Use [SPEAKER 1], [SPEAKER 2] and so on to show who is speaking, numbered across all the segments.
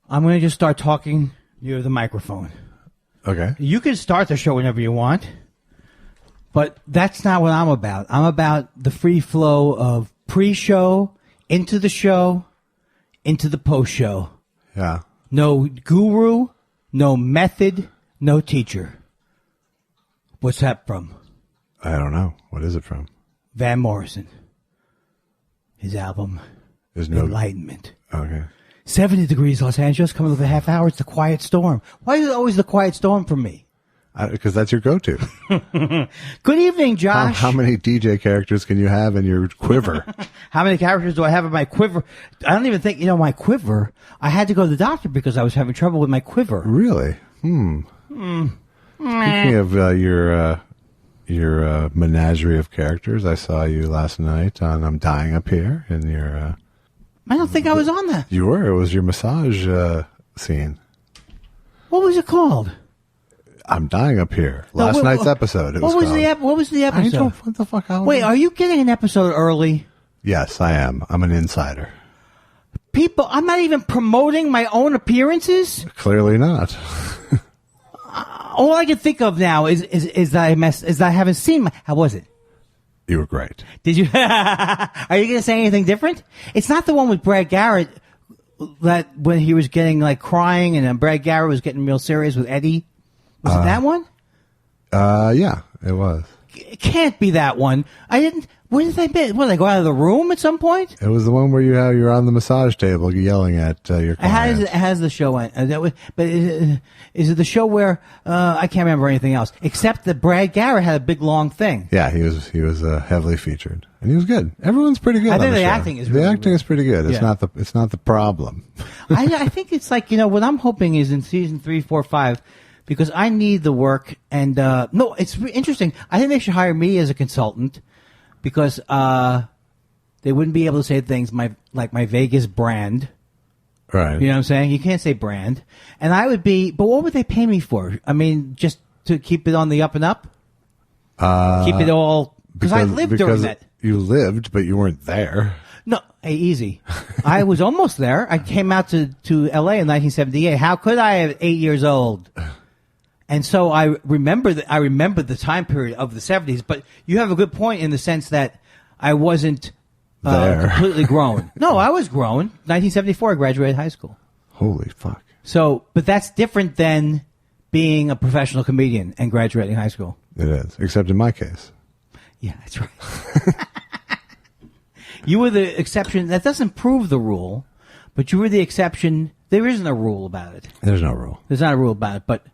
[SPEAKER 1] I'm going to just start talking near the microphone.
[SPEAKER 2] Okay.
[SPEAKER 1] You can start the show whenever you want, but that's not what I'm about. I'm about the free flow of pre-show, into the show, into the post-show.
[SPEAKER 2] Yeah.
[SPEAKER 1] No guru, no method, no teacher. What's that from?
[SPEAKER 2] I don't know. What is it from?
[SPEAKER 1] Van Morrison. His album, Enlightenment.
[SPEAKER 2] Okay.
[SPEAKER 1] 70 degrees Los Angeles, coming up in a half hour. It's the quiet storm. Why is it always the quiet storm for me?
[SPEAKER 2] Because that's your go-to.
[SPEAKER 1] Good evening, Josh.
[SPEAKER 2] How many DJ characters can you have in your quiver?
[SPEAKER 1] How many characters do I have in my quiver? I don't even think, my quiver. I had to go to the doctor because I was having trouble with my quiver.
[SPEAKER 2] Really? Speaking of your menagerie of characters, I saw you last night on I'm Dying Up Here in your...
[SPEAKER 1] I don't think I was on that.
[SPEAKER 2] You were. It was your massage scene.
[SPEAKER 1] What was it called?
[SPEAKER 2] I'm Dying Up Here. Last night's episode.
[SPEAKER 1] What was the episode?
[SPEAKER 2] What the fuck?
[SPEAKER 1] Wait, are you getting an episode early?
[SPEAKER 2] Yes, I am. I'm an insider.
[SPEAKER 1] People, I'm not even promoting my own appearances?
[SPEAKER 2] Clearly not.
[SPEAKER 1] All I can think of now is that I haven't seen how was it?
[SPEAKER 2] You were great.
[SPEAKER 1] Did you? Are you going to say anything different? It's not the one with Brad Garrett that when he was getting like crying and then Brad Garrett was getting real serious with Eddie. Was it that one?
[SPEAKER 2] Yeah, it was.
[SPEAKER 1] It can't be that one. I didn't. Where did they be? What, did they go out of the room at some point?
[SPEAKER 2] It was the one where you're on the massage table yelling at your client.
[SPEAKER 1] How does the show end? But is it the show where I can't remember anything else except that Brad Garrett had a big long thing?
[SPEAKER 2] Yeah, he was heavily featured and he was good. Everyone's pretty good.
[SPEAKER 1] I think
[SPEAKER 2] the show.
[SPEAKER 1] acting is really
[SPEAKER 2] acting
[SPEAKER 1] good.
[SPEAKER 2] is pretty good. It's not the problem.
[SPEAKER 1] I think it's like what I'm hoping is in season 3, 4, 5. Because I need the work, and no, it's interesting. I think they should hire me as a consultant, because they wouldn't be able to say things like my Vegas brand.
[SPEAKER 2] Right.
[SPEAKER 1] You know what I'm saying? You can't say brand. And I would be, but what would they pay me for? I mean, just to keep it on the up and up? Keep it all, because I lived during that.
[SPEAKER 2] You lived, but you weren't there.
[SPEAKER 1] No, hey, easy. I was almost there. I came out to L.A. in 1978. How could I have 8 years old? And so I remember the time period of the 70s, but you have a good point in the sense that I wasn't completely grown. No, I was grown. 1974, I graduated high school.
[SPEAKER 2] Holy fuck.
[SPEAKER 1] So, but that's different than being a professional comedian and graduating high school.
[SPEAKER 2] It is, except in my case.
[SPEAKER 1] Yeah, that's right. You were the exception. That doesn't prove the rule, but you were the exception. There isn't a rule about it.
[SPEAKER 2] There's no rule.
[SPEAKER 1] There's not a rule about it, but...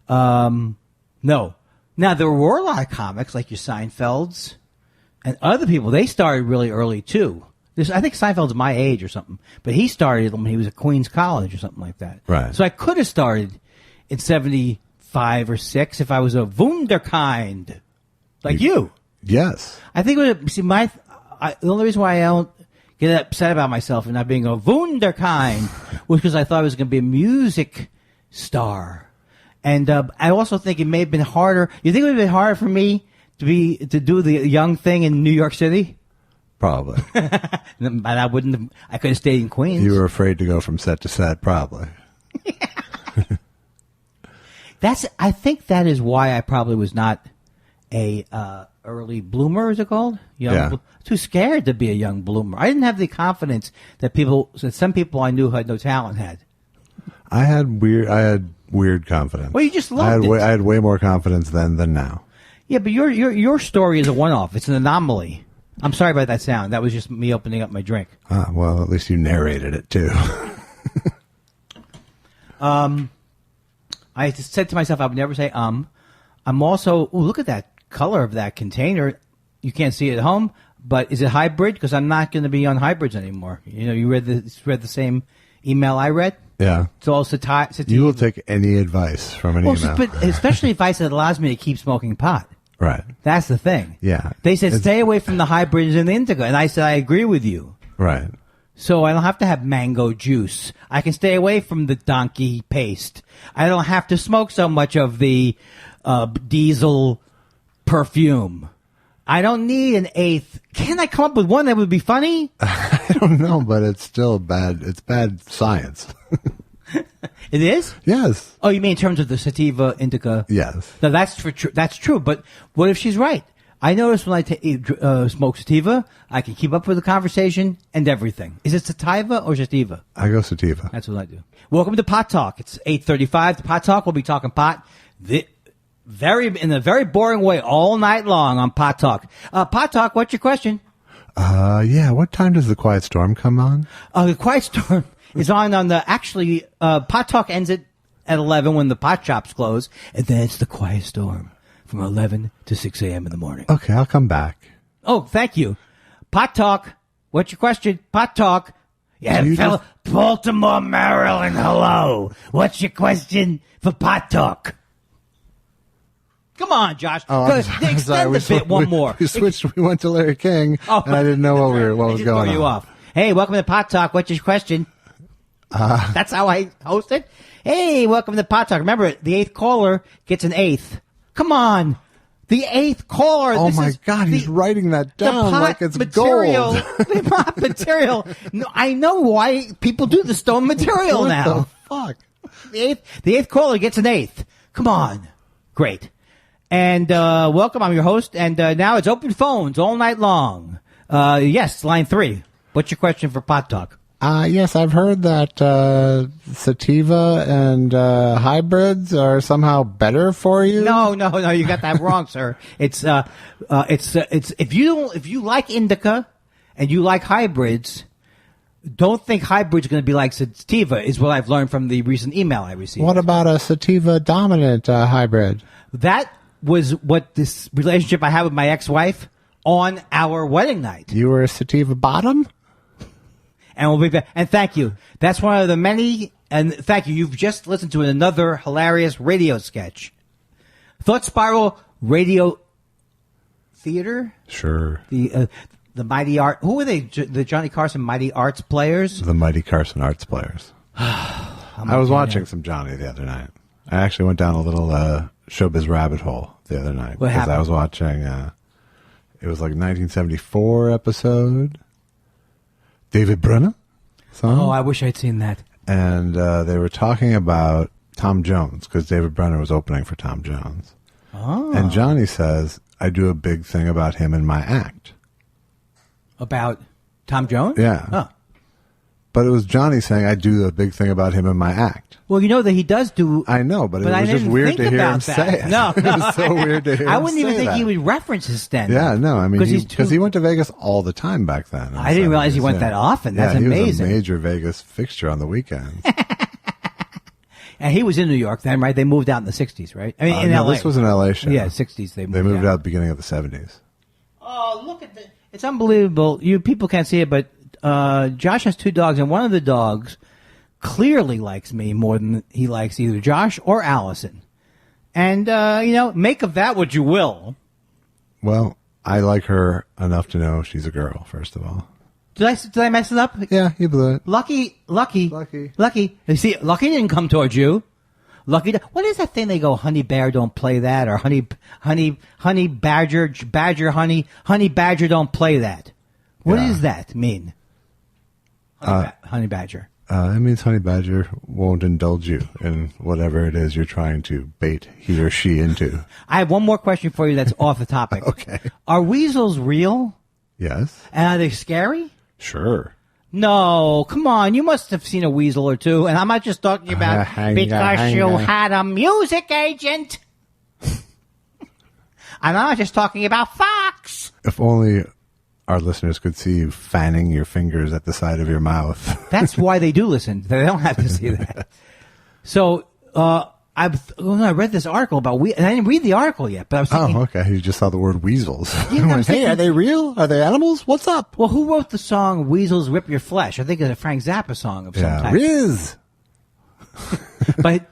[SPEAKER 1] no. Now, there were a lot of comics, like your Seinfelds and other people. They started really early, too. I think Seinfeld's my age or something, but he started when he was at Queens College or something like that.
[SPEAKER 2] Right.
[SPEAKER 1] So I could have started in 75 or 6 if I was a wunderkind, like you.
[SPEAKER 2] Yes.
[SPEAKER 1] I think the only reason why I don't get upset about myself and not being a wunderkind was because I thought I was going to be a music star. And I also think it may have been harder. You think it would have been harder for me to do the young thing in New York City?
[SPEAKER 2] Probably.
[SPEAKER 1] But I could have stayed in Queens.
[SPEAKER 2] You were afraid to go from set to set, probably.
[SPEAKER 1] I think that is why I probably was not a early bloomer, is it called? Too scared to be a young bloomer. I didn't have the confidence that some people I knew who had no talent had.
[SPEAKER 2] I had weird confidence.
[SPEAKER 1] Well, you just loved it.
[SPEAKER 2] I had way more confidence then than now.
[SPEAKER 1] Yeah, but your story is a one-off. It's an anomaly. I'm sorry about that sound. That was just me opening up my drink.
[SPEAKER 2] Well, at least you narrated it too.
[SPEAKER 1] I just said to myself I would never say I'm also look at that color of that container. You can't see it at home, but is it hybrid? Because I'm not going to be on hybrids anymore. You read the same email I read.
[SPEAKER 2] Yeah.
[SPEAKER 1] It's all sativa.
[SPEAKER 2] You will take any advice from an email.
[SPEAKER 1] But especially advice that allows me to keep smoking pot.
[SPEAKER 2] Right.
[SPEAKER 1] That's the thing.
[SPEAKER 2] Yeah.
[SPEAKER 1] They said stay away from the hybrids and the indica. And I said, I agree with you.
[SPEAKER 2] Right.
[SPEAKER 1] So I don't have to have mango juice. I can stay away from the donkey paste. I don't have to smoke so much of the diesel perfume. I don't need an eighth. Can I come up with one that would be funny?
[SPEAKER 2] I don't know, but it's still bad. It's bad science.
[SPEAKER 1] It is?
[SPEAKER 2] Yes.
[SPEAKER 1] Oh, you mean in terms of the sativa indica?
[SPEAKER 2] Yes.
[SPEAKER 1] No, that's that's true. But what if she's right? I notice when I smoke sativa, I can keep up with the conversation and everything. Is it sativa or sativa?
[SPEAKER 2] I go sativa.
[SPEAKER 1] That's what I do. Welcome to Pot Talk. It's 8:35. The Pot Talk. We'll be talking pot in a very boring way all night long on Pot Talk. Pot Talk, what's your question?
[SPEAKER 2] Yeah. What time does the Quiet Storm come on?
[SPEAKER 1] The Quiet Storm is on Pot Talk ends at 11 when the pot shops close, and then it's the Quiet Storm from 11 to 6 a.m. in the morning.
[SPEAKER 2] Okay, I'll come back.
[SPEAKER 1] Oh, thank you. Pot Talk. What's your question? Pot Talk. Yeah, Baltimore, Maryland, hello. What's your question for Pot Talk? Come on, Josh. Extend the bit one more.
[SPEAKER 2] We went to Larry King, and I didn't know what was going on.
[SPEAKER 1] You off. Hey, welcome to Pot Talk. What's your question? That's how I host it. Hey, welcome to Pot Talk. Remember, the 8th caller gets an 8th. Come on. The 8th caller.
[SPEAKER 2] Oh, my God. He's writing that down like it's
[SPEAKER 1] material,
[SPEAKER 2] gold.
[SPEAKER 1] The pot material. No, I know why people do the stone material now.
[SPEAKER 2] What the fuck?
[SPEAKER 1] The 8th caller gets an 8th. Come on. Great. And welcome. I'm your host. And now it's open phones all night long. Yes, line 3. What's your question for Pot Talk?
[SPEAKER 2] Yes, I've heard that sativa and hybrids are somehow better for you.
[SPEAKER 1] No, you got that wrong, sir. It's if you like indica and you like hybrids, don't think hybrids are going to be like sativa. Is what I've learned from the recent email I received.
[SPEAKER 2] What about a sativa dominant hybrid?
[SPEAKER 1] That was what this relationship I had with my ex-wife on our wedding night.
[SPEAKER 2] You were a sativa bottom?
[SPEAKER 1] And we'll be back. And thank you. That's one of the many. And thank you. You've just listened to another hilarious radio sketch. Thought Spiral Radio Theater?
[SPEAKER 2] Sure.
[SPEAKER 1] The Mighty Art. Who were they? The Johnny Carson Mighty Arts Players?
[SPEAKER 2] The Mighty Carson Arts Players. I was watching some Johnny the other night. I actually went down a little showbiz rabbit hole the other night.
[SPEAKER 1] What happened?
[SPEAKER 2] I was watching, it was like a 1974 episode. David Brunner song.
[SPEAKER 1] Oh, I wish I'd seen that.
[SPEAKER 2] And they were talking about Tom Jones, because David Brunner was opening for Tom Jones.
[SPEAKER 1] Oh.
[SPEAKER 2] And Johnny says, I do a big thing about him in my act.
[SPEAKER 1] About Tom Jones?
[SPEAKER 2] Yeah.
[SPEAKER 1] Oh.
[SPEAKER 2] But it was Johnny saying, I do a big thing about him in my act.
[SPEAKER 1] Well, you know that he does do...
[SPEAKER 2] I know, but it
[SPEAKER 1] I
[SPEAKER 2] was just
[SPEAKER 1] didn't
[SPEAKER 2] weird
[SPEAKER 1] think
[SPEAKER 2] to hear
[SPEAKER 1] about
[SPEAKER 2] him
[SPEAKER 1] that.
[SPEAKER 2] say it.
[SPEAKER 1] No,
[SPEAKER 2] It was so weird to hear him say
[SPEAKER 1] I wouldn't even think
[SPEAKER 2] that.
[SPEAKER 1] he would reference his stand-up.
[SPEAKER 2] Yeah, no, I mean,
[SPEAKER 1] because
[SPEAKER 2] he went to Vegas all the time back then.
[SPEAKER 1] I didn't realize he went that often. That's amazing.
[SPEAKER 2] He was a major Vegas fixture on the weekends.
[SPEAKER 1] And he was in New York then, right? They moved out in the 60s, right? I mean, in
[SPEAKER 2] no,
[SPEAKER 1] L.A.
[SPEAKER 2] this was an L.A. show.
[SPEAKER 1] Yeah, 60s they moved
[SPEAKER 2] They moved out at the beginning of the 70s.
[SPEAKER 1] Oh, look at this. It's unbelievable. You people can't see it, but Josh has 2 dogs, and one of the dogs clearly likes me more than he likes either Josh or Allison. And, make of that what you will.
[SPEAKER 2] Well, I like her enough to know she's a girl, first of all.
[SPEAKER 1] Did I mess it up?
[SPEAKER 2] Yeah, you blew it.
[SPEAKER 1] Lucky.
[SPEAKER 2] Lucky.
[SPEAKER 1] You see, Lucky didn't come towards you. What is that thing they go, honey bear, don't play that, or honey badger, honey badger, don't play that. What does that mean? Honey badger.
[SPEAKER 2] It means honey badger won't indulge you in whatever it is you're trying to bait he or she into.
[SPEAKER 1] I have one more question for you that's off the topic.
[SPEAKER 2] Okay.
[SPEAKER 1] Are weasels real?
[SPEAKER 2] Yes.
[SPEAKER 1] And are they scary?
[SPEAKER 2] Sure.
[SPEAKER 1] No, come on. You must have seen a weasel or two. And I'm not just talking about because you had a music agent. And I'm not just talking about Fox.
[SPEAKER 2] If only our listeners could see you fanning your fingers at the side of your mouth.
[SPEAKER 1] That's why they do listen. They don't have to see that. So, I read this article about and I didn't read the article yet, but I was thinking...
[SPEAKER 2] Oh, okay. You just saw the word weasels.
[SPEAKER 1] Yeah,
[SPEAKER 2] Went, hey, are they real? Are they animals? What's up?
[SPEAKER 1] Well, who wrote the song Weasels Rip Your Flesh? I think it's a Frank Zappa song of some type.
[SPEAKER 2] Riz!
[SPEAKER 1] But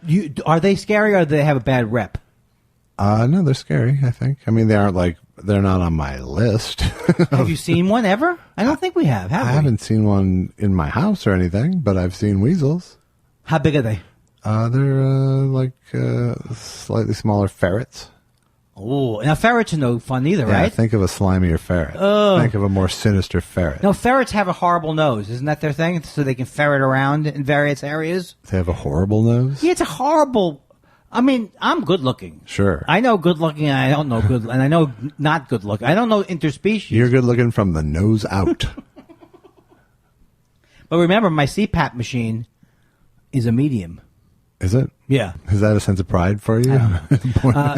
[SPEAKER 1] are they scary or do they have a bad rep?
[SPEAKER 2] No, they're scary, I think. I mean, they're not on my list.
[SPEAKER 1] Have you seen one ever? I don't think we have we?
[SPEAKER 2] I haven't seen one in my house or anything, but I've seen weasels.
[SPEAKER 1] How big are they?
[SPEAKER 2] They're like slightly smaller ferrets.
[SPEAKER 1] Oh, now ferrets are no fun either,
[SPEAKER 2] Yeah,
[SPEAKER 1] right?
[SPEAKER 2] think of a slimier ferret. Think of a more sinister ferret.
[SPEAKER 1] No, ferrets have a horrible nose. Isn't that their thing? So they can ferret around in various areas?
[SPEAKER 2] They have a horrible nose?
[SPEAKER 1] Yeah, it's a horrible... I mean, I'm good looking.
[SPEAKER 2] Sure.
[SPEAKER 1] I know good looking and I don't know good... And I know not good looking. I don't know interspecies.
[SPEAKER 2] You're good looking from the nose out.
[SPEAKER 1] But remember, my CPAP machine is a medium.
[SPEAKER 2] Is it?
[SPEAKER 1] Yeah.
[SPEAKER 2] Is that a sense of pride for you?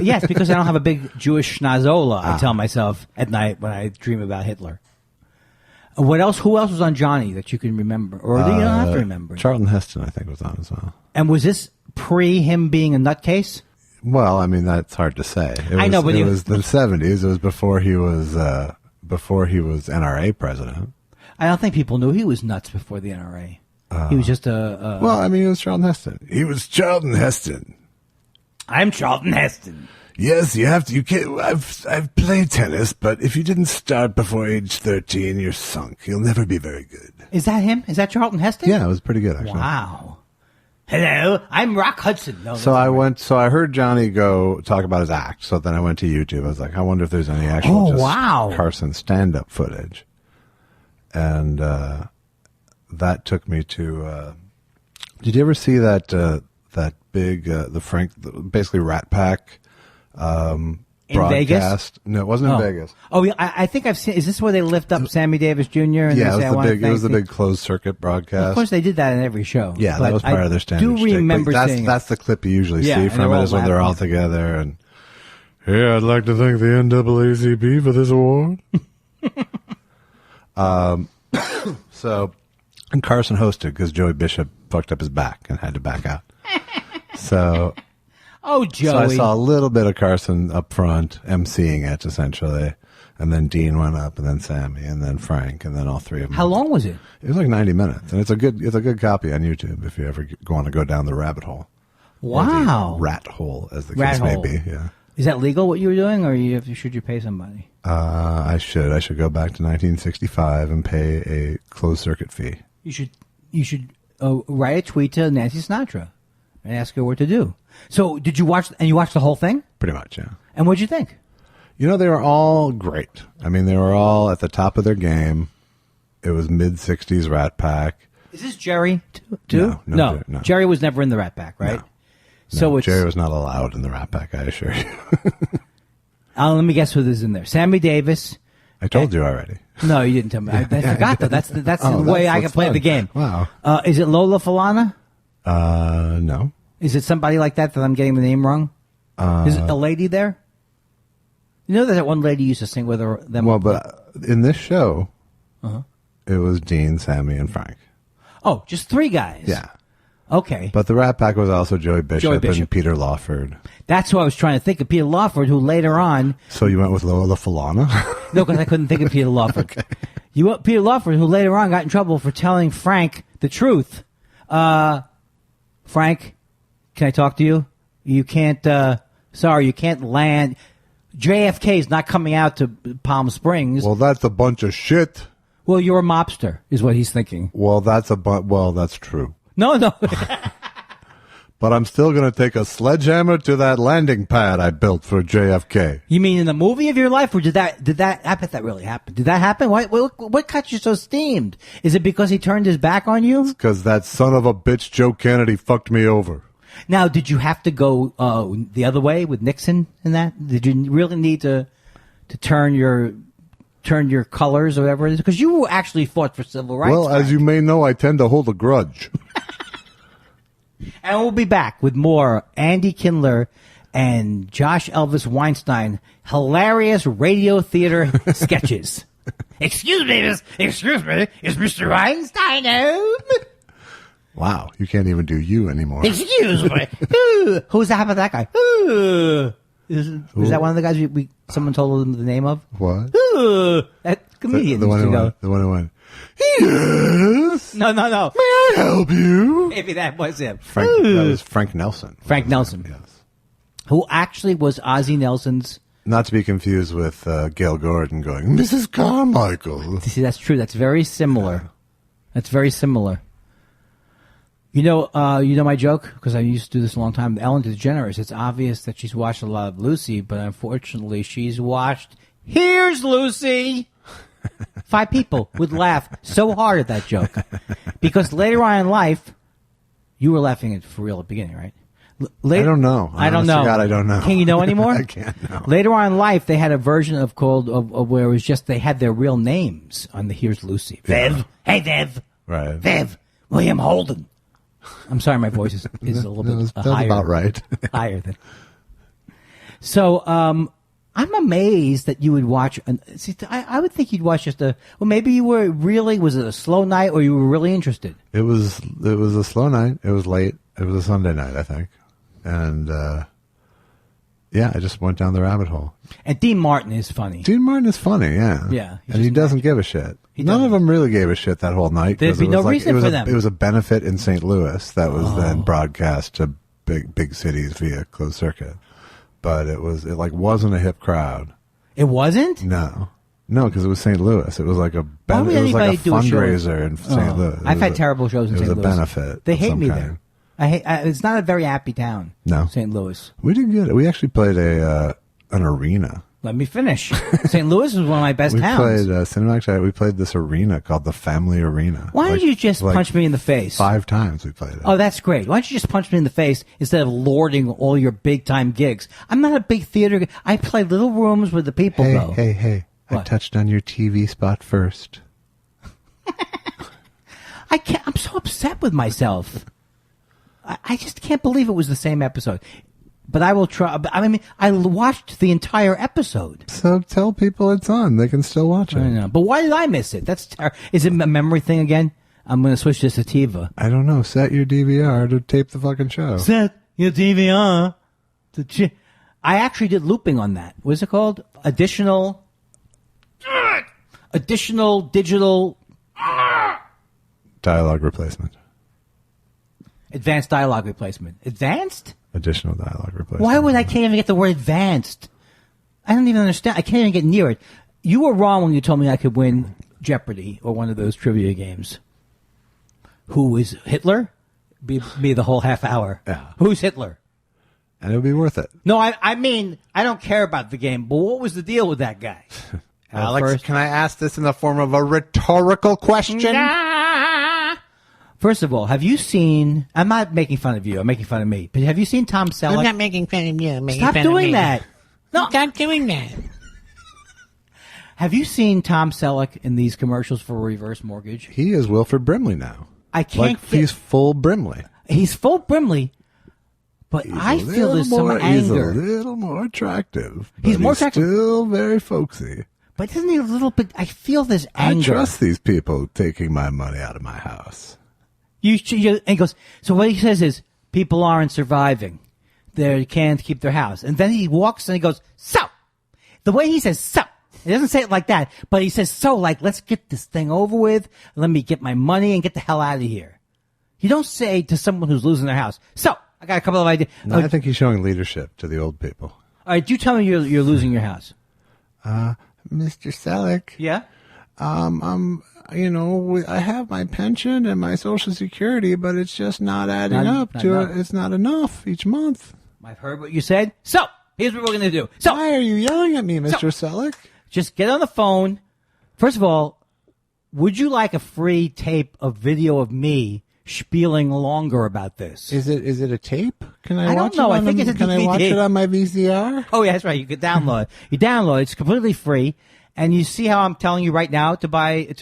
[SPEAKER 1] Yes, because I don't have a big Jewish schnozola, I tell myself at night when I dream about Hitler. What else? Who else was on Johnny that you can remember? Or you don't have to remember?
[SPEAKER 2] Charlton Heston, I think, was on as well.
[SPEAKER 1] And was this pre him being a nutcase?
[SPEAKER 2] Well, I mean, that's hard to say.
[SPEAKER 1] I know, but
[SPEAKER 2] it was the 70s. It was before he was NRA president.
[SPEAKER 1] I don't think people knew he was nuts before the NRA. He was just a...
[SPEAKER 2] Well, I mean, he was Charlton Heston. He was Charlton Heston.
[SPEAKER 1] I'm Charlton Heston.
[SPEAKER 2] Yes, you have to. You can't. I've played tennis, but if you didn't start before age 13, you're sunk. You'll never be very good.
[SPEAKER 1] Is that him? Is that Charlton Heston?
[SPEAKER 2] Yeah, it was pretty good, actually.
[SPEAKER 1] Wow. Hello, I'm Rock Hudson. No,
[SPEAKER 2] So I heard Johnny go talk about his act. So then I went to YouTube. I was like, I wonder if there's any actual Carson stand-up footage. And that took me to. Did you ever see that big basically Rat Pack
[SPEAKER 1] in
[SPEAKER 2] broadcast?
[SPEAKER 1] Vegas?
[SPEAKER 2] No, it wasn't in Vegas.
[SPEAKER 1] Oh, yeah, I think I've seen. Is this where they lift up Sammy Davis Jr. And
[SPEAKER 2] Yeah,
[SPEAKER 1] they say,
[SPEAKER 2] it was the big closed circuit broadcast.
[SPEAKER 1] Of course, they did that in every show.
[SPEAKER 2] Yeah, that was part of their standard.
[SPEAKER 1] I do remember
[SPEAKER 2] seeing
[SPEAKER 1] that's
[SPEAKER 2] the clip you usually
[SPEAKER 1] Yeah,
[SPEAKER 2] see
[SPEAKER 1] and
[SPEAKER 2] from
[SPEAKER 1] they're
[SPEAKER 2] it
[SPEAKER 1] all
[SPEAKER 2] is when they're all
[SPEAKER 1] laughing.
[SPEAKER 2] together and. Hey, I'd like to thank the NAACP for this award. So, and Carson hosted because Joey Bishop fucked up his back and had to back out. So
[SPEAKER 1] Joey.
[SPEAKER 2] I saw a little bit of Carson up front, emceeing it essentially, and then Dean went up, and then Sammy, and then Frank, and then all three of them.
[SPEAKER 1] How long was it?
[SPEAKER 2] It was like 90 minutes, and it's a good copy on YouTube if you ever want to go down the rabbit hole.
[SPEAKER 1] Wow.
[SPEAKER 2] Or the rat hole, as the
[SPEAKER 1] Rat
[SPEAKER 2] case
[SPEAKER 1] hole.
[SPEAKER 2] may be. Yeah.
[SPEAKER 1] Is that legal what you were doing, or should you pay somebody?
[SPEAKER 2] I should go back to 1965 and pay a closed circuit fee.
[SPEAKER 1] You should write a tweet to Nancy Sinatra and ask her what to do. So did you watch? And you watched the whole thing?
[SPEAKER 2] Pretty much, yeah.
[SPEAKER 1] And what'd you think?
[SPEAKER 2] You know, they were all great. I mean, they were all at the top of their game. It was mid-60s Rat Pack.
[SPEAKER 1] Is this Jerry too?
[SPEAKER 2] No.
[SPEAKER 1] Jerry was never in the Rat Pack, right?
[SPEAKER 2] No.
[SPEAKER 1] So
[SPEAKER 2] Jerry was not allowed in the Rat Pack, I assure you.
[SPEAKER 1] let me guess who is in there. Sammy Davis.
[SPEAKER 2] I told you already.
[SPEAKER 1] No, you didn't tell me. I forgot though. That's the way I can play the game.
[SPEAKER 2] Wow.
[SPEAKER 1] Is it Lola Falana?
[SPEAKER 2] No.
[SPEAKER 1] Is it somebody like that I'm getting the name wrong? Is it a lady there? You know that one lady used to sing with them?
[SPEAKER 2] Well, but in this show, it was Dean, Sammy, and Frank.
[SPEAKER 1] Oh, just three guys.
[SPEAKER 2] Yeah.
[SPEAKER 1] Okay.
[SPEAKER 2] But the Rat Pack was also Joey Bishop and Peter Lawford.
[SPEAKER 1] That's who I was trying to think of. Peter Lawford, who later on...
[SPEAKER 2] So you went with Lola Falana?
[SPEAKER 1] No, because I couldn't think of Peter Lawford.
[SPEAKER 2] Okay.
[SPEAKER 1] You went Peter Lawford, who later on got in trouble for telling Frank the truth. Frank, can I talk to you? You can't... you can't land... JFK is not coming out to Palm Springs.
[SPEAKER 2] Well, that's a bunch of shit.
[SPEAKER 1] Well, you're a mobster, is what he's thinking.
[SPEAKER 2] Well, that's true.
[SPEAKER 1] No.
[SPEAKER 2] But I'm still going to take a sledgehammer to that landing pad I built for JFK.
[SPEAKER 1] You mean in the movie of your life, or did that? I bet that really happened. Did that happen? What got you so steamed? Is it because he turned his back on you?
[SPEAKER 2] Because that son of a bitch Joe Kennedy fucked me over.
[SPEAKER 1] Now, did you have to go the other way with Nixon and that? Did you really need to turn your colors or whatever it is? Because you actually fought for civil rights.
[SPEAKER 2] Well, as you may know, I tend to hold a grudge.
[SPEAKER 1] And we'll be back with more Andy Kindler and Josh Elvis Weinstein hilarious radio theater sketches. Excuse me, is Mr. Weinstein home?
[SPEAKER 2] Wow, you can't even do you anymore.
[SPEAKER 1] Excuse me. Who's that? How about that guy? Was that one of the guys someone told them the name of?
[SPEAKER 2] What?
[SPEAKER 1] That comedian.
[SPEAKER 2] The one who went. Yes.
[SPEAKER 1] No.
[SPEAKER 2] May I help you?
[SPEAKER 1] Maybe that was him.
[SPEAKER 2] That was Frank Nelson.
[SPEAKER 1] Frank Nelson.
[SPEAKER 2] Yes.
[SPEAKER 1] Who actually was Ozzie Nelson's.
[SPEAKER 2] Not to be confused with Gail Gordon going, Mrs. Carmichael.
[SPEAKER 1] See, that's true. That's very similar. That's very similar. You know my joke, because I used to do this a long time. Ellen DeGeneres. It's obvious that she's watched a lot of Lucy, but unfortunately, she's watched Here's Lucy. 5 people would laugh so hard at that joke, because later on in life, you were laughing at for real at the beginning, right?
[SPEAKER 2] I don't know.
[SPEAKER 1] I don't know.
[SPEAKER 2] God, I don't know.
[SPEAKER 1] Can you know anymore?
[SPEAKER 2] I can't know.
[SPEAKER 1] Later on in life, they had a version of where it was just they had their real names on the Here's Lucy. Viv. Hey, Viv.
[SPEAKER 2] Right.
[SPEAKER 1] Viv. William Holden. I'm sorry, my voice is a little bit
[SPEAKER 2] that's
[SPEAKER 1] higher.
[SPEAKER 2] about right.
[SPEAKER 1] Higher than. So, I'm amazed that you would watch. I would think you'd watch just well, maybe you were really. Was it a slow night, or you were really interested?
[SPEAKER 2] It was a slow night. It was late. It was a Sunday night, I think, and yeah, I just went down the rabbit hole.
[SPEAKER 1] And Dean Martin is funny.
[SPEAKER 2] Dean Martin is funny, yeah.
[SPEAKER 1] Yeah,
[SPEAKER 2] and he doesn't give a shit. None of them really gave a shit that whole night.
[SPEAKER 1] There'd be no reason for them.
[SPEAKER 2] It was a benefit in St. Louis that was then broadcast to big cities via closed circuit. But it wasn't a hip crowd.
[SPEAKER 1] It wasn't?
[SPEAKER 2] No, because it was St. Louis. It was like a fundraiser in St. Louis.
[SPEAKER 1] I've had terrible shows in St. Louis.
[SPEAKER 2] It was a benefit.
[SPEAKER 1] They hate me there. It's not a very happy town.
[SPEAKER 2] No,
[SPEAKER 1] St. Louis.
[SPEAKER 2] We did good. We actually played an arena.
[SPEAKER 1] Let me finish. St. Louis was one of my best towns.
[SPEAKER 2] We played this arena called the Family Arena.
[SPEAKER 1] Why don't you just punch me in the face?
[SPEAKER 2] 5 times we played it.
[SPEAKER 1] Oh, that's great. Why don't you just punch me in the face instead of lording all your big-time gigs? I'm not a big theater guy. I play little rooms where the people go.
[SPEAKER 2] Hey. What? I touched on your TV spot first.
[SPEAKER 1] I'm so upset with myself. I just can't believe it was the same episode. But I will try. I mean, I watched the entire episode.
[SPEAKER 2] So tell people it's on. They can still watch it.
[SPEAKER 1] I know. But why did I miss it? Is it a memory thing again? I'm going to switch to Sativa.
[SPEAKER 2] I don't know. Set your DVR to tape the fucking show.
[SPEAKER 1] Set your DVR to I actually did looping on that. What is it called? Additional digital
[SPEAKER 2] dialogue replacement.
[SPEAKER 1] Advanced dialogue replacement. Advanced?
[SPEAKER 2] Additional dialogue replacement.
[SPEAKER 1] Why would I can't even get the word advanced? I don't even understand. I can't even get near it. You were wrong when you told me I could win Jeopardy or one of those trivia games. Who is Hitler? Be the whole half hour.
[SPEAKER 2] Yeah.
[SPEAKER 1] Who's Hitler?
[SPEAKER 2] And it would be worth it.
[SPEAKER 1] No, I mean, I don't care about the game, but what was the deal with that guy?
[SPEAKER 2] Alex, can I ask this in the form of a rhetorical question?
[SPEAKER 1] First of all, have you seen... I'm not making fun of you. I'm making fun of me. But have you seen Tom Selleck?
[SPEAKER 3] I'm not making fun of you. I'm making
[SPEAKER 1] Stop
[SPEAKER 3] fun
[SPEAKER 1] doing
[SPEAKER 3] of me.
[SPEAKER 1] that. No.
[SPEAKER 3] Stop doing that.
[SPEAKER 1] Have you seen Tom Selleck in these commercials for reverse mortgage?
[SPEAKER 2] He is Wilford Brimley now.
[SPEAKER 1] I can't
[SPEAKER 2] he's full Brimley.
[SPEAKER 1] He's full Brimley, but I feel there's some anger.
[SPEAKER 2] He's a little more attractive.
[SPEAKER 1] He's more attractive.
[SPEAKER 2] Still very folksy.
[SPEAKER 1] But isn't he a little bit... I feel this anger.
[SPEAKER 2] I trust these people taking my money out of my house.
[SPEAKER 1] And he goes, so what he says is, people aren't surviving. They can't keep their house. And then he walks and he goes, so. The way he says, so. He doesn't say it like that, but he says, so, like, let's get this thing over with. Let me get my money and get the hell out of here. You don't say to someone who's losing their house, so, I got a couple of ideas.
[SPEAKER 2] No, I think he's showing leadership to the old people.
[SPEAKER 1] All right, you tell me you're losing your house.
[SPEAKER 2] Mr. Selleck.
[SPEAKER 1] Yeah?
[SPEAKER 2] I have my pension and my Social Security, but it's just not adding up to it. It's not enough each month.
[SPEAKER 1] I've heard what you said. So, here's what we're going to do. So,
[SPEAKER 2] why are you yelling at me, Mr. Selleck?
[SPEAKER 1] Just get on the phone. First of all, would you like a free tape of video of me spieling longer about this?
[SPEAKER 2] Is it a tape? Can I watch
[SPEAKER 1] don't know.
[SPEAKER 2] it?
[SPEAKER 1] I think it's a DVD.
[SPEAKER 2] Can I watch it on my VCR?
[SPEAKER 1] Oh, yeah, that's right. You could download it. You download it. It's completely free. And you see how I'm telling you right now to buy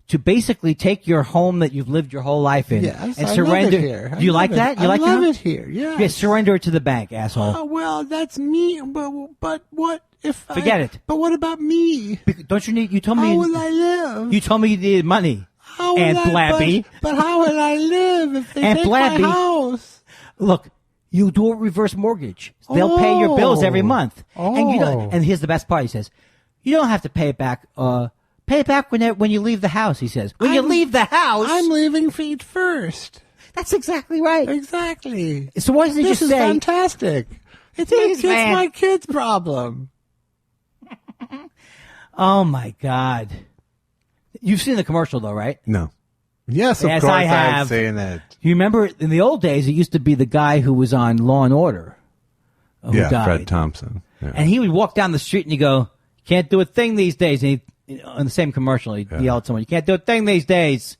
[SPEAKER 1] to basically take your home that you've lived your whole life in and surrender.
[SPEAKER 2] Love it here.
[SPEAKER 1] Do you like that? You
[SPEAKER 2] I
[SPEAKER 1] like
[SPEAKER 2] love it here. Yes.
[SPEAKER 1] Yeah, surrender it to the bank, asshole.
[SPEAKER 2] Oh, well, that's me. But what if
[SPEAKER 1] Forget it.
[SPEAKER 2] But what about me?
[SPEAKER 1] Don't you need? You told me.
[SPEAKER 2] How will I live?
[SPEAKER 1] You told me you needed money.
[SPEAKER 2] How will
[SPEAKER 1] Aunt Blabby.
[SPEAKER 2] But how will I live if they take my house?
[SPEAKER 1] Look. You do a reverse mortgage. They'll pay your bills every month. And here's the best part. He says, you don't have to pay it back. Pay it back when you leave the house, he says. When you leave the house.
[SPEAKER 2] I'm leaving feet first.
[SPEAKER 1] That's exactly right.
[SPEAKER 2] Exactly.
[SPEAKER 1] So why doesn't he just say.
[SPEAKER 2] This is fantastic. It's my kid's problem.
[SPEAKER 1] Oh, my God. You've seen the commercial, though, right?
[SPEAKER 2] No. Yes, of
[SPEAKER 1] Yes,
[SPEAKER 2] course
[SPEAKER 1] I have.
[SPEAKER 2] I've seen it.
[SPEAKER 1] You remember in the old days, it used to be the guy who was on Law and Order who died.
[SPEAKER 2] Fred Thompson. Yeah.
[SPEAKER 1] And he would walk down the street and he'd go, "Can't do a thing these days." And he, on the same commercial, he'd yell at someone, "You can't do a thing these days."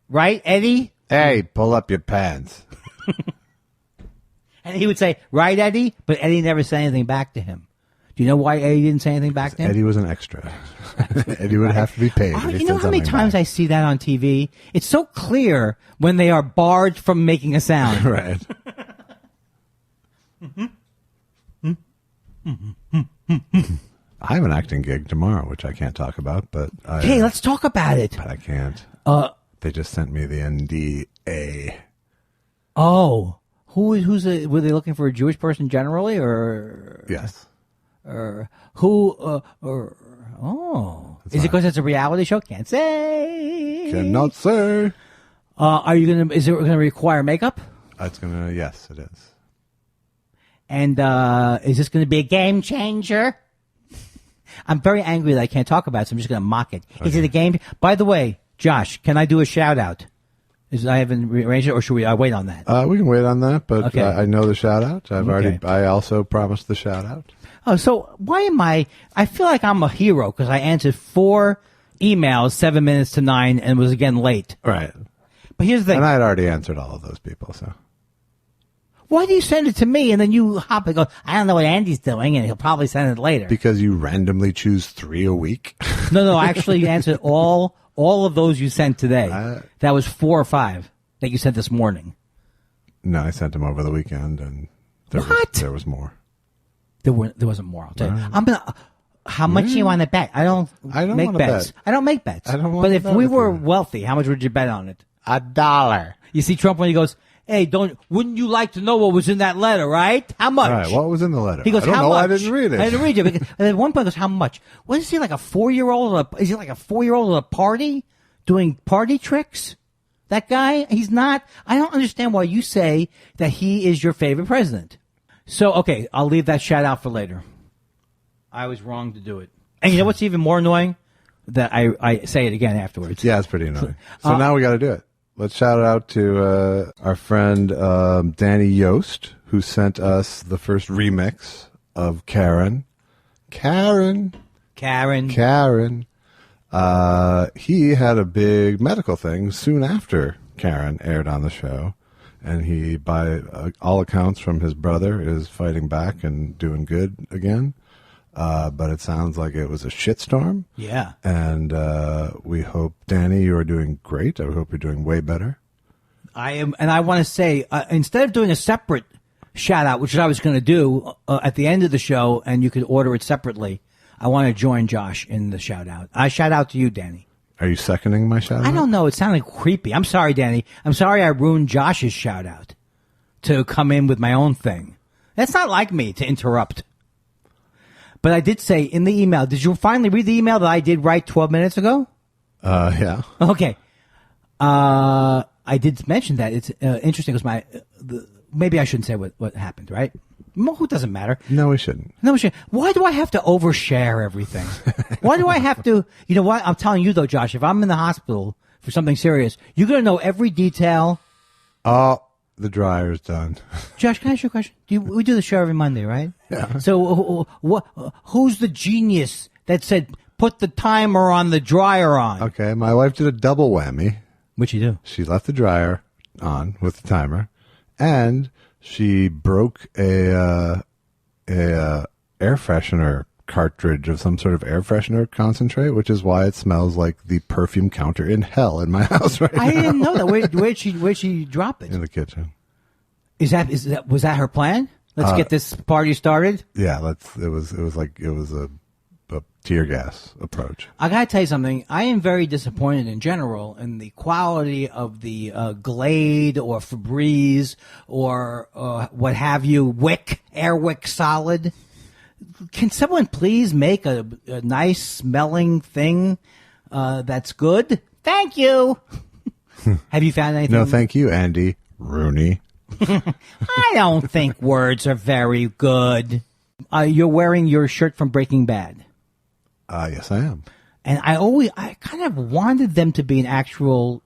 [SPEAKER 1] Right, Eddie?
[SPEAKER 2] Hey, pull up your pants.
[SPEAKER 1] And he would say, "Right, Eddie?" But Eddie never said anything back to him. Do you know why Eddie didn't say anything back to him?
[SPEAKER 2] Eddie was an extra. Eddie would have to be paid.
[SPEAKER 1] Oh, you know how many times I see that on TV? It's so clear when they are barred from making a sound.
[SPEAKER 2] Right. I have an acting gig tomorrow, which I can't talk about, but
[SPEAKER 1] Hey, let's talk about it.
[SPEAKER 2] But I can't. They just sent me the NDA.
[SPEAKER 1] Oh, who's were they looking for a Jewish person generally, or
[SPEAKER 2] Yes.
[SPEAKER 1] or who? Is it because it's a reality show? Can't say.
[SPEAKER 2] Cannot say.
[SPEAKER 1] Are you gonna? Is it gonna require makeup?
[SPEAKER 2] It's gonna. Yes, it is.
[SPEAKER 1] And is this going to be a game changer? I'm very angry that I can't talk about it, so I'm just going to mock it. Okay. Is it a game? By the way, Josh, can I do a shout out? I haven't rearranged it, or should we wait on that?
[SPEAKER 2] We can wait on that, but
[SPEAKER 1] okay.
[SPEAKER 2] I know the shout out. I also promised the shout out.
[SPEAKER 1] Oh, so why am I feel like I'm a hero because I answered 4 emails 7 minutes to 9 and was again late.
[SPEAKER 2] Right.
[SPEAKER 1] But here's the thing.
[SPEAKER 2] And I had already answered all of those people, so.
[SPEAKER 1] Why do you send it to me and then you hop and go, "I don't know what Andy's doing," and he'll probably send it later?
[SPEAKER 2] Because you randomly choose 3 a week?
[SPEAKER 1] No, I actually answered all of those you sent today. That was 4 or 5 that you sent this morning.
[SPEAKER 2] No, I sent them over the weekend, and there was more.
[SPEAKER 1] There wasn't more. I'll tell you. I'm gonna. How much do you want to bet? I don't make bets.
[SPEAKER 2] Bet.
[SPEAKER 1] I don't make bets.
[SPEAKER 2] I don't want
[SPEAKER 1] But
[SPEAKER 2] to
[SPEAKER 1] if
[SPEAKER 2] bet
[SPEAKER 1] we
[SPEAKER 2] with
[SPEAKER 1] were
[SPEAKER 2] you.
[SPEAKER 1] wealthy, how much would you bet on it?
[SPEAKER 3] $1.
[SPEAKER 1] You see Trump when he goes, "Hey, wouldn't you like to know what was in that letter, right? How much?"
[SPEAKER 2] All right, what was in the letter?
[SPEAKER 1] He goes,
[SPEAKER 2] I don't
[SPEAKER 1] "How
[SPEAKER 2] know,
[SPEAKER 1] much?"
[SPEAKER 2] I didn't read it.
[SPEAKER 1] I didn't read it. And at one point, he goes, "How much?" What is he, like a 4-year-old? Is he like a 4-year-old at a party doing party tricks? That guy, he's not. I don't understand why you say that he is your favorite president. So, okay, I'll leave that shout out for later. I was wrong to do it. And you know what's even more annoying? That I say it again afterwards.
[SPEAKER 2] Yeah, it's pretty annoying. So now we got to do it. Let's shout out to our friend Danny Yost, who sent us the first remix of Karen. Karen. He had a big medical thing soon after Karen aired on the show. And he, by all accounts from his brother, is fighting back and doing good again. But it sounds like it was a shitstorm.
[SPEAKER 1] Yeah.
[SPEAKER 2] And we hope, Danny, you are doing great. I hope you're doing way better.
[SPEAKER 1] I am. And I want to say, instead of doing a separate shout out, which I was going to do at the end of the show, and you could order it separately, I want to join Josh in the shout out. I shout out to you, Danny.
[SPEAKER 2] Are you seconding my shout out?
[SPEAKER 1] I don't know. It sounded creepy. I'm sorry, Danny. I'm sorry I ruined Josh's shout out to come in with my own thing. That's not like me to interrupt. But I did say in the email, did you finally read the email that I did write 12 minutes ago?
[SPEAKER 2] Yeah.
[SPEAKER 1] Okay. I did mention that. It's interesting because maybe I shouldn't say what happened, right? Who doesn't matter?
[SPEAKER 2] No, we shouldn't.
[SPEAKER 1] No, we shouldn't. Why do I have to overshare everything? Why do I have to? You know what? I'm telling you though, Josh, if I'm in the hospital for something serious, you're going to know every detail.
[SPEAKER 2] Oh, the dryer's done.
[SPEAKER 1] Josh, can I ask you a question? We do the show every Monday, right?
[SPEAKER 2] Yeah.
[SPEAKER 1] So who's the genius that said put the timer on the dryer on?
[SPEAKER 2] Okay, my wife did a double whammy.
[SPEAKER 1] What'd you do?
[SPEAKER 2] She left the dryer on with the timer, and she broke a air freshener cartridge of some sort of air freshener concentrate, which is why it smells like the perfume counter in hell in my house right now.
[SPEAKER 1] I didn't know that. Where'd she drop it?
[SPEAKER 2] In the kitchen.
[SPEAKER 1] Was that her plan? Let's get this party started.
[SPEAKER 2] Yeah, it was a tear gas approach.
[SPEAKER 1] I gotta tell you something. I am very disappointed in general in the quality of the Glade or Febreze or what have you, Airwick Solid. Can someone please make a nice smelling thing that's good? Thank you. Have you found anything?
[SPEAKER 2] No, thank you, Andy Rooney.
[SPEAKER 1] I don't think words are very good. You're wearing your shirt from Breaking Bad.
[SPEAKER 2] Yes, I am.
[SPEAKER 1] And I kind of wanted them to be an actual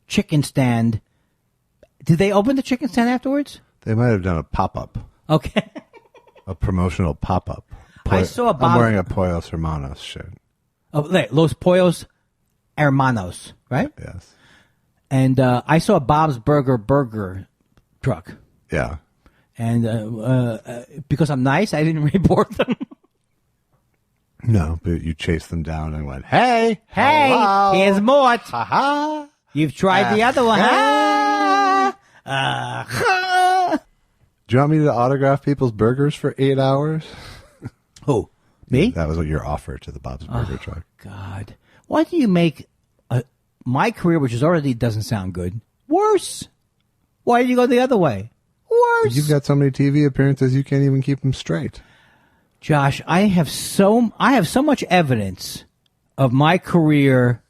[SPEAKER 1] chicken stand. Did they open the chicken stand afterwards?
[SPEAKER 2] They might have done a pop-up.
[SPEAKER 1] Okay.
[SPEAKER 2] A promotional pop-up.
[SPEAKER 1] I saw
[SPEAKER 2] I'm wearing a Pollos Hermanos shirt.
[SPEAKER 1] Oh, Los Pollos Hermanos, right?
[SPEAKER 2] Yes.
[SPEAKER 1] And I saw a Bob's Burger truck.
[SPEAKER 2] Yeah.
[SPEAKER 1] And because I'm nice, I didn't report them.
[SPEAKER 2] No, but you chased them down and went, hey,
[SPEAKER 1] hello. Here's Mort.
[SPEAKER 2] Ha-ha.
[SPEAKER 1] You've tried the other one.
[SPEAKER 2] Do you want me to autograph people's burgers for 8 hours?
[SPEAKER 1] Who? Me?
[SPEAKER 2] That was what your offer to the Bob's Burger truck.
[SPEAKER 1] God. Why do you make my career, which is already doesn't sound good, worse? Why do you go the other way? Worse.
[SPEAKER 2] You've got so many TV appearances, you can't even keep them straight.
[SPEAKER 1] Josh, I have so much evidence of my career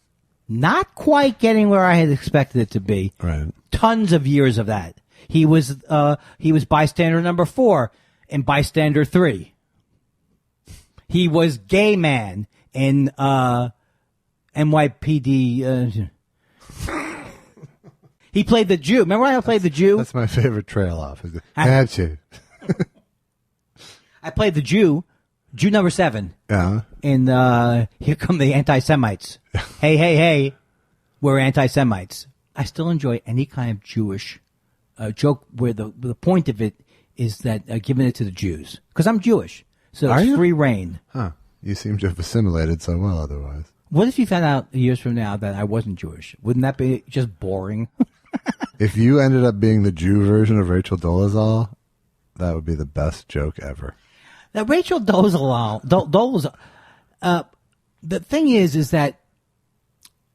[SPEAKER 1] not quite getting where I had expected it to be.
[SPEAKER 2] Right.
[SPEAKER 1] Tons of years of that. He was bystander number 4 in Bystander 3. He was gay man in NYPD. He played the Jew. Remember when I played the Jew?
[SPEAKER 2] That's my favorite trail off. Had you?
[SPEAKER 1] I played the Jew number 7.
[SPEAKER 2] Yeah.
[SPEAKER 1] In Here Come the Anti-Semites. Hey, we're anti-Semites. I still enjoy any kind of Jewish joke where the point of it is that giving it to the Jews. Because I'm Jewish. So it's free reign.
[SPEAKER 2] Huh. You seem to have assimilated so well otherwise.
[SPEAKER 1] What if you found out years from now that I wasn't Jewish? Wouldn't that be just boring?
[SPEAKER 2] If you ended up being the Jew version of Rachel Dolezal, that would be the best joke ever.
[SPEAKER 1] Now, Rachel Dolezal, the thing is that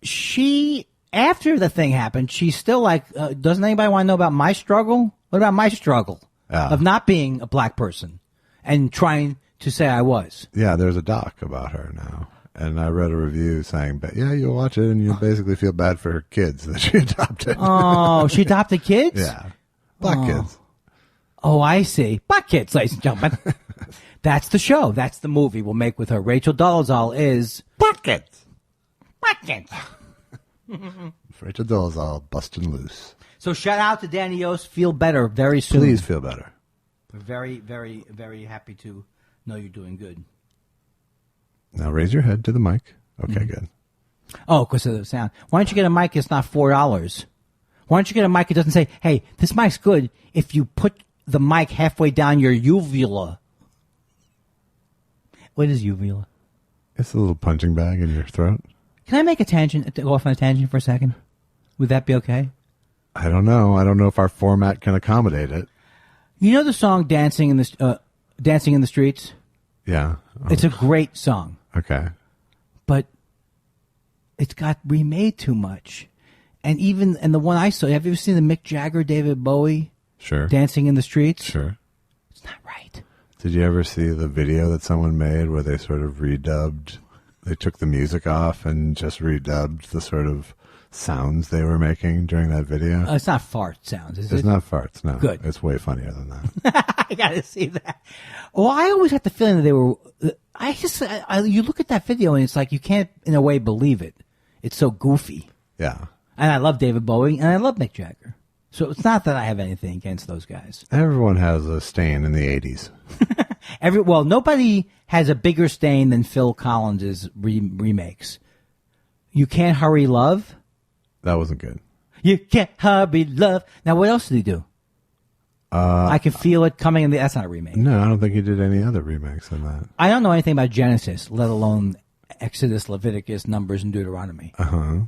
[SPEAKER 1] she, after the thing happened, she's still like, doesn't anybody want to know about my struggle? What about my struggle of not being a black person and trying to say I was?
[SPEAKER 2] Yeah, there's a doc about her now. And I read a review saying, yeah, you'll watch it and you'll basically feel bad for her kids that she adopted.
[SPEAKER 1] Oh, she adopted kids?
[SPEAKER 2] Yeah. Black kids.
[SPEAKER 1] Oh, I see. Black kids, ladies and gentlemen. That's the show. That's the movie we'll make with her. Rachel Dolezal is Black kids. Black kids.
[SPEAKER 2] Rachel Dolezal busting loose.
[SPEAKER 1] So shout out to Danny Yost. Feel better very soon.
[SPEAKER 2] Please feel better.
[SPEAKER 1] We're very, very, very happy to know you're doing good.
[SPEAKER 2] Now raise your head to the mic. Okay, good.
[SPEAKER 1] Oh, because of the sound. Why don't you get a mic that's not $4? Why don't you get a mic that doesn't say, hey, this mic's good if you put the mic halfway down your uvula. What is uvula?
[SPEAKER 2] It's a little punching bag in your throat.
[SPEAKER 1] Can I make a tangent, go off on a tangent for a second? Would that be okay?
[SPEAKER 2] I don't know. I don't know if our format can accommodate it.
[SPEAKER 1] You know the song Dancing in the Streets?
[SPEAKER 2] Yeah.
[SPEAKER 1] It's a great song.
[SPEAKER 2] Okay.
[SPEAKER 1] But it's got remade too much. And the one I saw, have you ever seen the Mick Jagger, David Bowie?
[SPEAKER 2] Sure.
[SPEAKER 1] Dancing in the Streets?
[SPEAKER 2] Sure.
[SPEAKER 1] It's not right.
[SPEAKER 2] Did you ever see the video that someone made where they sort of redubbed, they took the music off and just redubbed the sort of sounds they were making during that video?
[SPEAKER 1] It's not fart sounds, is it?
[SPEAKER 2] It's not farts, no.
[SPEAKER 1] Good.
[SPEAKER 2] It's way funnier than that.
[SPEAKER 1] I gotta see that. Well, I always had the feeling that they were, you look at that video and it's like you can't in a way believe it. It's so goofy.
[SPEAKER 2] Yeah.
[SPEAKER 1] And I love David Bowie and I love Mick Jagger. So it's not that I have anything against those guys.
[SPEAKER 2] Everyone has a stain in the 80s.
[SPEAKER 1] Nobody has a bigger stain than Phil Collins' remakes. You Can't Hurry Love.
[SPEAKER 2] That wasn't good.
[SPEAKER 1] You Can't Hurry Love. Now, what else did he do? I Can Feel It Coming. That's not a remake.
[SPEAKER 2] No, I don't think he did any other remakes than that.
[SPEAKER 1] I don't know anything about Genesis, let alone Exodus, Leviticus, Numbers, and Deuteronomy.
[SPEAKER 2] Uh-huh.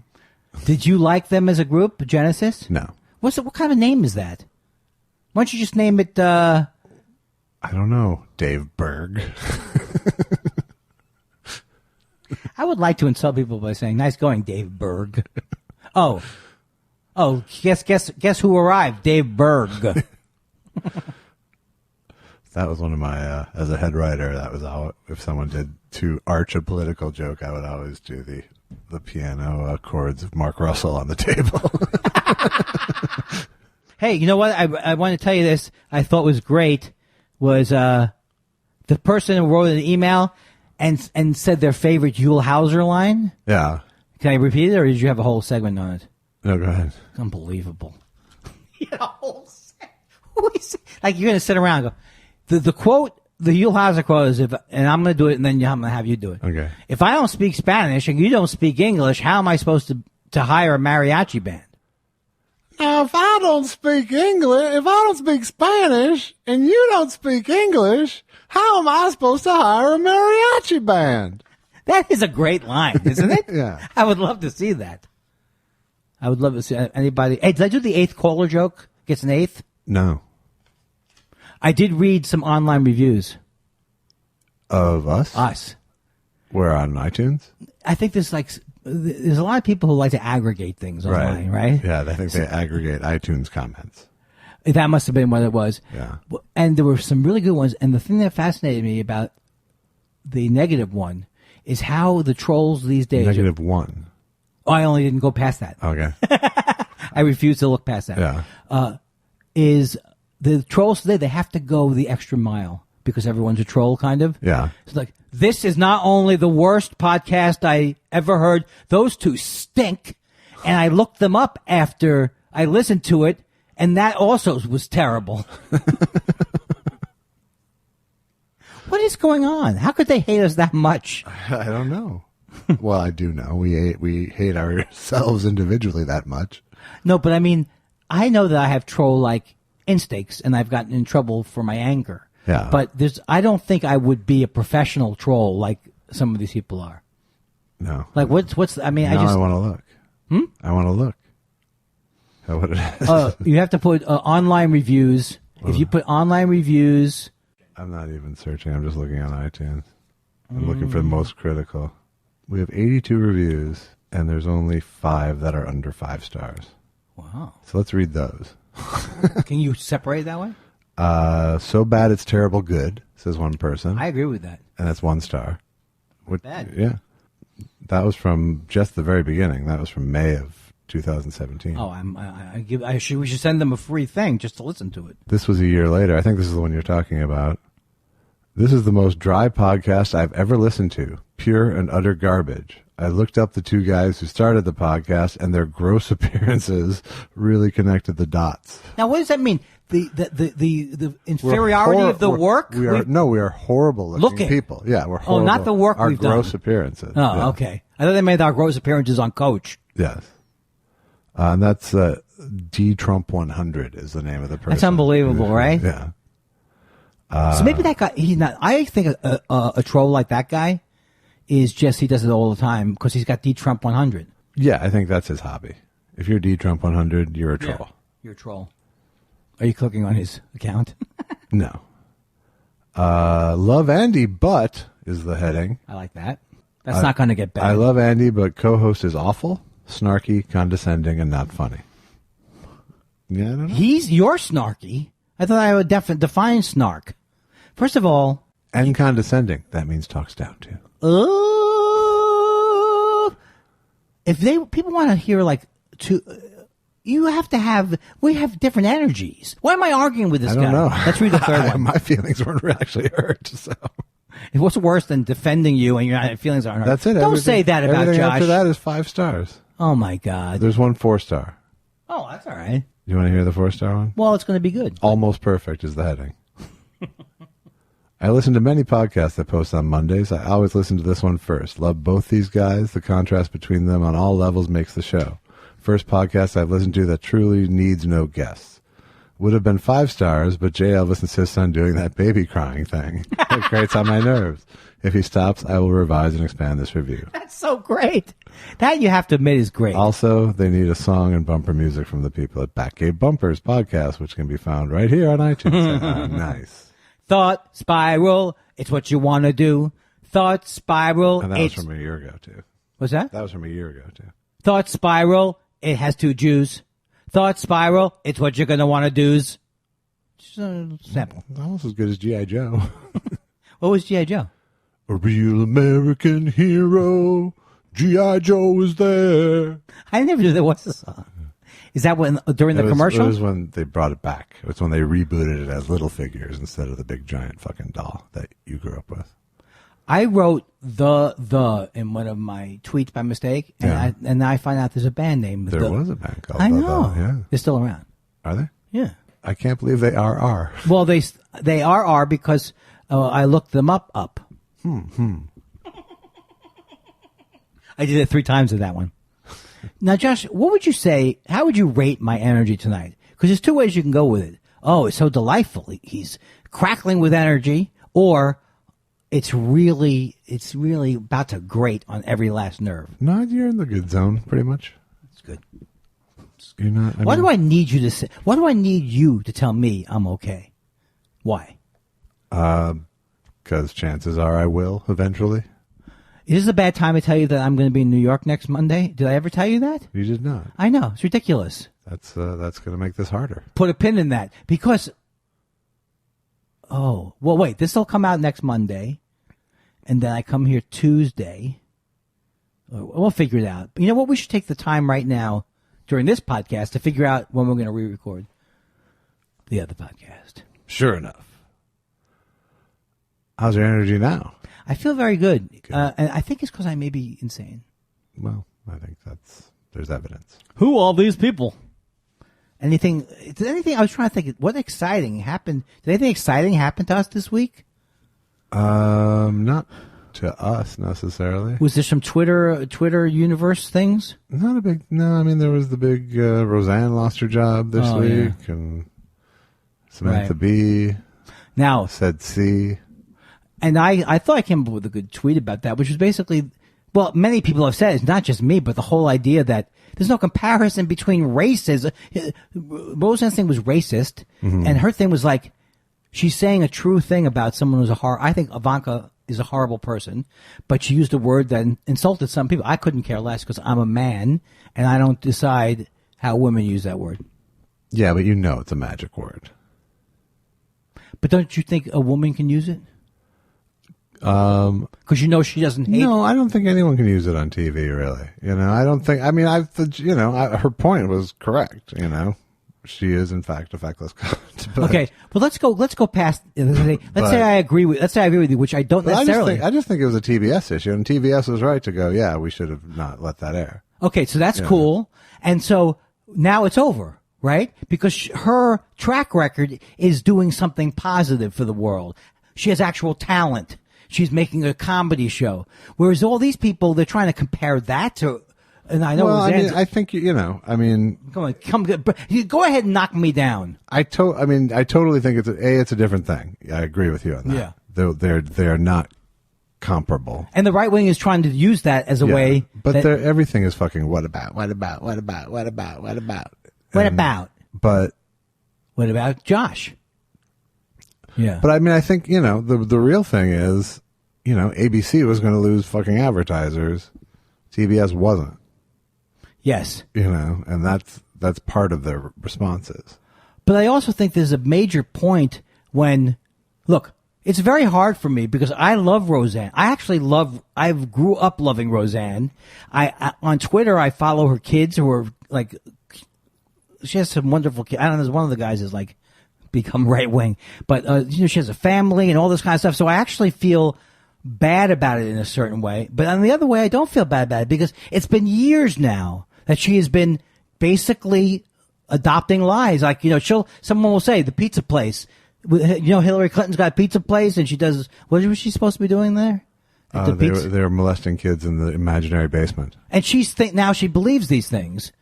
[SPEAKER 1] Did you like them as a group, Genesis?
[SPEAKER 2] No.
[SPEAKER 1] What kind of name is that? Why don't you just name it,
[SPEAKER 2] I don't know. Dave Berg.
[SPEAKER 1] I would like to insult people by saying, nice going, Dave Berg. Oh, guess who arrived? Dave Berg.
[SPEAKER 2] That was one of my, as a head writer, that was how, if someone did to arch a political joke, I would always do the piano chords of Mark Russell on the table.
[SPEAKER 1] Hey, you know what? I want to tell you this. I thought was great was the person who wrote an email and said their favorite Yule Hauser line.
[SPEAKER 2] Yeah.
[SPEAKER 1] Can I repeat it, or did you have a whole segment on it?
[SPEAKER 2] No, go ahead.
[SPEAKER 1] Unbelievable. You know, like you're going to sit around and go, the quote, the Hugh Hauser quote is, and I'm going to do it and then I'm going to have you do it.
[SPEAKER 2] Okay.
[SPEAKER 1] If I don't speak Spanish and you don't speak English, how am I supposed to hire a mariachi band?
[SPEAKER 2] Now, if I don't speak English, if I don't speak Spanish and you don't speak English, how am I supposed to hire a mariachi band?
[SPEAKER 1] That is a great line, isn't it?
[SPEAKER 2] Yeah.
[SPEAKER 1] I would love to see that. I would love to see anybody. Hey, did I do the eighth caller joke? Gets an eighth?
[SPEAKER 2] No.
[SPEAKER 1] I did read some online reviews.
[SPEAKER 2] Of us?
[SPEAKER 1] Us.
[SPEAKER 2] We're on iTunes?
[SPEAKER 1] I think there's a lot of people who like to aggregate things online, right?
[SPEAKER 2] Yeah, I think they aggregate iTunes comments.
[SPEAKER 1] That must have been what it was.
[SPEAKER 2] Yeah.
[SPEAKER 1] And there were some really good ones. And the thing that fascinated me about the negative one is how the trolls these days.
[SPEAKER 2] -1.
[SPEAKER 1] Oh, I only didn't go past that.
[SPEAKER 2] Okay.
[SPEAKER 1] I refuse to look past that.
[SPEAKER 2] Yeah.
[SPEAKER 1] Is the trolls today, they have to go the extra mile because everyone's a troll, kind of.
[SPEAKER 2] Yeah.
[SPEAKER 1] It's like, this is not only the worst podcast I ever heard, those two stink. And I looked them up after I listened to it, and that also was terrible. What is going on? How could they hate us that much?
[SPEAKER 2] I don't know. Well, I do know. We hate ourselves individually that much.
[SPEAKER 1] No, but I mean, I know that I have troll-like instincts, and I've gotten in trouble for my anger.
[SPEAKER 2] Yeah.
[SPEAKER 1] But I don't think I would be a professional troll like some of these people are.
[SPEAKER 2] No.
[SPEAKER 1] Like, what's, I mean,
[SPEAKER 2] I want to look. I want to look. What it is.
[SPEAKER 1] You have to put online reviews. If you put online reviews.
[SPEAKER 2] I'm not even searching. I'm just looking on iTunes. I'm looking for the most critical. We have 82 reviews, and there's only 5 that are under 5 stars.
[SPEAKER 1] Wow.
[SPEAKER 2] So let's read those.
[SPEAKER 1] Can you separate that way?
[SPEAKER 2] So bad it's terrible good, says one person.
[SPEAKER 1] I agree with that.
[SPEAKER 2] And that's 1 star.
[SPEAKER 1] Bad.
[SPEAKER 2] Yeah. That was from just the very beginning. That was from May of 2017.
[SPEAKER 1] Oh, we should send them a free thing just to listen to it.
[SPEAKER 2] This was a year later. I think this is the one you're talking about. This is the most dry podcast I've ever listened to. Pure and utter garbage. I looked up the 2 guys who started the podcast, and their gross appearances really connected the dots.
[SPEAKER 1] Now, what does that mean? The inferiority of the work?
[SPEAKER 2] We are horrible looking people. Yeah, we're horrible.
[SPEAKER 1] Oh, not the work
[SPEAKER 2] our
[SPEAKER 1] we've done.
[SPEAKER 2] Our gross appearances.
[SPEAKER 1] Oh,
[SPEAKER 2] yeah.
[SPEAKER 1] Okay. I thought they made our gross appearances on Coach.
[SPEAKER 2] Yes. And that's D Trump 100 is the name of the person.
[SPEAKER 1] That's unbelievable, right?
[SPEAKER 2] Yeah.
[SPEAKER 1] So maybe that guy, I think a troll like that guy is just, he does it all the time because he's got D Trump 100.
[SPEAKER 2] Yeah, I think that's his hobby. If you're D Trump 100, you're a troll.
[SPEAKER 1] Yeah, you're a troll. Are you clicking on his account?
[SPEAKER 2] No. Love Andy, but is the heading.
[SPEAKER 1] I like that. That's not going to get better.
[SPEAKER 2] I love Andy, but co-host is awful, snarky, condescending, and not funny. Yeah, I don't know.
[SPEAKER 1] You're snarky. I thought I would define snark. First of all.
[SPEAKER 2] And condescending. That means talks down to.
[SPEAKER 1] If people want to hear you have to have, we have different energies. Why am I arguing with this guy?
[SPEAKER 2] I don't know.
[SPEAKER 1] Let's read the third one.
[SPEAKER 2] My feelings weren't actually hurt, so.
[SPEAKER 1] What's worse than defending you and your feelings aren't hurt?
[SPEAKER 2] That's it.
[SPEAKER 1] Don't say that about
[SPEAKER 2] everything
[SPEAKER 1] Josh.
[SPEAKER 2] After that is 5 stars.
[SPEAKER 1] Oh, my God.
[SPEAKER 2] There's 1 4-star.
[SPEAKER 1] Oh, that's all right.
[SPEAKER 2] You want to hear the 4-star one?
[SPEAKER 1] Well, it's going to be good.
[SPEAKER 2] Almost perfect is the heading. I listen to many podcasts that post on Mondays. I always listen to this one first. Love both these guys. The contrast between them on all levels makes the show. First podcast I've listened to that truly needs no guests. Would have been 5 stars, but Jay Elvis insists on doing that baby crying thing. It grates on my nerves. If he stops, I will revise and expand this review.
[SPEAKER 1] That's so great. That you have to admit is great.
[SPEAKER 2] Also, they need a song and bumper music from the people at Backgate Bumpers podcast, which can be found right here on iTunes. Nice.
[SPEAKER 1] Thought spiral, it's what you want to do. Thought spiral.
[SPEAKER 2] And that was from a year ago, too.
[SPEAKER 1] What's that?
[SPEAKER 2] That was from a year ago, too.
[SPEAKER 1] Thought spiral, it has 2 Jews. Thought spiral, it's what you're going to want to do. Simple.
[SPEAKER 2] Almost as good as G.I. Joe.
[SPEAKER 1] What was G.I. Joe?
[SPEAKER 2] A real American hero. G.I. Joe is there.
[SPEAKER 1] I never knew there was a song. Is that during the commercial?
[SPEAKER 2] It was when they brought it back. It was when they rebooted it as little figures instead of the big giant fucking doll that you grew up with.
[SPEAKER 1] I wrote the in one of my tweets by mistake, and I find out there's a band named
[SPEAKER 2] There was a band called
[SPEAKER 1] I know.
[SPEAKER 2] Yeah.
[SPEAKER 1] They're still around.
[SPEAKER 2] Are they?
[SPEAKER 1] Yeah.
[SPEAKER 2] I can't believe they are.
[SPEAKER 1] Well, they are because I looked them up. I did it 3 times with that one. Now, Josh, what would you say? How would you rate my energy tonight? Because there's 2 ways you can go with it. Oh, it's so delightful. He's crackling with energy, or it's really about to grate on every last nerve.
[SPEAKER 2] No, you're in the good zone, pretty much.
[SPEAKER 1] It's good.
[SPEAKER 2] You're not.
[SPEAKER 1] What do I need you to say? What do I need you to tell me I'm okay? Why?
[SPEAKER 2] Because chances are I will eventually.
[SPEAKER 1] Is this a bad time to tell you that I'm going to be in New York next Monday? Did I ever tell you that?
[SPEAKER 2] You did not.
[SPEAKER 1] I know. It's ridiculous.
[SPEAKER 2] That's going to make this harder.
[SPEAKER 1] Put a pin in that because. Oh, well, wait. This will come out next Monday, and then I come here Tuesday. We'll figure it out. But you know what? We should take the time right now during this podcast to figure out when we're going to re-record the other podcast.
[SPEAKER 2] Sure enough. How's your energy now?
[SPEAKER 1] I feel very good. And I think it's because I may be insane.
[SPEAKER 2] Well, I think there's evidence.
[SPEAKER 1] Who are these people? Anything? I was trying to think. What exciting happened? Did anything exciting happen to us this week?
[SPEAKER 2] Not to us necessarily.
[SPEAKER 1] Was there some Twitter universe things?
[SPEAKER 2] Not a big. No, I mean there was the big Roseanne lost her job this week, and Samantha B.
[SPEAKER 1] Now
[SPEAKER 2] said C.
[SPEAKER 1] And I thought I came up with a good tweet about that, which was basically, well, many people have said, it's not just me, but the whole idea that there's no comparison between races. Roseanne's thing was racist, and her thing was like, she's saying a true thing about someone who's I think Ivanka is a horrible person, but she used a word that insulted some people. I couldn't care less because I'm a man, and I don't decide how women use that word.
[SPEAKER 2] Yeah, but it's a magic word.
[SPEAKER 1] But don't you think a woman can use it? Because she doesn't hate.
[SPEAKER 2] No, I don't think anyone can use it on TV. Really, I don't think. I mean, her point was correct. She is in fact a feckless cunt.
[SPEAKER 1] Okay, well let's go past. Let's say I agree with you, which I don't necessarily.
[SPEAKER 2] I just think it was a TBS issue, and TBS was right to go. Yeah, we should have not let that air.
[SPEAKER 1] Okay, so that's cool, and so now it's over, right? Because her track record is doing something positive for the world. She has actual talent. She's making a comedy show. Whereas all these people, they're trying to compare that to, and I know.
[SPEAKER 2] Well, I think, come on,
[SPEAKER 1] go ahead and knock me down.
[SPEAKER 2] I totally think it's a different thing. I agree with you on that. Yeah. They're not comparable.
[SPEAKER 1] And the right wing is trying to use that as a way.
[SPEAKER 2] But everything is fucking what about?
[SPEAKER 1] But what about Josh? Yeah.
[SPEAKER 2] But I think, the real thing is, ABC was going to lose fucking advertisers. TBS wasn't.
[SPEAKER 1] Yes.
[SPEAKER 2] And that's part of their responses.
[SPEAKER 1] But I also think there's a major point when, look, it's very hard for me because I love Roseanne. I grew up loving Roseanne. On Twitter, I follow her kids who are like, she has some wonderful kids. I don't know, one of the guys is like, become right wing, but she has a family and all this kind of stuff. So I actually feel bad about it in a certain way, but on the other way, I don't feel bad about it because it's been years now that she has been basically adopting lies. Like someone will say the pizza place. Hillary Clinton's got a pizza place, and she does. What was she supposed to be doing there?
[SPEAKER 2] They were molesting kids in the imaginary basement, and
[SPEAKER 1] now she believes these things.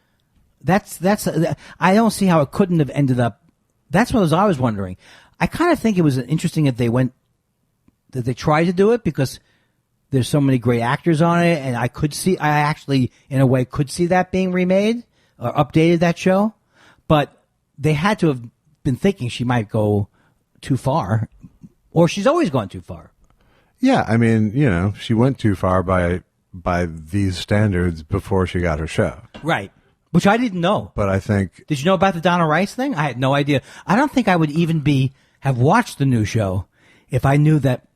[SPEAKER 1] That's. I don't see how it couldn't have ended up. That's what I was wondering. I kind of think it was interesting that they tried to do it because there's so many great actors on it, and I actually, in a way, could see that being remade or updated, that show. But they had to have been thinking she might go too far, or she's always gone too far.
[SPEAKER 2] Yeah, I mean, she went too far by these standards before she got her show.
[SPEAKER 1] Right. Which I didn't know.
[SPEAKER 2] But I think...
[SPEAKER 1] Did you know about the Donna Rice thing? I had no idea. I don't think I would even have watched the new show if I knew that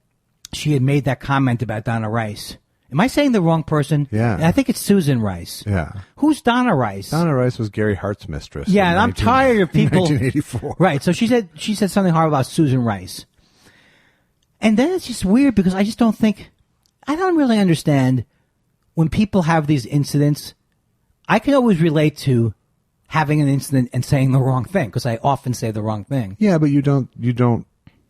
[SPEAKER 1] she had made that comment about Donna Rice. Am I saying the wrong person?
[SPEAKER 2] Yeah.
[SPEAKER 1] I think it's Susan Rice.
[SPEAKER 2] Yeah.
[SPEAKER 1] Who's Donna Rice?
[SPEAKER 2] Donna Rice was Gary Hart's mistress.
[SPEAKER 1] Yeah, and I'm tired of people...
[SPEAKER 2] 1984.
[SPEAKER 1] Right, so she said something horrible about Susan Rice. And then it's just weird because I just don't think... I don't really understand when people have these incidents. I can always relate to having an incident and saying the wrong thing because I often say the wrong thing.
[SPEAKER 2] Yeah, but you don't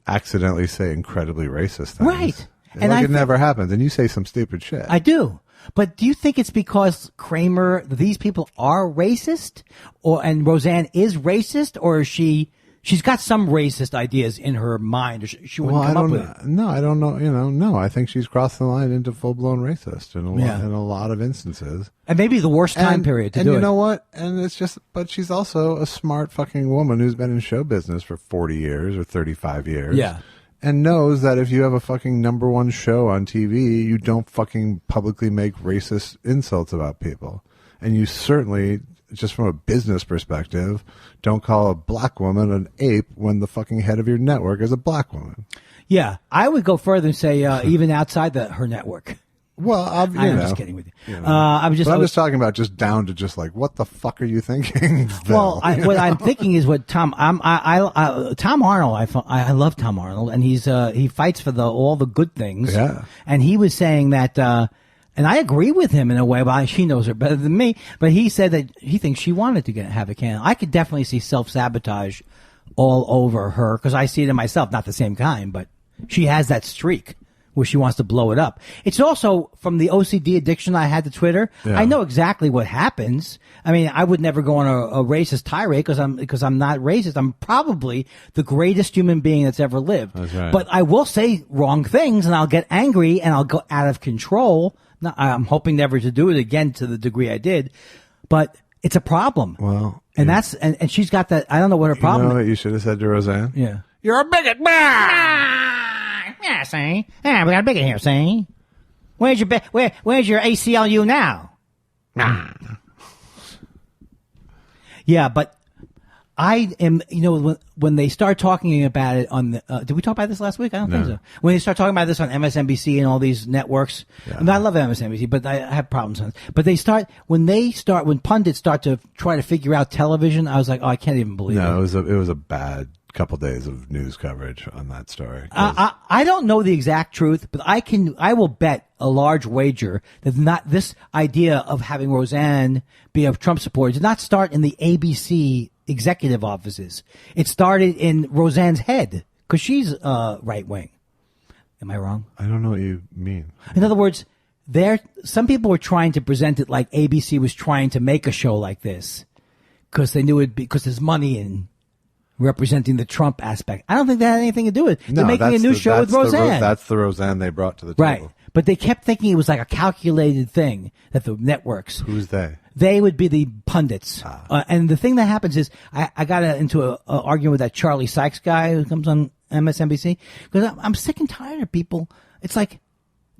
[SPEAKER 2] accidentally say incredibly racist things.
[SPEAKER 1] Right.
[SPEAKER 2] And it never happens. And you say some stupid shit.
[SPEAKER 1] I do. But do you think it's because Kramer, these people are racist, and Roseanne is racist, or is she's got some racist ideas in her mind, or she wouldn't come up with it?
[SPEAKER 2] No, I don't know. No, I think she's crossed the line into full blown racist in a lot of instances.
[SPEAKER 1] And maybe the worst time period to do it.
[SPEAKER 2] And you know what? And it's just, but she's also a smart fucking woman who's been in show business for 40 years or 35 years.
[SPEAKER 1] Yeah.
[SPEAKER 2] And knows that if you have a fucking number one show on TV, you don't fucking publicly make racist insults about people. And you certainly, just from a business perspective, don't call a black woman an ape when the fucking head of your network is a black woman.
[SPEAKER 1] Yeah. I would go further and say even outside her network.
[SPEAKER 2] Well, I'm
[SPEAKER 1] just kidding with you. I'm just
[SPEAKER 2] talking about just down to just like, what the fuck are you thinking?
[SPEAKER 1] Well, what I'm thinking is what Tom Arnold. I love Tom Arnold, and he fights for all the good things.
[SPEAKER 2] Yeah.
[SPEAKER 1] And he was saying that, and I agree with him in a way. But she knows her better than me. But he said that he thinks she wanted to have a can. I could definitely see self-sabotage all over her because I see it in myself. Not the same kind, but she has that streak where she wants to blow it up. It's also from the OCD addiction I had to Twitter. Yeah. I know exactly what happens. I mean, I would never go on a racist tirade because I'm not racist. I'm probably the greatest human being that's ever lived.
[SPEAKER 2] That's right.
[SPEAKER 1] But I will say wrong things and I'll get angry and I'll go out of control. Now, I'm hoping never to do it again to the degree I did, but it's a problem.
[SPEAKER 2] Well,
[SPEAKER 1] and that's and she's got that. I don't know what her problem.
[SPEAKER 2] You know what you should have said to Roseanne?
[SPEAKER 1] Yeah,
[SPEAKER 3] you're a bigot.
[SPEAKER 1] Yeah, see? Yeah, we got a bigot here, see? Where's your ACLU now? Yeah, but I am, when they start talking about it on the, did we talk about this last week? I don't think so. When they start talking about this on MSNBC and all these networks, and I love MSNBC, but I have problems on it. But when pundits start to try to figure out television, I was like, oh, I can't even believe it.
[SPEAKER 2] No, it was a bad couple days of news coverage on that story.
[SPEAKER 1] I don't know the exact truth, but I will bet a large wager that this idea of having Roseanne be a Trump supporter did not start in the ABC executive offices. It started in Roseanne's head because she's right wing. Am I wrong?
[SPEAKER 2] I don't know what you mean.
[SPEAKER 1] In other words, some people were trying to present it like ABC was trying to make a show like this because they knew because there's money in representing the Trump aspect. I don't think that had anything to do with it. They're making a new show with Roseanne.
[SPEAKER 2] That's the Roseanne they brought to the table.
[SPEAKER 1] Right. But they kept thinking it was like a calculated thing that the networks.
[SPEAKER 2] Who's they?
[SPEAKER 1] They would be the pundits. And the thing that happens is I got into an argument with that Charlie Sykes guy who comes on MSNBC because I'm sick and tired of people. It's like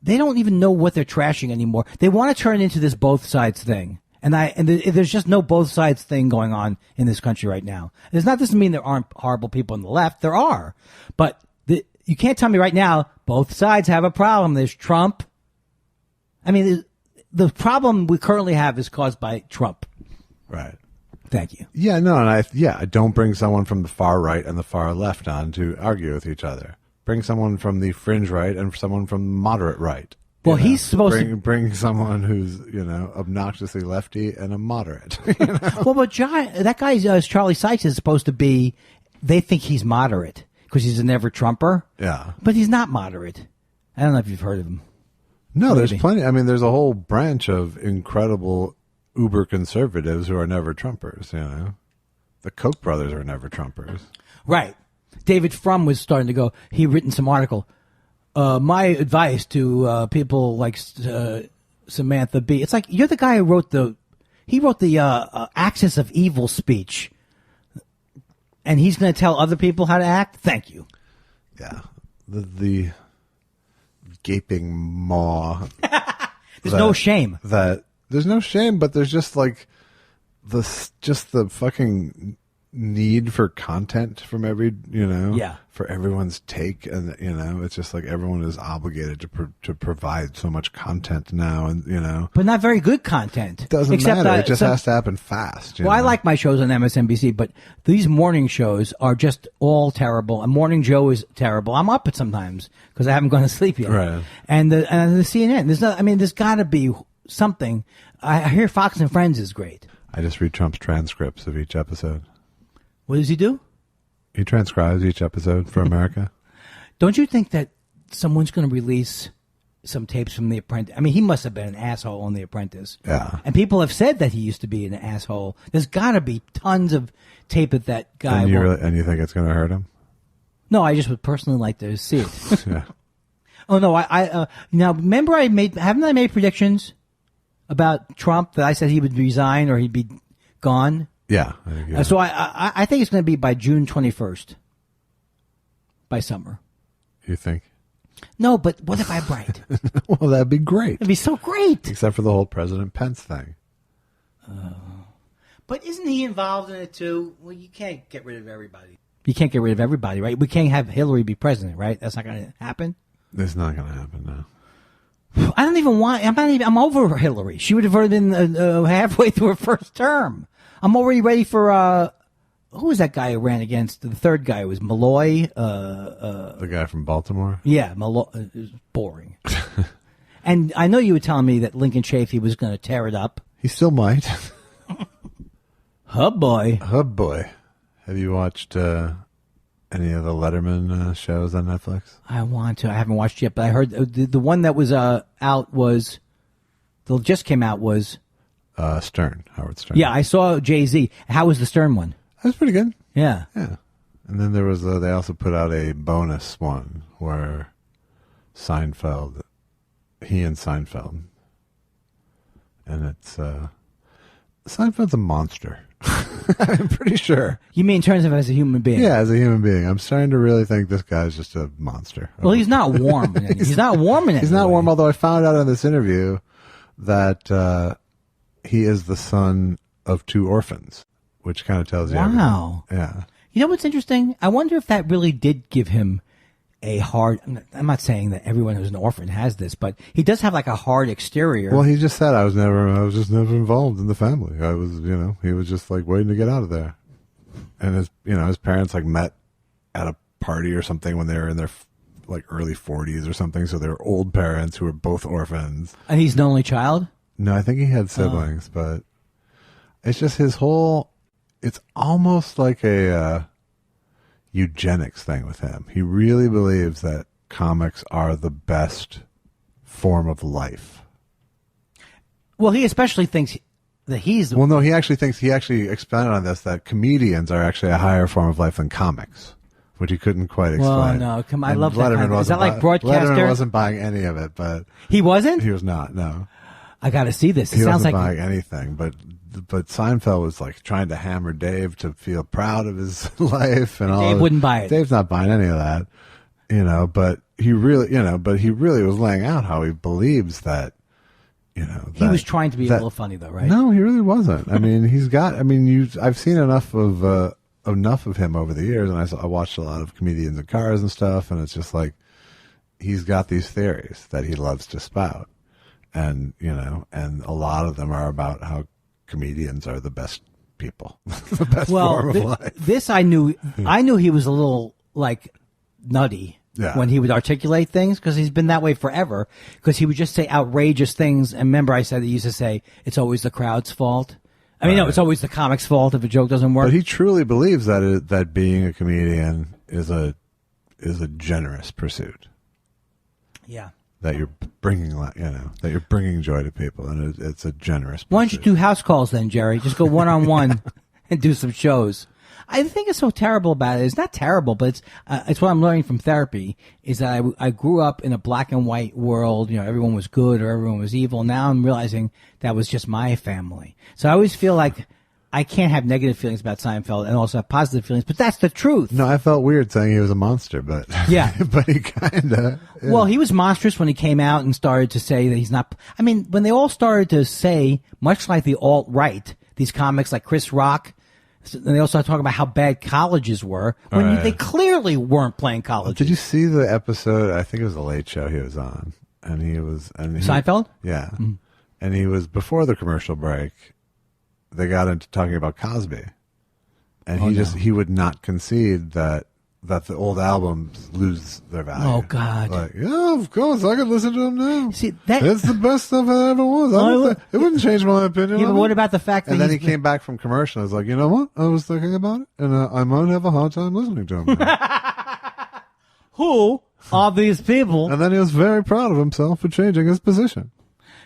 [SPEAKER 1] they don't even know what they're trashing anymore. They want to turn it into this both sides thing. And there's just no both sides thing going on in this country right now. It doesn't mean there aren't horrible people on the left. There are. But you can't tell me right now both sides have a problem. There's Trump. I mean, the problem we currently have is caused by Trump.
[SPEAKER 2] Right.
[SPEAKER 1] Thank you.
[SPEAKER 2] Yeah, no, and I don't bring someone from the far right and the far left on to argue with each other. Bring someone from the fringe right and someone from the moderate right.
[SPEAKER 1] Well, he's supposed to
[SPEAKER 2] bring someone who's obnoxiously lefty and a moderate.
[SPEAKER 1] Well, but that guy Charlie Sykes is supposed to be. They think he's moderate because he's a never Trumper.
[SPEAKER 2] Yeah,
[SPEAKER 1] but he's not moderate. I don't know if you've heard of him.
[SPEAKER 2] No, there's plenty. I mean, there's a whole branch of incredible uber conservatives who are never Trumpers. The Koch brothers are never Trumpers.
[SPEAKER 1] Right. David Frum was starting to go. He written some article. My advice to people like Samantha Bee. It's like you're the guy who wrote the Axis of Evil speech, and he's going to tell other people how to act. Thank you.
[SPEAKER 2] Yeah, the gaping maw.
[SPEAKER 1] There's no shame.
[SPEAKER 2] There's no shame, but there's just like the fucking need for content from
[SPEAKER 1] Yeah.
[SPEAKER 2] for everyone's take, and it's just like everyone is obligated to provide so much content now, and
[SPEAKER 1] but not very good content.
[SPEAKER 2] It doesn't matter. It just has to happen fast.
[SPEAKER 1] I like my shows on MSNBC, but these morning shows are just all terrible. And Morning Joe is terrible. I'm up at sometimes because I haven't gone to sleep yet.
[SPEAKER 2] Right.
[SPEAKER 1] And the CNN. There's got to be something. I hear Fox and Friends is great.
[SPEAKER 2] I just read Trump's transcripts of each episode.
[SPEAKER 1] What does he do?
[SPEAKER 2] He transcribes each episode for America.
[SPEAKER 1] Don't you think that someone's going to release some tapes from The Apprentice? I mean, he must have been an asshole on The Apprentice.
[SPEAKER 2] Yeah.
[SPEAKER 1] And people have said that he used to be an asshole. There's got to be tons of tape of that guy.
[SPEAKER 2] And you think it's going to hurt him?
[SPEAKER 1] No, I just would personally like to see it.
[SPEAKER 2] Yeah.
[SPEAKER 1] Oh no, now remember haven't I made predictions about Trump that I said he would resign or he'd be gone?
[SPEAKER 2] Yeah.
[SPEAKER 1] So I think it's going to be by June 21st. By summer.
[SPEAKER 2] You think?
[SPEAKER 1] No, but what if I'm right?
[SPEAKER 2] Well, that'd be great.
[SPEAKER 1] It'd be so great.
[SPEAKER 2] Except for the whole President Pence thing.
[SPEAKER 1] But isn't he involved in it too? Well, you can't get rid of everybody. You can't get rid of everybody, right? We can't have Hillary be president, right? That's not going to happen.
[SPEAKER 2] It's not going to happen now.
[SPEAKER 1] I don't even want. I'm over Hillary. She would have already been halfway through her first term. I'm already ready for who was that guy who ran against the third guy? It was Malloy.
[SPEAKER 2] The guy from Baltimore.
[SPEAKER 1] Yeah, Malloy. It was boring. And I know you were telling me that Lincoln Chafee was going to tear it up.
[SPEAKER 2] He still might.
[SPEAKER 1] Oh boy.
[SPEAKER 2] Oh boy. Have you watched any of the Letterman shows on Netflix?
[SPEAKER 1] I want to. I haven't watched yet, but I heard the one that was out was that just came out was
[SPEAKER 2] Stern, Howard Stern.
[SPEAKER 1] Yeah, I saw Jay-Z. How was the Stern one?
[SPEAKER 2] That was pretty good.
[SPEAKER 1] Yeah.
[SPEAKER 2] Yeah. And then there was they also put out a bonus one where he and Seinfeld, and it's Seinfeld's a monster. I'm pretty sure.
[SPEAKER 1] You mean in terms of as a human being?
[SPEAKER 2] Yeah, as a human being. I'm starting to really think this guy's just a monster.
[SPEAKER 1] Well, he's not warm. He's not warm in it.
[SPEAKER 2] He's not warm, although I found out in this interview that he is the son of two orphans, which kind of tells you everything.
[SPEAKER 1] Wow.
[SPEAKER 2] Yeah.
[SPEAKER 1] You know what's interesting? I wonder if that really did give him a hard... I'm not saying that everyone who's an orphan has this, but he does have like a hard exterior.
[SPEAKER 2] Well, he just said, I was just never involved in the family. I was, he was just like waiting to get out of there. And his parents like met at a party or something when they were in their like early 40s or something. So they were old parents who were both orphans.
[SPEAKER 1] And he's an only child?
[SPEAKER 2] No, I think he had siblings, but it's just it's almost like a eugenics thing with him. He really believes that comics are the best form of life.
[SPEAKER 1] Well, he especially thinks that he's...
[SPEAKER 2] Well, no, he actually expanded on this, that comedians are actually a higher form of life than comics, which he couldn't quite explain.
[SPEAKER 1] Well, no, come on, I love that kind of... Is that like Broadcaster?
[SPEAKER 2] Letterman wasn't buying any of it, but...
[SPEAKER 1] He wasn't?
[SPEAKER 2] He was not, no.
[SPEAKER 1] I got to see this.
[SPEAKER 2] He wasn't buying anything, but Seinfeld was like trying to hammer Dave to feel proud of his life, and all.
[SPEAKER 1] Dave wouldn't buy it.
[SPEAKER 2] Dave's not buying any of that, But he really, was laying out how he believes that,
[SPEAKER 1] he was trying to be a little funny, though, right?
[SPEAKER 2] No, he really wasn't. I mean, I've seen enough of him over the years, and I watched a lot of comedians in cars and stuff, and it's just like he's got these theories that he loves to spout. And, and a lot of them are about how comedians are the best people, the best form of life.
[SPEAKER 1] This I knew he was a little like nutty when he would articulate things, because he's been that way forever, because he would just say outrageous things. And remember I said he used to say, it's always the crowd's fault. I mean, no, it's always the comic's fault if a joke doesn't work.
[SPEAKER 2] But he truly believes that being a comedian is a generous pursuit.
[SPEAKER 1] Yeah.
[SPEAKER 2] That you're bringing joy to people, and it's a generous pursuit.
[SPEAKER 1] Why don't you do house calls then, Jerry? Just go one-on-one and do some shows. I think it's so terrible about it. It's not terrible, but it's what I'm learning from therapy, is that I grew up in a black and white world. Everyone was good or everyone was evil. Now I'm realizing that was just my family. So I always feel like I can't have negative feelings about Seinfeld and also have positive feelings, but that's the truth.
[SPEAKER 2] No, I felt weird saying he was a monster, but
[SPEAKER 1] yeah,
[SPEAKER 2] but he kind of. Yeah.
[SPEAKER 1] Well, he was monstrous when he came out and started to say that he's not. I mean, when they all started to say, much like the alt-right, these comics like Chris Rock And they also talk about how bad colleges were when they clearly weren't playing colleges.
[SPEAKER 2] Did you see the episode? I think it was the Late Show he was on, and
[SPEAKER 1] Seinfeld?
[SPEAKER 2] Yeah, and he was before the commercial break. They got into talking about Cosby, and he would not concede that the old albums lose their value.
[SPEAKER 1] Oh God!
[SPEAKER 2] Like, yeah, of course, I could listen to them now.
[SPEAKER 1] See,
[SPEAKER 2] it's the best stuff that ever was. It wouldn't change my opinion.
[SPEAKER 1] Yeah, but what about the fact that?
[SPEAKER 2] And then he came back from commercial. I was like, you know what? I was thinking about it, and I might have a hard time listening to him.
[SPEAKER 1] Who are these people?
[SPEAKER 2] And then he was very proud of himself for changing his position.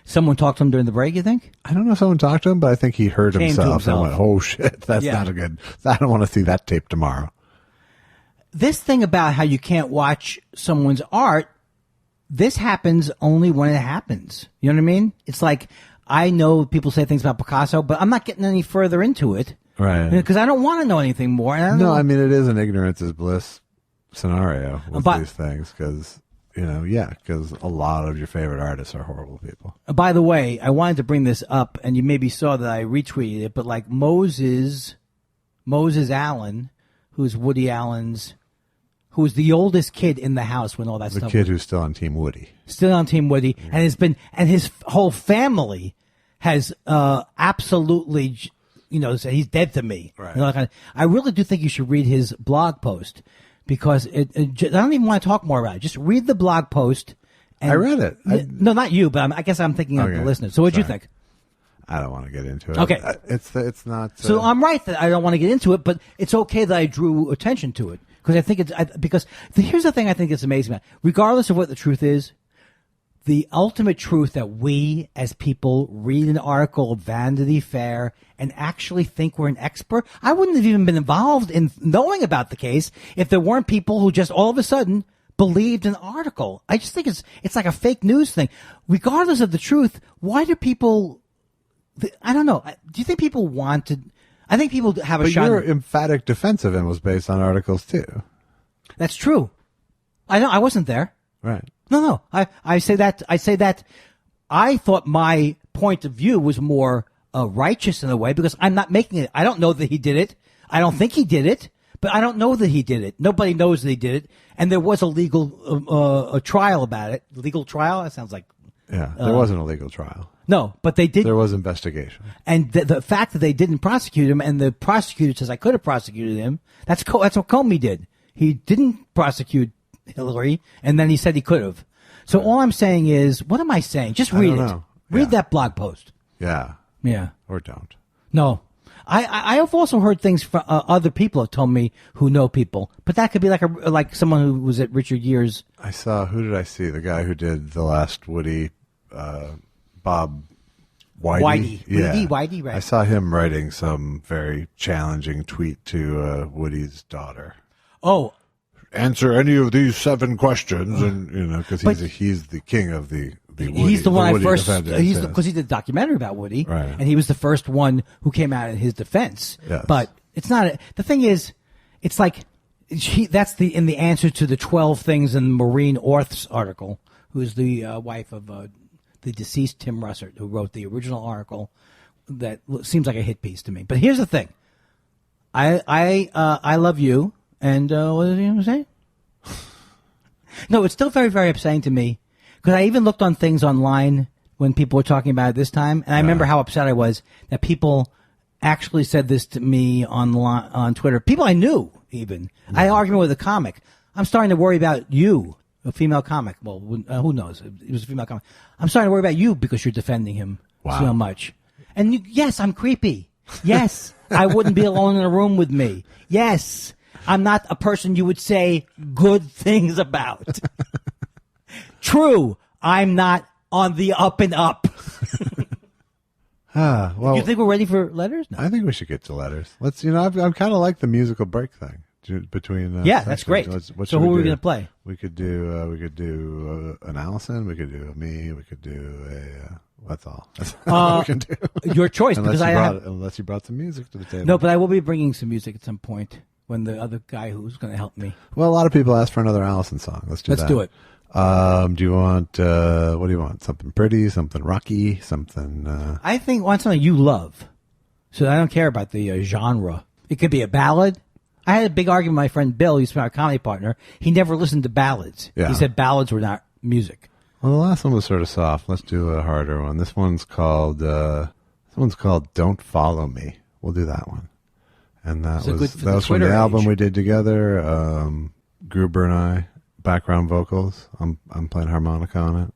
[SPEAKER 1] Someone talked to him during the break, you think?
[SPEAKER 2] I don't know if someone talked to him, but I think he heard himself and went, oh shit, that's not a good, I don't want to see that tape tomorrow.
[SPEAKER 1] This thing about how you can't watch someone's art, this happens only when it happens. You know what I mean? It's like, I know people say things about Picasso, but I'm not getting any further into it.
[SPEAKER 2] Right.
[SPEAKER 1] Because I don't want to know anything more.
[SPEAKER 2] I mean, it is an ignorance is bliss scenario with these things, because... because a lot of your favorite artists are horrible people.
[SPEAKER 1] By the way, I wanted to bring this up, and you maybe saw that I retweeted it, but like Moses Allen, who's Woody Allen's, who's the oldest kid in the house when all that stuff.
[SPEAKER 2] The kid who's still on Team Woody.
[SPEAKER 1] Still on Team Woody, and his whole family has absolutely, said he's dead to me.
[SPEAKER 2] Right.
[SPEAKER 1] I really do think you should read his blog post. Because I don't even want to talk more about it. Just read the blog post. And,
[SPEAKER 2] I read it.
[SPEAKER 1] No, not you, but I guess I'm thinking of the listeners. So what'd you think?
[SPEAKER 2] I don't want to get into it.
[SPEAKER 1] Okay.
[SPEAKER 2] It's not.
[SPEAKER 1] So I'm right that I don't want to get into it, but it's okay that I drew attention to it. Because I think because here's the thing I think is amazing about it. Regardless of what the truth is, the ultimate truth that we as people read an article of Vanity Fair and actually think we're an expert. I wouldn't have even been involved in knowing about the case if there weren't people who just all of a sudden believed an article. I just think it's like a fake news thing. Regardless of the truth, why do people, I don't know. Do you think people wanted, I think people have a shot.
[SPEAKER 2] Your emphatic defense of him was based on articles too.
[SPEAKER 1] That's true. I wasn't there.
[SPEAKER 2] Right.
[SPEAKER 1] No. I say that I thought my point of view was more righteous in a way because I'm not making it. I don't know that he did it. I don't think he did it, but I don't know that he did it. Nobody knows that he did it. And there was a legal a trial about it. Legal trial? That sounds like.
[SPEAKER 2] Yeah, there wasn't a legal trial.
[SPEAKER 1] No, but they did.
[SPEAKER 2] There was investigation.
[SPEAKER 1] And the fact that they didn't prosecute him and the prosecutor says I could have prosecuted him, that's what Comey did. He didn't prosecute Hillary, and then he said he could have. So all I'm saying is, what am I saying? Just read it. Read that blog post.
[SPEAKER 2] Yeah.
[SPEAKER 1] Yeah.
[SPEAKER 2] Or don't.
[SPEAKER 1] No. I have also heard things from other people have told me who know people, but that could be like someone who was at Richard Gere's.
[SPEAKER 2] Who did I see? The guy who did the last Woody, Bob Whitey.
[SPEAKER 1] Whitey, right.
[SPEAKER 2] I saw him writing some very challenging tweet to Woody's daughter.
[SPEAKER 1] Oh.
[SPEAKER 2] Answer any of these 7 questions, and because he's the king of the Woody.
[SPEAKER 1] He's the one I
[SPEAKER 2] Woody
[SPEAKER 1] first.
[SPEAKER 2] Defenders,
[SPEAKER 1] Because he did a documentary about Woody,
[SPEAKER 2] right.
[SPEAKER 1] And he was the first one who came out in his defense.
[SPEAKER 2] Yes.
[SPEAKER 1] But it's not. The thing is, it's like that's in the answer to the 12 things in Maureen Orth's article, who's the wife of the deceased Tim Russert, who wrote the original article. That seems like a hit piece to me. But here's the thing. I love you. And what did he even say? No, it's still very, very upsetting to me because I even looked on things online when people were talking about it this time, and I remember how upset I was that people actually said this to me on Twitter. People I knew even. I had an argument with a comic. I'm starting to worry about you, a female comic. Well, who knows? It was a female comic. I'm starting to worry about you because you're defending him so much. And yes, I'm creepy. Yes, I wouldn't be alone in a room with me. Yes. I'm not a person you would say good things about. True, I'm not on the up and up.
[SPEAKER 2] Well,
[SPEAKER 1] you think we're ready for letters? No.
[SPEAKER 2] I think we should get to letters. Let's. I'm kind of like the musical break thing between.
[SPEAKER 1] Yeah, that's great. So who are we going to play?
[SPEAKER 2] We could do an Allison. We could do a me. We could do a. That's all. That's all we can do.
[SPEAKER 1] Your choice,
[SPEAKER 2] unless you brought some music to the table.
[SPEAKER 1] No, but I will be bringing some music at some point. When the other guy who's going to help me.
[SPEAKER 2] Well, a lot of people asked for another Allison song. Let's do
[SPEAKER 1] it.
[SPEAKER 2] Do you want, what do you want? Something pretty, something rocky, something...
[SPEAKER 1] I want something you love. So I don't care about the genre. It could be a ballad. I had a big argument with my friend Bill. He's my comedy partner. He never listened to ballads.
[SPEAKER 2] Yeah.
[SPEAKER 1] He said ballads were not music.
[SPEAKER 2] Well, the last one was sort of soft. Let's do a harder one. This one's called "Don't Follow Me." We'll do that one. And that was from the album we did together. Gruber and I, background vocals. I'm playing harmonica on it.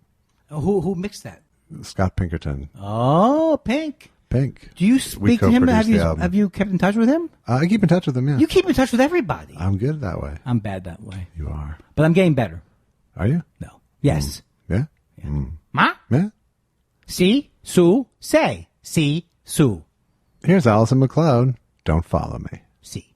[SPEAKER 1] Who mixed that?
[SPEAKER 2] Scott Pinkerton.
[SPEAKER 1] Oh, Pink.
[SPEAKER 2] Pink.
[SPEAKER 1] Do you speak to him? Have you kept in touch with him?
[SPEAKER 2] I keep in touch with him, yeah.
[SPEAKER 1] You keep in touch with everybody.
[SPEAKER 2] I'm good that way.
[SPEAKER 1] I'm bad that way.
[SPEAKER 2] You are.
[SPEAKER 1] But I'm getting better.
[SPEAKER 2] Are you?
[SPEAKER 1] No. Yes.
[SPEAKER 2] Yeah?
[SPEAKER 1] Ma?
[SPEAKER 2] Yeah?
[SPEAKER 1] Si, su, say. Si, su.
[SPEAKER 2] Here's Alison McLeod. Don't Follow Me.
[SPEAKER 1] Si.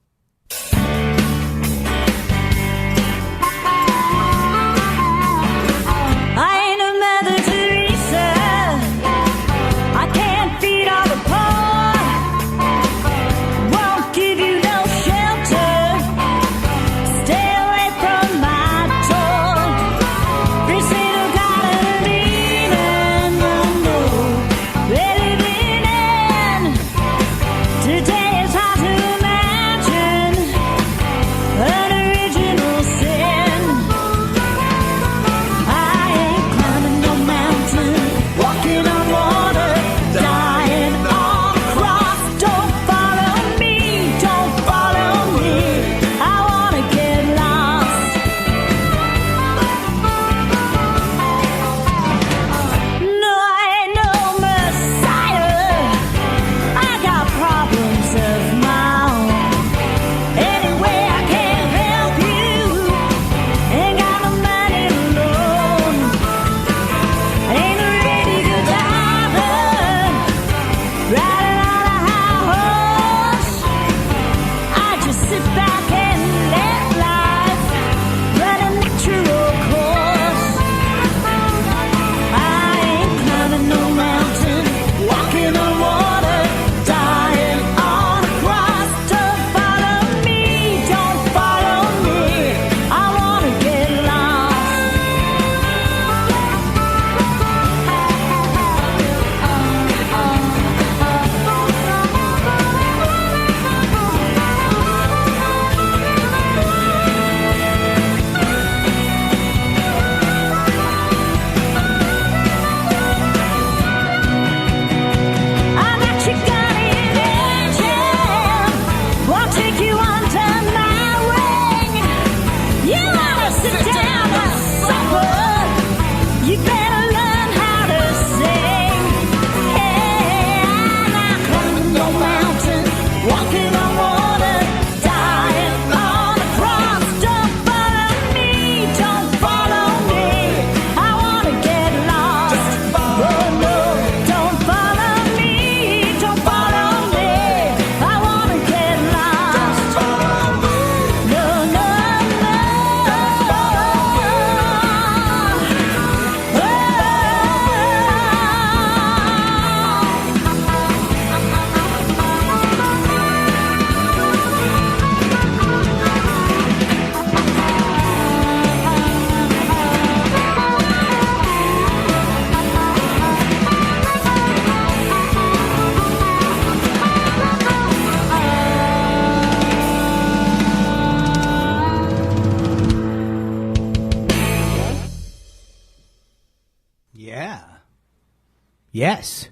[SPEAKER 1] Yes.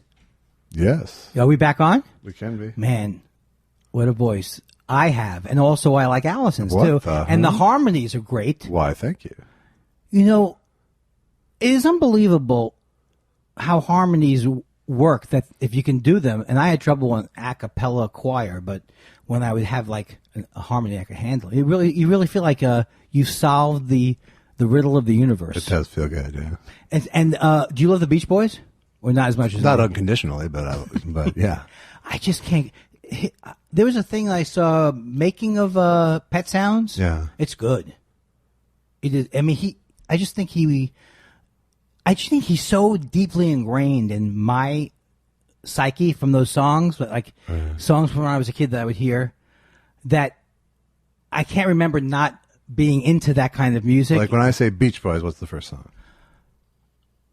[SPEAKER 2] Yes.
[SPEAKER 1] Are we back on?
[SPEAKER 2] We can be.
[SPEAKER 1] Man, what a voice I have. And also I like Allison's too. And the harmonies are great.
[SPEAKER 2] Why, thank you.
[SPEAKER 1] You know, it is unbelievable how harmonies work, that if you can do them, and I had trouble on a cappella choir, but when I would have like a harmony I could handle, you really feel like you solved the riddle of the universe.
[SPEAKER 2] It does feel good, yeah.
[SPEAKER 1] And do you love the Beach Boys? Or not as much as
[SPEAKER 2] not unconditionally, but yeah.
[SPEAKER 1] I just can't. There was a thing I saw, making of Pet Sounds.
[SPEAKER 2] Yeah,
[SPEAKER 1] it's good. It is. I mean, I just think he's so deeply ingrained in my psyche from those songs, but like songs from when I was a kid that I would hear, that I can't remember not being into that kind of music.
[SPEAKER 2] Like when I say Beach Boys, what's the first song?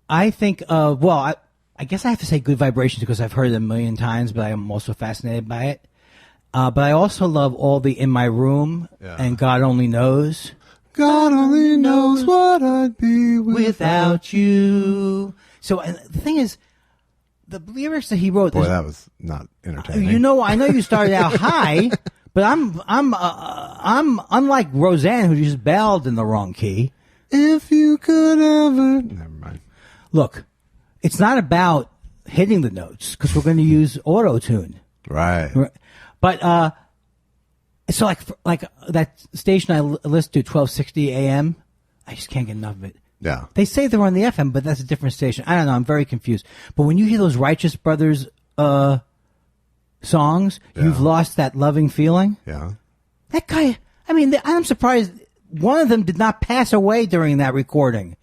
[SPEAKER 1] I think, I guess I have to say Good Vibrations because I've heard it a million times, but I'm also fascinated by it. But I also love all the In My Room and God Only Knows.
[SPEAKER 2] God only knows what I'd be without
[SPEAKER 1] you. So the thing is, the lyrics that he wrote.
[SPEAKER 2] Boy, that was not entertaining.
[SPEAKER 1] I know you started out high, but I'm unlike Roseanne, who just bailed in the wrong key.
[SPEAKER 2] If you could ever, never mind.
[SPEAKER 1] Look, it's not about hitting the notes because we're going to use auto tune,
[SPEAKER 2] right?
[SPEAKER 1] But so like that station I listen to, 1260 AM, I just can't get enough of it.
[SPEAKER 2] Yeah.
[SPEAKER 1] They say they're on the FM, but that's a different station. I don't know. I'm very confused. But when you hear those Righteous Brothers songs, You've Lost That Loving Feeling.
[SPEAKER 2] Yeah.
[SPEAKER 1] That guy, I mean, I'm surprised one of them did not pass away during that recording.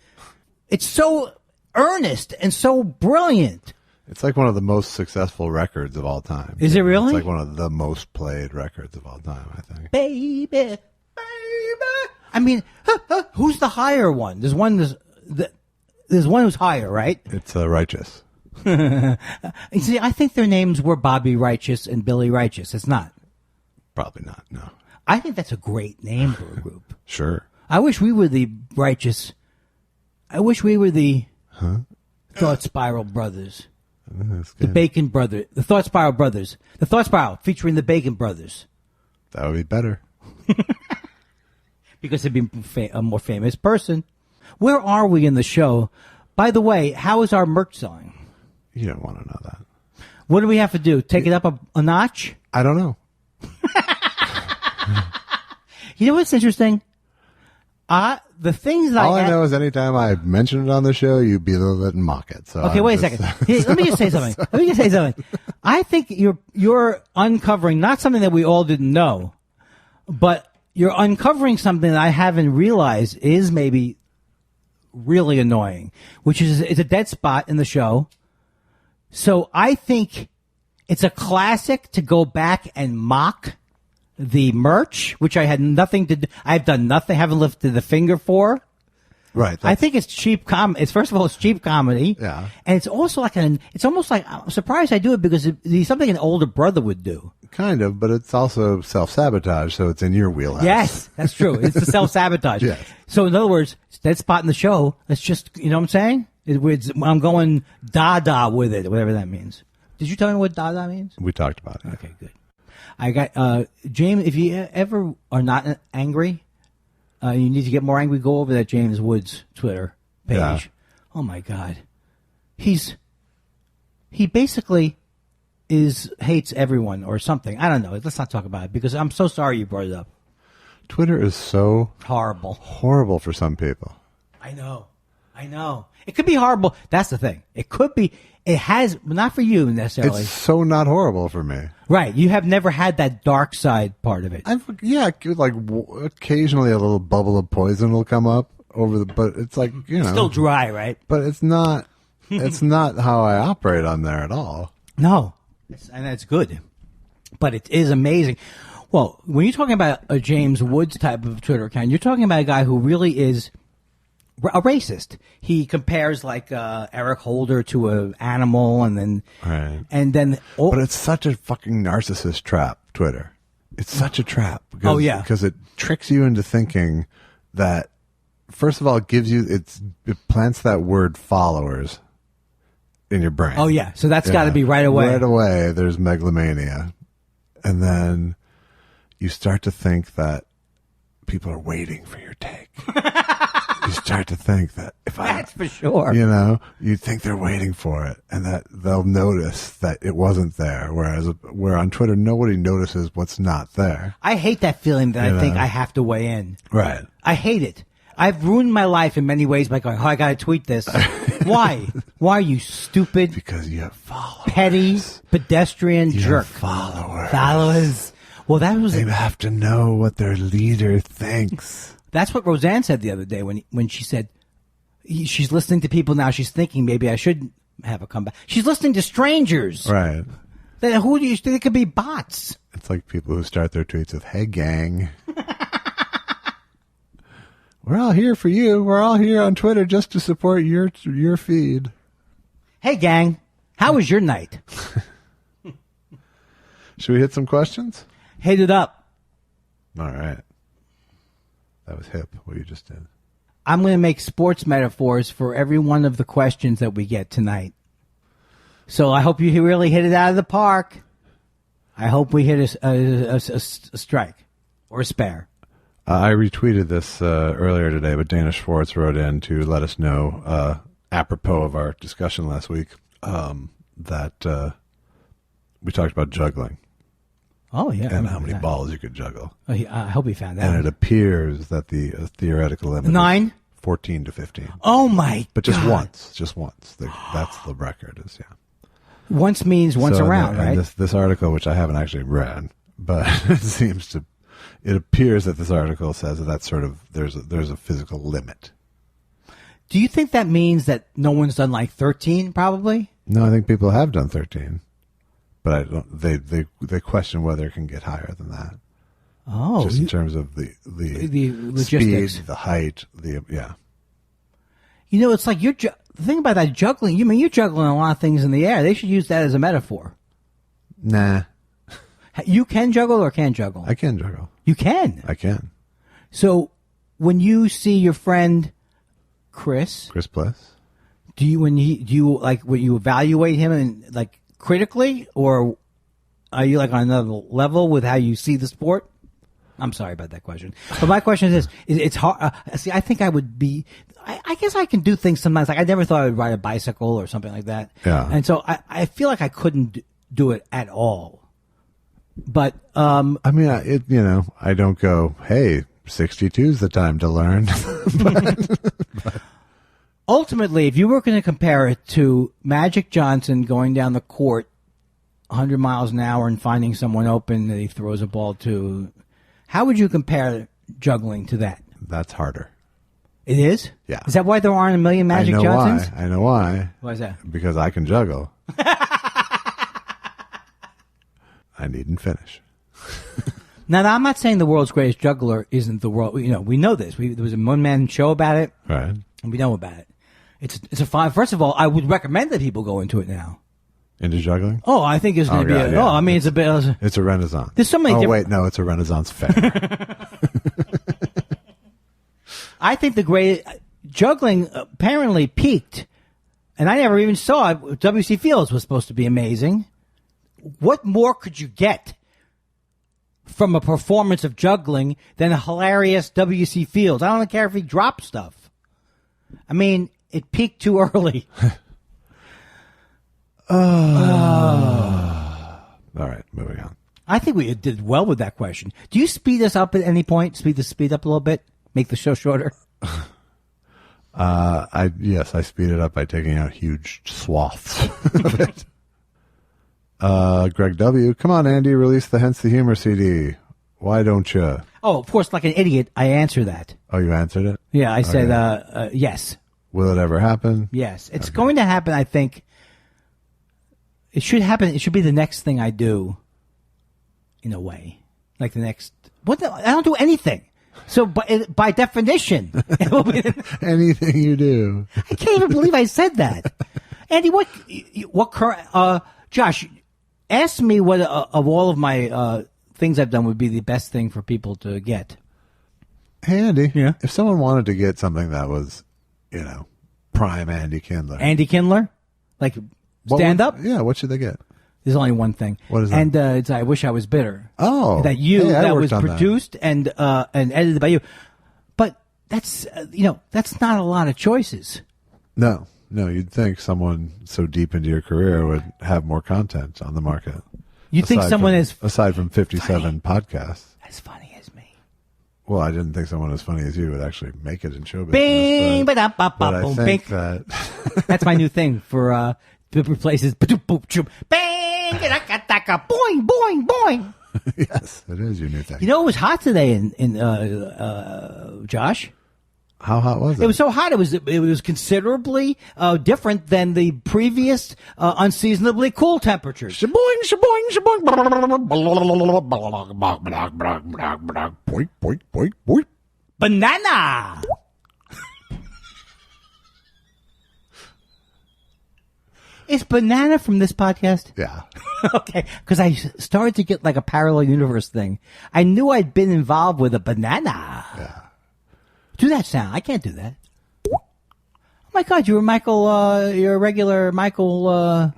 [SPEAKER 1] It's so earnest and so brilliant.
[SPEAKER 2] It's like one of the most successful records of all time.
[SPEAKER 1] Is it really?
[SPEAKER 2] It's like one of the most played records of all time, I think.
[SPEAKER 1] Baby. I mean, who's the higher one? There's one who's higher, right?
[SPEAKER 2] It's Righteous.
[SPEAKER 1] You see, I think their names were Bobby Righteous and Billy Righteous. It's not.
[SPEAKER 2] Probably not, no.
[SPEAKER 1] I think that's a great name for a group.
[SPEAKER 2] Sure.
[SPEAKER 1] I wish we were the Righteous. I wish we were the Thought Spiral Brothers. The Bacon Brothers. The Thought Spiral Brothers. The Thought Spiral featuring the Bacon Brothers.
[SPEAKER 2] That would be better.
[SPEAKER 1] Because they'd be a more famous person. Where are we in the show? By the way, how is our merch selling?
[SPEAKER 2] You don't want to know that.
[SPEAKER 1] What do we have to do? Take it up a notch?
[SPEAKER 2] I don't know.
[SPEAKER 1] You know what's interesting? The things that
[SPEAKER 2] all I know is anytime I mention it on the show, you belittle it and mock it. So
[SPEAKER 1] okay, wait a second. Let me just say something. I think you're uncovering not something that we all didn't know, but you're uncovering something that I haven't realized is maybe really annoying, which is it's a dead spot in the show. So I think it's a classic to go back and mock the merch, which I had nothing to do. I've done nothing, haven't lifted the finger for.
[SPEAKER 2] Right.
[SPEAKER 1] I think it's cheap it's first of all, it's cheap comedy.
[SPEAKER 2] Yeah.
[SPEAKER 1] And it's also it's almost like, I'm surprised I do it because it's something an older brother would do.
[SPEAKER 2] Kind of, but it's also self-sabotage, so it's in your wheelhouse.
[SPEAKER 1] Yes, that's true. It's the self-sabotage.
[SPEAKER 2] Yes.
[SPEAKER 1] So in other words, it's dead spot in the show. Let's just, you know what I'm saying? I'm going dada with it, whatever that means. Did you tell me what dada means?
[SPEAKER 2] We talked about it.
[SPEAKER 1] Okay, good. I got, James, if you ever are not angry, you need to get more angry, go over that James Woods Twitter page.
[SPEAKER 2] Yeah.
[SPEAKER 1] Oh my God. He basically hates everyone or something. I don't know. Let's not talk about it because I'm so sorry you brought it up.
[SPEAKER 2] Twitter is so horrible for some people.
[SPEAKER 1] I know. It could be horrible. That's the thing. It has, not for you necessarily.
[SPEAKER 2] It's so not horrible for me.
[SPEAKER 1] Right. You have never had that dark side part of it.
[SPEAKER 2] Occasionally a little bubble of poison will come up but it's like,
[SPEAKER 1] Still dry, right?
[SPEAKER 2] But it's not how I operate on there at all.
[SPEAKER 1] No. And that's good. But it is amazing. Well, when you're talking about a James Woods type of Twitter account, you're talking about a guy who really is a racist. He compares Eric Holder to an animal, and then
[SPEAKER 2] but it's such a fucking narcissist trap. Twitter, it's such a trap. Because it tricks you into thinking that first of all, it plants that word followers in your brain.
[SPEAKER 1] Oh yeah, so that's got to be right away.
[SPEAKER 2] Right away, there's megalomania, and then you start to think that people are waiting for your take. You start to think that
[SPEAKER 1] that's for sure.
[SPEAKER 2] You think they're waiting for it, and that they'll notice that it wasn't there. Where on Twitter, nobody notices what's not there.
[SPEAKER 1] I hate that feeling that I think I have to weigh in.
[SPEAKER 2] Right.
[SPEAKER 1] I hate it. I've ruined my life in many ways by going, I got to tweet this. Why? Why are you stupid?
[SPEAKER 2] Because you have followers.
[SPEAKER 1] Petty, pedestrian jerk.
[SPEAKER 2] Followers.
[SPEAKER 1] Well, they
[SPEAKER 2] have to know what their leader thinks.
[SPEAKER 1] That's what Roseanne said the other day when she said she's listening to people now. She's thinking maybe I should have a comeback. She's listening to strangers.
[SPEAKER 2] Right.
[SPEAKER 1] Who do you think? It could be bots.
[SPEAKER 2] It's like people who start their tweets with, "Hey, gang. We're all here for you. We're all here on Twitter just to support your feed."
[SPEAKER 1] Hey, gang. How was your night?
[SPEAKER 2] Should we hit some questions?
[SPEAKER 1] Hit it up.
[SPEAKER 2] All right. That was hip, what you just did.
[SPEAKER 1] I'm going to make sports metaphors for every one of the questions that we get tonight. So I hope you really hit it out of the park. I hope we hit a strike or a spare.
[SPEAKER 2] I retweeted this earlier today, but Dana Schwartz wrote in to let us know, apropos of our discussion last week, that we talked about juggling.
[SPEAKER 1] Oh, yeah.
[SPEAKER 2] And how many balls you could juggle.
[SPEAKER 1] Oh, I hope he found that.
[SPEAKER 2] And it appears that the theoretical limit
[SPEAKER 1] 9?
[SPEAKER 2] is 14 to 15.
[SPEAKER 1] Oh, my
[SPEAKER 2] But just
[SPEAKER 1] God.
[SPEAKER 2] once. Just once. That's the record.
[SPEAKER 1] Once means once around, right?
[SPEAKER 2] And this article, which I haven't actually read, but it appears that this article says that that's sort of, there's a physical limit.
[SPEAKER 1] Do you think that means that no one's done like 13, probably?
[SPEAKER 2] No, I think people have done 13. But I don't. They question whether it can get higher than that.
[SPEAKER 1] Oh,
[SPEAKER 2] just in terms of the
[SPEAKER 1] logistics,
[SPEAKER 2] speed, the height, yeah.
[SPEAKER 1] You know, it's like the thing about that juggling. You're juggling a lot of things in the air. They should use that as a metaphor.
[SPEAKER 2] Nah,
[SPEAKER 1] you can juggle or can't juggle.
[SPEAKER 2] I can juggle.
[SPEAKER 1] You can.
[SPEAKER 2] I can.
[SPEAKER 1] So when you see your friend Chris
[SPEAKER 2] Bliss,
[SPEAKER 1] do you evaluate him and like critically, or are you like on another level with how you see the sport? I'm sorry about that question, but my question is it's hard. I think I would be. I guess I can do things sometimes. Like I never thought I would ride a bicycle or something like that.
[SPEAKER 2] Yeah.
[SPEAKER 1] And so I feel like I couldn't do it at all. But
[SPEAKER 2] I mean, I don't go, hey, 62 is the time to learn. but
[SPEAKER 1] ultimately, if you were going to compare it to Magic Johnson going down the court 100 miles an hour and finding someone open that he throws a ball to, how would you compare juggling to that?
[SPEAKER 2] That's harder.
[SPEAKER 1] It is?
[SPEAKER 2] Yeah.
[SPEAKER 1] Is that why there aren't a million Magic Johnsons?
[SPEAKER 2] I know why.
[SPEAKER 1] Why is that?
[SPEAKER 2] Because I can juggle. I needn't finish.
[SPEAKER 1] Now, I'm not saying the world's greatest juggler isn't the world. We know this. There was a one-man show about it.
[SPEAKER 2] Right.
[SPEAKER 1] And we know about it. It's a fine. First of all, I would recommend that people go into it now.
[SPEAKER 2] Into juggling?
[SPEAKER 1] Oh, I think it's going to be.
[SPEAKER 2] Yeah.
[SPEAKER 1] I mean, it's a bit.
[SPEAKER 2] It's a renaissance.
[SPEAKER 1] There's so many.
[SPEAKER 2] Wait, no, it's a Renaissance fair.
[SPEAKER 1] I think the great juggling apparently peaked, and I never even saw it. W.C. Fields was supposed to be amazing. What more could you get from a performance of juggling than a hilarious W.C. Fields? I don't care if he dropped stuff. I mean, it peaked too early.
[SPEAKER 2] All right, moving on.
[SPEAKER 1] I think we did well with that question. Do you speed us up at any point? Speed up a little bit? Make the show shorter?
[SPEAKER 2] Yes, I speed it up by taking out huge swaths of it. Greg W. Come on, Andy, release the Hence the Humor CD. Why don't you?
[SPEAKER 1] Oh, of course, like an idiot, I answer that.
[SPEAKER 2] Oh, you answered it?
[SPEAKER 1] Yeah, I said, yes.
[SPEAKER 2] Will it ever happen?
[SPEAKER 1] Yes. It's going to happen, I think. It should happen. It should be the next thing I do, in a way. Like the next... I don't do anything. So, by definition... it will be
[SPEAKER 2] anything you do.
[SPEAKER 1] I can't even believe I said that. Andy, what current... Josh, ask me what of all of my things I've done would be the best thing for people to get.
[SPEAKER 2] Hey, Andy.
[SPEAKER 1] Yeah?
[SPEAKER 2] If someone wanted to get something that was, prime Andy Kindler.
[SPEAKER 1] Andy Kindler? Like stand up?
[SPEAKER 2] Yeah, what should they get?
[SPEAKER 1] There's only one thing.
[SPEAKER 2] What is that?
[SPEAKER 1] And it's I Wish I Was Bitter.
[SPEAKER 2] Oh.
[SPEAKER 1] That was produced and edited by you. But that's, that's not a lot of choices.
[SPEAKER 2] No, you'd think someone so deep into your career would have more content on the market.
[SPEAKER 1] You think someone is...
[SPEAKER 2] Aside from 57 podcasts.
[SPEAKER 1] As funny as me.
[SPEAKER 2] Well, I didn't think someone as funny as you would actually make it in show business.
[SPEAKER 1] Bing,
[SPEAKER 2] but I
[SPEAKER 1] boom,
[SPEAKER 2] think
[SPEAKER 1] bing.
[SPEAKER 2] that...
[SPEAKER 1] That's my new thing for different places. Bing, boing, boing, boing.
[SPEAKER 2] Yes, it is your new thing.
[SPEAKER 1] It was hot today in Josh.
[SPEAKER 2] How hot was it?
[SPEAKER 1] It was so hot. It was considerably different than the previous unseasonably cool temperatures.
[SPEAKER 2] Shaboing, shaboing, shaboing. Boink, boink, boink, boink.
[SPEAKER 1] Is banana from this podcast?
[SPEAKER 2] Yeah.
[SPEAKER 1] Okay, because I started to get like a parallel universe thing. I knew I'd been involved with a banana.
[SPEAKER 2] Yeah.
[SPEAKER 1] Do that sound. I can't do that. Oh my God, you were Michael, you're a regular Michael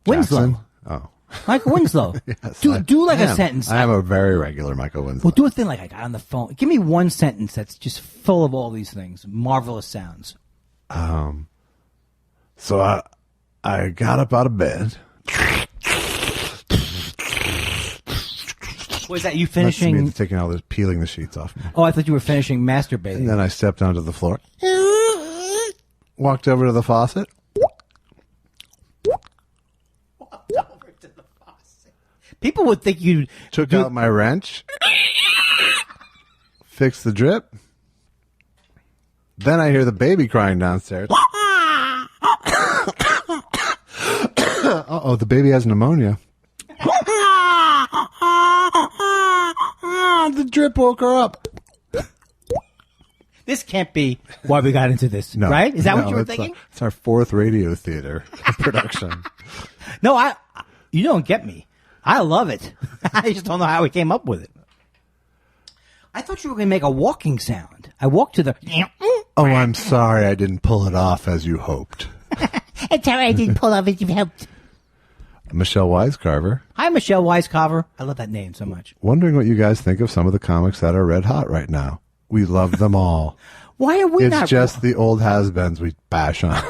[SPEAKER 1] Winslow.
[SPEAKER 2] Jackson? Oh.
[SPEAKER 1] Michael Winslow.
[SPEAKER 2] Yes,
[SPEAKER 1] do like a sentence.
[SPEAKER 2] I am a very regular Michael Winslow.
[SPEAKER 1] Well, do a thing like I got on the phone. Give me one sentence that's just full of all these things. Marvelous sounds.
[SPEAKER 2] So I got up out of bed.
[SPEAKER 1] Was that you finishing?
[SPEAKER 2] That's me taking all this, peeling the sheets off me.
[SPEAKER 1] Oh, I thought you were finishing masturbating.
[SPEAKER 2] And then I stepped onto the floor. Walked over to the faucet.
[SPEAKER 1] People would think you
[SPEAKER 2] Took out my wrench. Fixed the drip. Then I hear the baby crying downstairs. Uh-oh, the baby has pneumonia. The drip woke her up.
[SPEAKER 1] This can't be why we got into this,
[SPEAKER 2] No,
[SPEAKER 1] right? Is that what you were
[SPEAKER 2] it's
[SPEAKER 1] thinking?
[SPEAKER 2] It's our 4th radio theater production.
[SPEAKER 1] No, you don't get me. I love it. I just don't know how we came up with it. I thought you were going to make a walking sound. I walked to the...
[SPEAKER 2] Oh, I'm sorry I didn't pull it off as you hoped.
[SPEAKER 3] It's all right. I didn't pull off as you helped.
[SPEAKER 2] Michelle Wisecarver.
[SPEAKER 1] Hi, Michelle Wisecarver. I love that name so much.
[SPEAKER 2] Wondering what you guys think of some of the comics that are red hot right now. We love them all.
[SPEAKER 1] Why are we
[SPEAKER 2] It's
[SPEAKER 1] not...
[SPEAKER 2] just the old has-beens we bash on.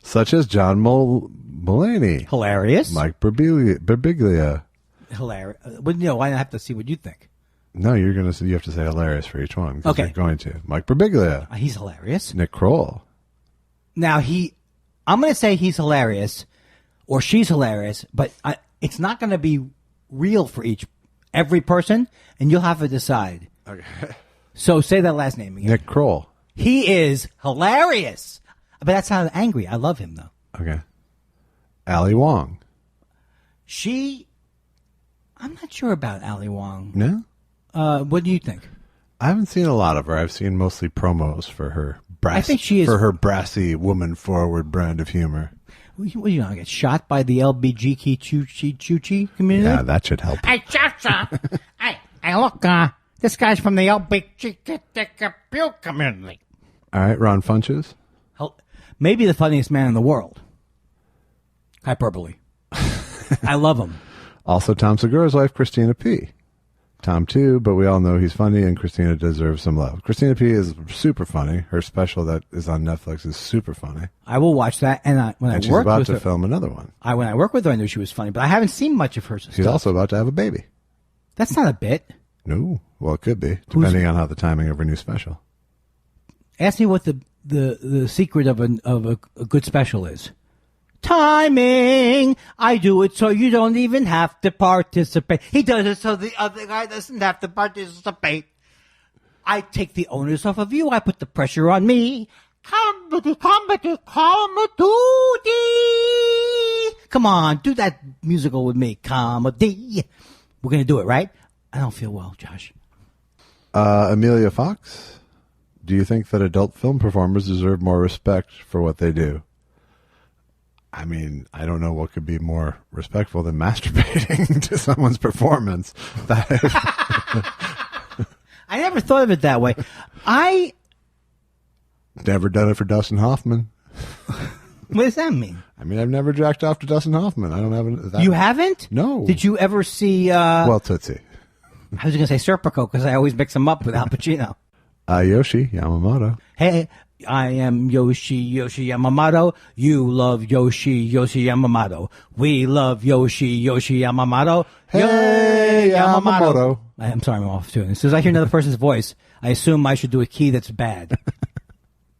[SPEAKER 2] Such as John Mulaney.
[SPEAKER 1] Hilarious.
[SPEAKER 2] Mike Birbiglia.
[SPEAKER 1] Hilarious. Well, I have to see what you think.
[SPEAKER 2] No, you have to say hilarious for each one.
[SPEAKER 1] Okay.
[SPEAKER 2] You're going to. Mike Birbiglia.
[SPEAKER 1] He's hilarious.
[SPEAKER 2] Nick Kroll.
[SPEAKER 1] Now, I'm going to say he's hilarious or she's hilarious, but it's not going to be real for every person, and you'll have to decide.
[SPEAKER 2] Okay.
[SPEAKER 1] So say that last name again.
[SPEAKER 2] Nick Kroll.
[SPEAKER 1] He is hilarious. But that's not angry. I love him, though.
[SPEAKER 2] Okay. Ali Wong.
[SPEAKER 1] I'm not sure about Ali Wong.
[SPEAKER 2] No?
[SPEAKER 1] What do you think?
[SPEAKER 2] I haven't seen a lot of her. I've seen mostly promos for her
[SPEAKER 1] I think she is
[SPEAKER 2] for her brassy, woman-forward brand of humor.
[SPEAKER 1] What do you know? Get shot by the LBGQ community?
[SPEAKER 2] Yeah, that should help.
[SPEAKER 3] Hey, Chacha. Hey, look, this guy's from the LBGQ community.
[SPEAKER 2] All right, Ron Funches.
[SPEAKER 1] Maybe the funniest man in the world. Hyperbole. I love him.
[SPEAKER 2] Also, Tom Segura's wife, Christina P. Tom, too, but we all know he's funny, and Christina deserves some love. Christina P. is super funny. Her special that is on Netflix is super funny.
[SPEAKER 1] I will watch that. And
[SPEAKER 2] she's about to film another one.
[SPEAKER 1] When I worked with her, I knew she was funny, but I haven't seen much of her stuff.
[SPEAKER 2] She's also about to have a baby.
[SPEAKER 1] That's not a bit.
[SPEAKER 2] No. Well, it could be, depending on how the timing of her new special.
[SPEAKER 1] Ask me what the secret of a good special is. Timing. I do it so you don't even have to participate. He does it so the other guy doesn't have to participate. I take the onus off of you. I put the pressure on me. Comedy. Come on, do that musical with me. Comedy. We're going to do it, right? I don't feel well, Josh.
[SPEAKER 2] Amelia Fox, do you think that adult film performers deserve more respect for what they do? I mean, I don't know what could be more respectful than masturbating to someone's performance.
[SPEAKER 1] I never thought of it that way. I
[SPEAKER 2] never done it for Dustin Hoffman.
[SPEAKER 1] What does that mean?
[SPEAKER 2] I mean, I've never jacked off to Dustin Hoffman. I don't have that.
[SPEAKER 1] You haven't?
[SPEAKER 2] No.
[SPEAKER 1] Did you ever see...
[SPEAKER 2] well, Tootsie.
[SPEAKER 1] I was going to say Serpico because I always mix them up with Al Pacino.
[SPEAKER 2] Yoshi Yamamoto.
[SPEAKER 1] Hey, I am Yoshi Yamamoto. You love Yoshi Yamamoto. We love Yoshi Yamamoto.
[SPEAKER 2] Hey, Yamamoto.
[SPEAKER 1] I'm sorry, I'm off tune. As soon as I hear another person's voice, I assume I should do a key that's bad.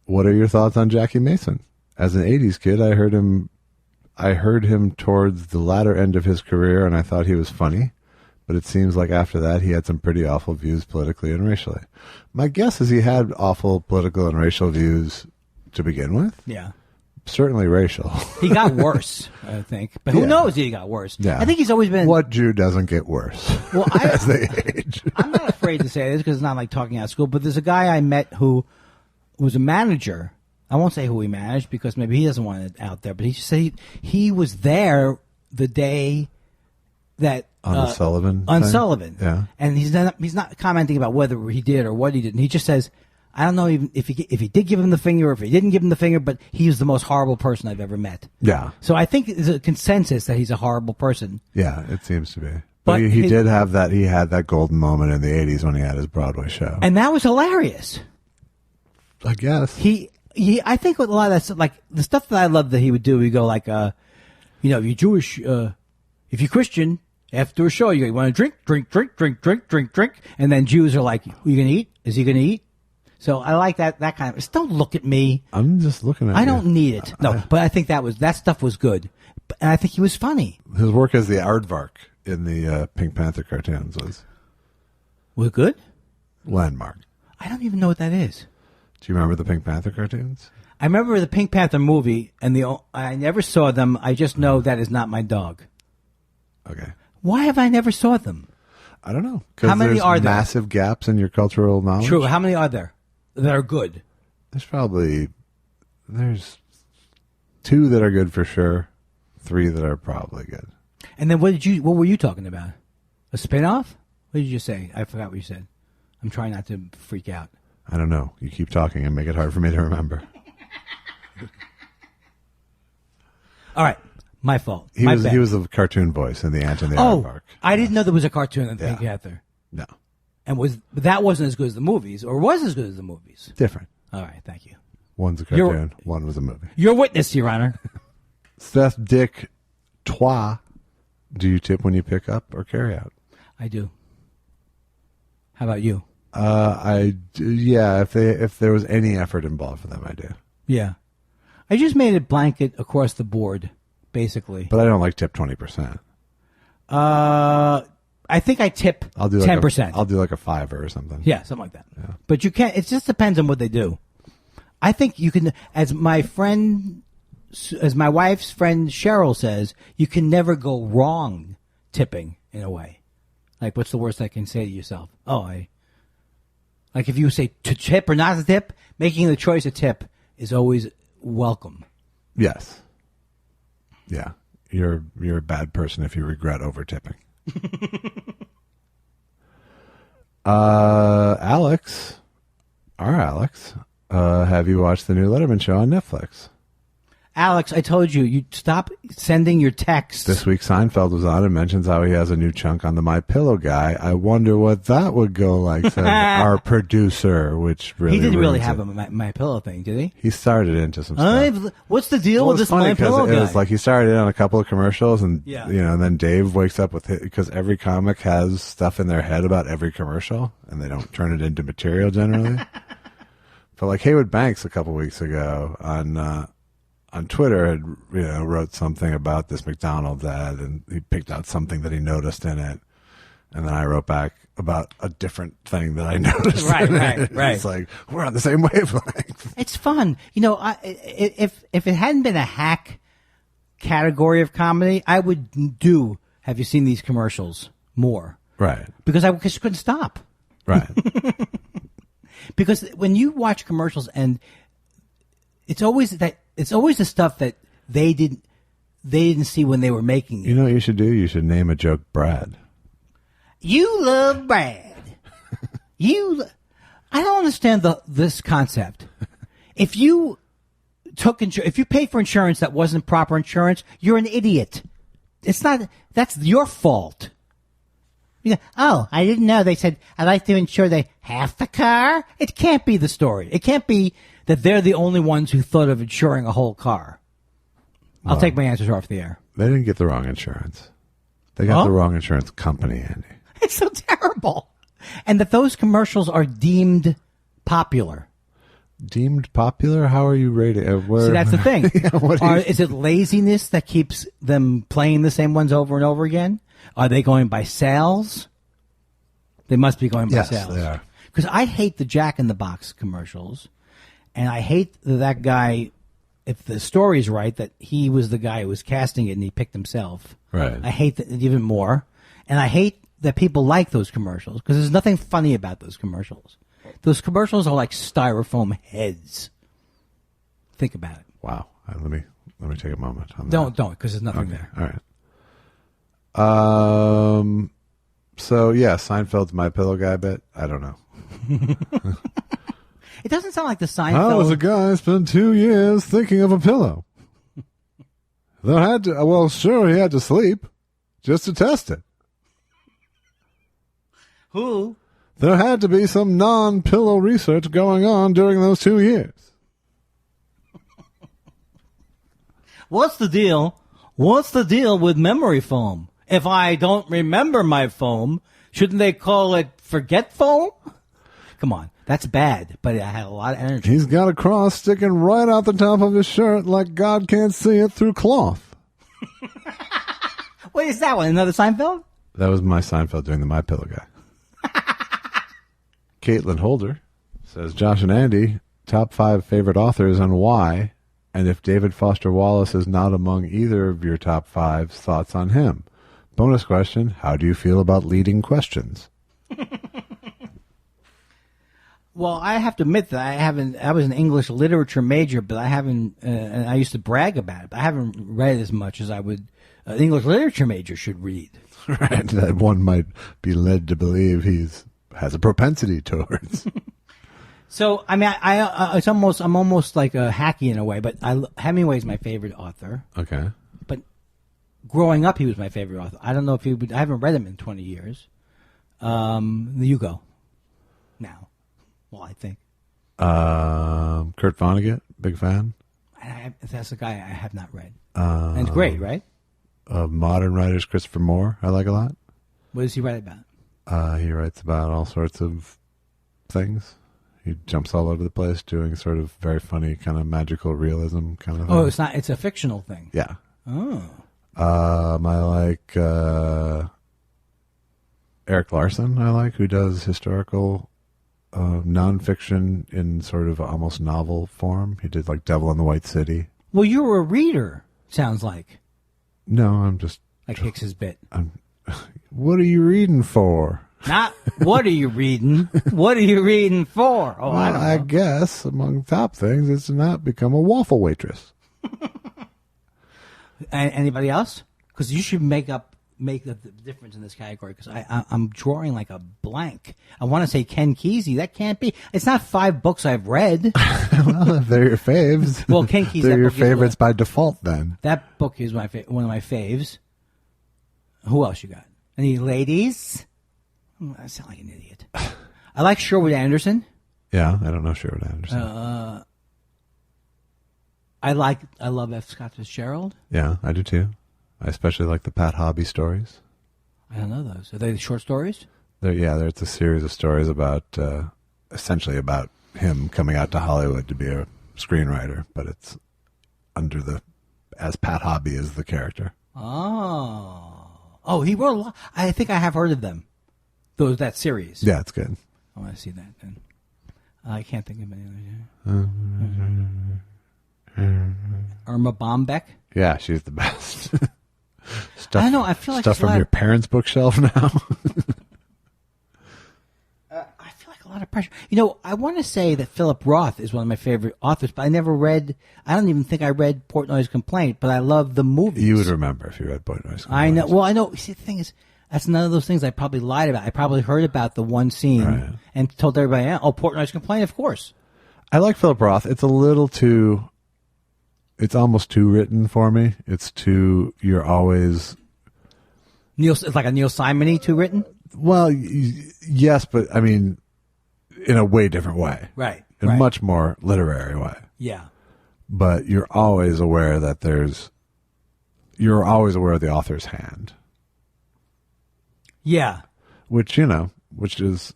[SPEAKER 2] What are your thoughts on Jackie Mason? As an 80s kid, I heard him towards the latter end of his career, and I thought he was funny. But it seems like after that, he had some pretty awful views politically and racially. My guess is he had awful political and racial views to begin with.
[SPEAKER 1] Yeah.
[SPEAKER 2] Certainly racial.
[SPEAKER 1] He got worse, I think. But who knows if he got worse?
[SPEAKER 2] Yeah.
[SPEAKER 1] I think he's always been...
[SPEAKER 2] What Jew doesn't get worse as they age?
[SPEAKER 1] I'm not afraid to say this because it's not like talking out of school, but there's a guy I met who was a manager I won't say who he managed because maybe he doesn't want it out there. But he just said he was there the day that
[SPEAKER 2] on Sullivan.
[SPEAKER 1] On Sullivan,
[SPEAKER 2] yeah.
[SPEAKER 1] And he's not commenting about whether he did or what he did. And he just says, I don't know even if he did give him the finger or if he didn't give him the finger, but he was the most horrible person I've ever met.
[SPEAKER 2] Yeah.
[SPEAKER 1] So I think there's a consensus that he's a horrible person.
[SPEAKER 2] Yeah, it seems to be. But he did have that. He had that golden moment in the '80s when he had his Broadway show,
[SPEAKER 1] and that was hilarious.
[SPEAKER 2] I guess
[SPEAKER 1] I think with a lot of that stuff, like the stuff that I love that he would do, he'd go like, if you're Jewish, if you're Christian, after a show, you want to drink. And then Jews are like, are you going to eat? Is he going to eat? So I like that kind of, just don't look at me.
[SPEAKER 2] I'm just looking at you.
[SPEAKER 1] I don't need it. No, but I think that stuff was good. And I think he was funny.
[SPEAKER 2] His work as the aardvark in the Pink Panther cartoons
[SPEAKER 1] was good?
[SPEAKER 2] Landmark.
[SPEAKER 1] I don't even know what that is.
[SPEAKER 2] Do you remember the Pink Panther cartoons?
[SPEAKER 1] I remember the Pink Panther movie, and I never saw them. I just know that is not my dog.
[SPEAKER 2] Okay.
[SPEAKER 1] Why have I never saw them?
[SPEAKER 2] I don't know.
[SPEAKER 1] How many are there?
[SPEAKER 2] Massive gaps in your cultural knowledge.
[SPEAKER 1] True. How many are there that are good?
[SPEAKER 2] There's 2 that are good for sure, 3 that are probably good.
[SPEAKER 1] And then what were you talking about? A spin-off? What did you say? I forgot what you said. I'm trying not to freak out.
[SPEAKER 2] I don't know. You keep talking and make it hard for me to remember.
[SPEAKER 1] All right. My fault.
[SPEAKER 2] He was the cartoon voice in the Ant and the Aardvark.
[SPEAKER 1] I didn't know there was a cartoon in the Pink Panther.
[SPEAKER 2] No.
[SPEAKER 1] And that wasn't as good as the movies, or was as good as the movies?
[SPEAKER 2] Different.
[SPEAKER 1] All right. Thank you.
[SPEAKER 2] One's a cartoon, one was a movie.
[SPEAKER 1] Your witness, Your Honor.
[SPEAKER 2] Seth Dick Twa, do you tip when you pick up or carry out?
[SPEAKER 1] I do. How about you?
[SPEAKER 2] I do, yeah. If there was any effort involved for them, I do.
[SPEAKER 1] Yeah, I just made it blanket across the board, basically.
[SPEAKER 2] But I don't like tip 20%.
[SPEAKER 1] I think I tip 10%.
[SPEAKER 2] I'll do like a $5 or something.
[SPEAKER 1] Yeah, something like that. Yeah. But you can't. It just depends on what they do. I think you can, as my wife's friend Cheryl says, you can never go wrong tipping in a way. Like, what's the worst I can say to yourself? Like if you say to tip or not to tip, making the choice to tip is always welcome.
[SPEAKER 2] Yes. Yeah. You're a bad person if you regret over tipping. Alex, have you watched the new Letterman show on Netflix?
[SPEAKER 1] Alex, I told you stop sending your texts.
[SPEAKER 2] This week Seinfeld was on and mentions how he has a new chunk on the My Pillow guy. I wonder what that would go like, says our producer, which really
[SPEAKER 1] he didn't really have a My Pillow thing, did he?
[SPEAKER 2] He started into some stuff.
[SPEAKER 1] What's the deal with this My Pillow guy?
[SPEAKER 2] It was like he started in on a couple of commercials, and and then Dave wakes up with it because every comic has stuff in their head about every commercial, and they don't turn it into material generally. But like Haywood Banks a couple weeks ago on Twitter had wrote something about this McDonald's ad, and he picked out something that he noticed in it, and then I wrote back about a different thing that I noticed. Right. It's like we're on the same wavelength.
[SPEAKER 1] It's fun, if it hadn't been a hack category of comedy, I would do. Have you seen these commercials more? Right, because I just couldn't stop.
[SPEAKER 2] Right,
[SPEAKER 1] because when you watch commercials and it's always the stuff that they didn't see when they were making it.
[SPEAKER 2] You know what you should do? You should name a joke Brad.
[SPEAKER 1] You love Brad. I don't understand this concept. If you paid for insurance that wasn't proper insurance, you're an idiot. That's your fault. Oh, I didn't know. They said, I'd like to insure half the car. It can't be the story. It can't be that they're the only ones who thought of insuring a whole car. I'll take my answers off the air.
[SPEAKER 2] They didn't get the wrong insurance. They got the wrong insurance company, Andy.
[SPEAKER 1] It's so terrible. And that those commercials are deemed popular.
[SPEAKER 2] Deemed popular? How are you rating?
[SPEAKER 1] See, that's the thing. Is it laziness that keeps them playing the same ones over and over again? Are they going by sales? They must be going by sales.
[SPEAKER 2] Yes, they are.
[SPEAKER 1] Because I hate the Jack in the Box commercials. And I hate that guy, if the story's right, that he was the guy who was casting it and he picked himself.
[SPEAKER 2] Right.
[SPEAKER 1] I hate that even more. And I hate that people like those commercials because there's nothing funny about those commercials. Those commercials are like styrofoam heads. Think about it.
[SPEAKER 2] Wow. Let me take a moment on that.
[SPEAKER 1] Don't, because there's nothing there.
[SPEAKER 2] All right. So yeah, Seinfeld's My Pillow guy bit. I don't know.
[SPEAKER 1] It doesn't sound like the Seinfeld.
[SPEAKER 2] How does a guy spend 2 years thinking of a pillow? He had to sleep just to test it.
[SPEAKER 1] Who?
[SPEAKER 2] There had to be some non-pillow research going on during those 2 years.
[SPEAKER 1] What's the deal? What's the deal with memory foam? If I don't remember my foam, shouldn't they call it forget foam? Come on, that's bad, but I had a lot of energy.
[SPEAKER 2] He's got a cross sticking right out the top of his shirt like God can't see it through cloth.
[SPEAKER 1] What is that one? Another Seinfeld?
[SPEAKER 2] That was my Seinfeld doing the My Pillow guy. Caitlin Holder says, Josh and Andy, top 5 favorite authors and why, and if David Foster Wallace is not among either of your top 5, thoughts on him. Bonus question, how do you feel about leading questions?
[SPEAKER 1] Well, I have to admit that I was an English literature major, but I haven't, and I used to brag about it, but I haven't read as much as I would, an English literature major should read.
[SPEAKER 2] Right, that one might be led to believe has a propensity towards.
[SPEAKER 1] So, I mean, I'm almost like a hacky in a way, but Hemingway's my favorite author.
[SPEAKER 2] Okay.
[SPEAKER 1] But growing up, he was my favorite author. I don't know if I haven't read him in 20 years. You go. Now. Well, I think.
[SPEAKER 2] Kurt Vonnegut, big fan.
[SPEAKER 1] That's the guy I have not read. And it's great, right?
[SPEAKER 2] Modern writers, Christopher Moore, I like a lot.
[SPEAKER 1] What does he write about?
[SPEAKER 2] He writes about all sorts of things. He jumps all over the place doing sort of very funny kind of magical realism kind of thing.
[SPEAKER 1] Oh, it's a fictional thing.
[SPEAKER 2] Yeah.
[SPEAKER 1] Oh.
[SPEAKER 2] I like Eric Larson, who does historical nonfiction in sort of almost novel form. He did like Devil in the White City.
[SPEAKER 1] Well, you're a reader, sounds like.
[SPEAKER 2] No, I'm just...
[SPEAKER 1] Like Hicks's bit.
[SPEAKER 2] What are you reading for?
[SPEAKER 1] Not, what are you reading? What are you reading for? Oh,
[SPEAKER 2] well, I guess among top things is to not become a waffle waitress.
[SPEAKER 1] Anybody else? Because you should make the difference in this category, because I'm drawing like a blank. I want to say Ken Kesey. That can't be. It's not 5 books I've read.
[SPEAKER 2] Well, if they're your faves.
[SPEAKER 1] Well, Ken Kesey.
[SPEAKER 2] They're your favorites by default then.
[SPEAKER 1] That book is one of my faves. Who else you got? Any ladies? I sound like an idiot. I like Sherwood Anderson.
[SPEAKER 2] Yeah, I don't know Sherwood Anderson.
[SPEAKER 1] I love F. Scott Fitzgerald.
[SPEAKER 2] Yeah, I do too. I especially like the Pat Hobby stories.
[SPEAKER 1] I don't know those. Are they the short stories?
[SPEAKER 2] It's a series of stories about, essentially about him coming out to Hollywood to be a screenwriter, but it's as Pat Hobby is the character.
[SPEAKER 1] Oh, he wrote a lot. I think I have heard of them. That series.
[SPEAKER 2] Yeah, it's good.
[SPEAKER 1] I want to see that then. I can't think of any other. Irma Bombeck.
[SPEAKER 2] Yeah, she's the best.
[SPEAKER 1] I don't know. I feel like
[SPEAKER 2] stuff from your parents' bookshelf now.
[SPEAKER 1] I feel like a lot of pressure. I want to say that Philip Roth is one of my favorite authors, but I don't even think I read Portnoy's Complaint, but I love the movies.
[SPEAKER 2] You would remember if you read Portnoy's Complaint.
[SPEAKER 1] I know. Well, I know. See, the thing is, that's none of those things I probably lied about. I probably heard about the one scene and told everybody, Portnoy's Complaint, of course.
[SPEAKER 2] I like Philip Roth. It's it's almost too written for me. You're always...
[SPEAKER 1] It's like a Neil Simon-y too written?
[SPEAKER 2] Well, yes, but I mean, in a way different way.
[SPEAKER 1] Right.
[SPEAKER 2] In a much more literary way.
[SPEAKER 1] Yeah.
[SPEAKER 2] But you're always aware that you're always aware of the author's hand.
[SPEAKER 1] Yeah.
[SPEAKER 2] Which is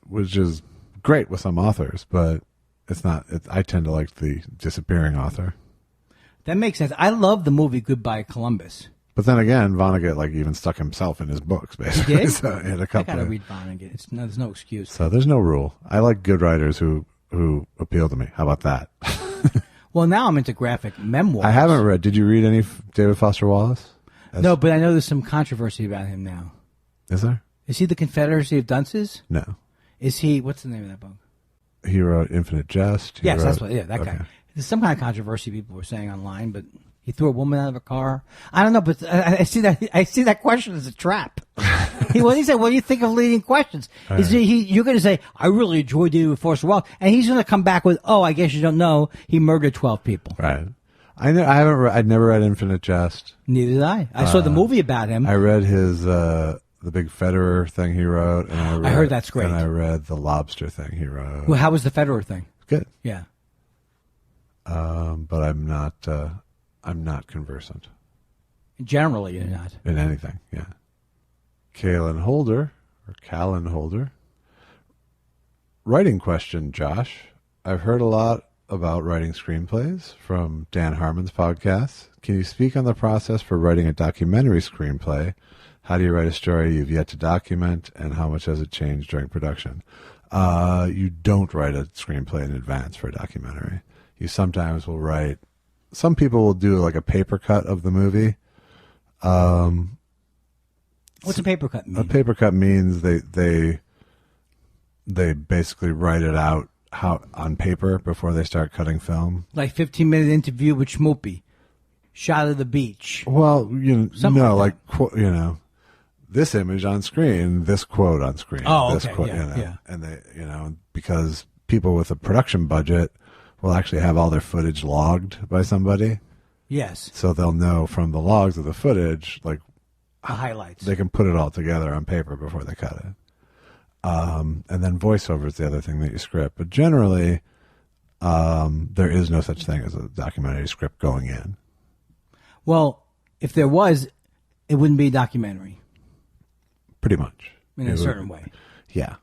[SPEAKER 2] great with some authors, but it's not. I tend to like the disappearing author.
[SPEAKER 1] That makes sense. I love the movie Goodbye Columbus.
[SPEAKER 2] But then again, Vonnegut even stuck himself in his books, basically.
[SPEAKER 1] He did?
[SPEAKER 2] So he had a couple.
[SPEAKER 1] I gotta read Vonnegut. There's no excuse.
[SPEAKER 2] So there's no rule. I like good writers who appeal to me. How about that?
[SPEAKER 1] Well, now I'm into graphic memoirs.
[SPEAKER 2] I haven't read. Did you read any David Foster Wallace?
[SPEAKER 1] No, but I know there's some controversy about him now.
[SPEAKER 2] Is there?
[SPEAKER 1] Is he the Confederacy of Dunces?
[SPEAKER 2] No.
[SPEAKER 1] Is he? What's the name of that book?
[SPEAKER 2] He wrote Infinite Jest.
[SPEAKER 1] Yes, that's what. Yeah, that guy. There's some kind of controversy people were saying online, but he threw a woman out of a car. I don't know, but I see that question as a trap. He said, "What do you think of leading questions?" You're going to say, "I really enjoyed it with Forrest Welk," and he's going to come back with, "Oh, I guess you don't know, he murdered 12 people."
[SPEAKER 2] Right. I'd never read Infinite Jest.
[SPEAKER 1] Neither did I. I saw the movie about him.
[SPEAKER 2] I read his the big Federer thing he wrote, and
[SPEAKER 1] I heard that's great.
[SPEAKER 2] And I read the lobster thing he wrote.
[SPEAKER 1] Well, how was the Federer thing?
[SPEAKER 2] Good.
[SPEAKER 1] Yeah.
[SPEAKER 2] But I'm not conversant.
[SPEAKER 1] Generally, you're not.
[SPEAKER 2] In anything, yeah. Callan Holder. Writing question, Josh. I've heard a lot about writing screenplays from Dan Harmon's podcast. Can you speak on the process for writing a documentary screenplay? How do you write a story you've yet to document, and how much has it changed during production? You don't write a screenplay in advance for a documentary. You sometimes will write. Some people will do like a paper cut of the movie.
[SPEAKER 1] What's a paper cut mean?
[SPEAKER 2] A paper cut means they basically write it out on paper before they start cutting film.
[SPEAKER 1] Like 15-minute interview with Schmoopy, shot of the beach.
[SPEAKER 2] Well,
[SPEAKER 1] like
[SPEAKER 2] this image on screen, this quote on screen.
[SPEAKER 1] Oh,
[SPEAKER 2] this
[SPEAKER 1] okay,
[SPEAKER 2] quote,
[SPEAKER 1] yeah.
[SPEAKER 2] And they, because people with a production budget will actually have all their footage logged by somebody.
[SPEAKER 1] Yes.
[SPEAKER 2] So they'll know from the logs of the footage, like
[SPEAKER 1] the highlights.
[SPEAKER 2] They can put it all together on paper before they cut it. And then voiceover is the other thing that you script. But generally, there is no such thing as a documentary script going in.
[SPEAKER 1] Well, if there was, it wouldn't be a documentary.
[SPEAKER 2] Pretty much.
[SPEAKER 1] In a certain way.
[SPEAKER 2] Yeah.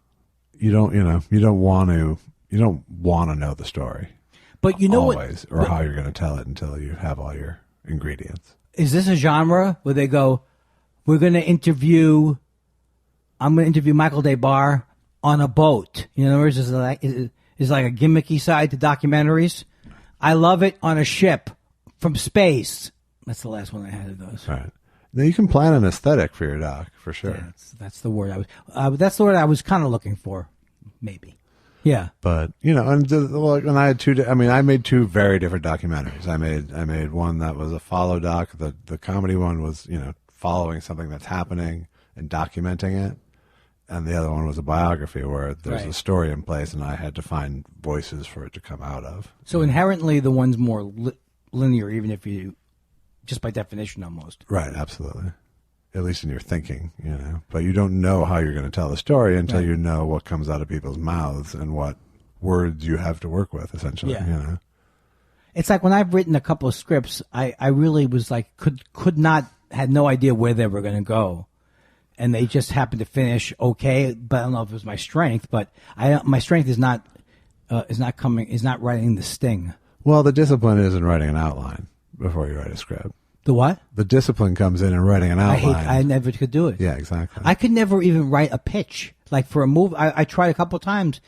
[SPEAKER 2] You don't want to know the story.
[SPEAKER 1] But you know
[SPEAKER 2] always, or how you're going to tell it until you have all your ingredients.
[SPEAKER 1] Is this a genre where they go, I'm going to interview Michael DeBar on a boat? In other words, is like a gimmicky side to documentaries? I love it on a ship from space. That's the last one I had of those.
[SPEAKER 2] Right. Now you can plan an aesthetic for your doc, for sure.
[SPEAKER 1] Yeah, that's the word I was kind of looking for, maybe. Yeah,
[SPEAKER 2] but and I had I made two very different documentaries. I made one that was a follow doc. The comedy one was following something that's happening and documenting it, and the other one was a biography where there's a story in place, and I had to find voices for it to come out of.
[SPEAKER 1] So inherently, the one's more linear, even if you, just by definition, almost.
[SPEAKER 2] Right, absolutely. At least in your thinking, But you don't know how you're going to tell the story until you know what comes out of people's mouths and what words you have to work with, essentially,
[SPEAKER 1] It's like when I've written a couple of scripts, I really was like, had no idea where they were going to go. And they just happened to finish okay, but I don't know if it was my strength, but my strength is not writing the sting.
[SPEAKER 2] Well, the discipline is in writing an outline before you write a script.
[SPEAKER 1] The what?
[SPEAKER 2] The discipline comes in writing an outline.
[SPEAKER 1] I never could do it.
[SPEAKER 2] Yeah, exactly.
[SPEAKER 1] I could never even write a pitch. Like for a movie, I tried a couple of times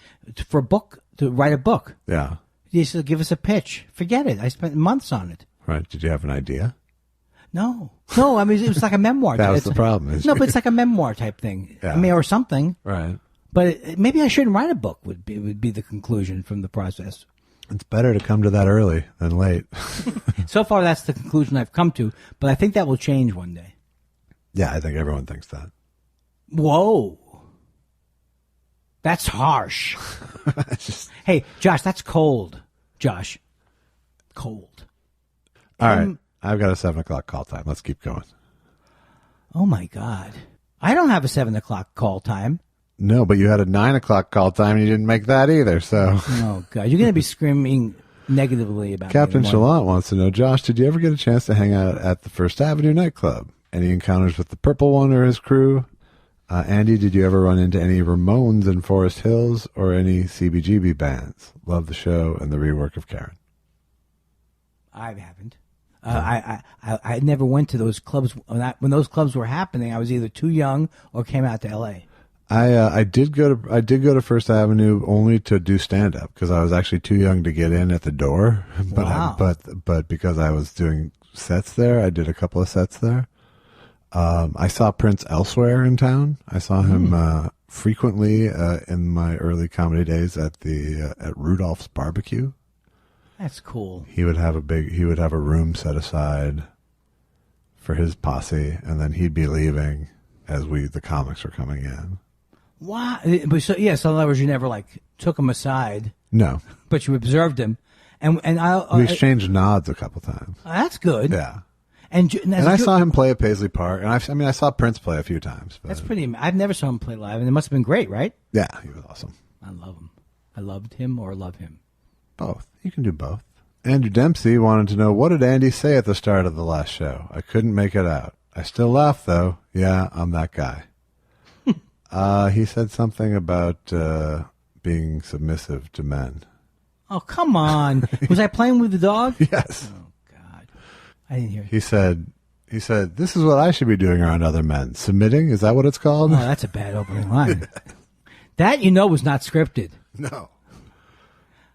[SPEAKER 1] for a book, to write a book.
[SPEAKER 2] Yeah.
[SPEAKER 1] He said, give us a pitch. Forget it. I spent months on it.
[SPEAKER 2] Right. Did you have an idea?
[SPEAKER 1] No. I mean, it was like a memoir.
[SPEAKER 2] That was the problem.
[SPEAKER 1] No, but it's like a memoir type thing. Yeah. I mean, or something.
[SPEAKER 2] Right.
[SPEAKER 1] But maybe I shouldn't write a book would be the conclusion from the process.
[SPEAKER 2] It's better to come to that early than late.
[SPEAKER 1] So far, that's the conclusion I've come to, but I think that will change one day.
[SPEAKER 2] Yeah, I think everyone thinks that.
[SPEAKER 1] Whoa. That's harsh. Hey, Josh, that's cold. Josh. Cold.
[SPEAKER 2] All right. I've got a 7:00 call time. Let's keep going.
[SPEAKER 1] Oh, my God. I don't have a 7:00 call time.
[SPEAKER 2] No, but you had a 9:00 call time and you didn't make that either, so.
[SPEAKER 1] Oh, God. You're going to be screaming negatively about
[SPEAKER 2] Captain Chalant wants to know, Josh, did you ever get a chance to hang out at the First Avenue nightclub? Any encounters with the Purple One or his crew? Andy, did you ever run into any Ramones in Forest Hills or any CBGB bands? Love the show and the rework of Karen.
[SPEAKER 1] I haven't. I never went to those clubs. When those clubs were happening, I was either too young or came out to L.A.
[SPEAKER 2] I did go to First Avenue only to do stand up because I was actually too young to get in at the door. But
[SPEAKER 1] wow.
[SPEAKER 2] But because I was doing sets there, I did a couple of sets there. I saw Prince elsewhere in town. I saw him frequently in my early comedy days at Rudolph's Barbecue.
[SPEAKER 1] That's cool.
[SPEAKER 2] He would have a room set aside for his posse, and then he'd be leaving as the comics were coming in.
[SPEAKER 1] Wow. But so in other words, you never like took him aside.
[SPEAKER 2] No.
[SPEAKER 1] But you observed him. And
[SPEAKER 2] we exchanged nods a couple times.
[SPEAKER 1] That's good.
[SPEAKER 2] Yeah.
[SPEAKER 1] And
[SPEAKER 2] I saw him play at Paisley Park, and I saw Prince play a few times. But.
[SPEAKER 1] That's pretty. I've never saw him play live, and it must have been great, right?
[SPEAKER 2] Yeah, he was awesome.
[SPEAKER 1] I love him. I loved him or love him.
[SPEAKER 2] Both. You can do both. Andrew Dempsey wanted to know, what did Andy say at the start of the last show? I couldn't make it out. I still laugh, though. Yeah, I'm that guy. He said something about being submissive to men.
[SPEAKER 1] Oh, come on. Was I playing with the dog?
[SPEAKER 2] Yes.
[SPEAKER 1] Oh, God. I didn't hear it.
[SPEAKER 2] He said, this is what I should be doing around other men. Submitting? Is that what it's called?
[SPEAKER 1] Oh, that's a bad opening line. That, was not scripted.
[SPEAKER 2] No.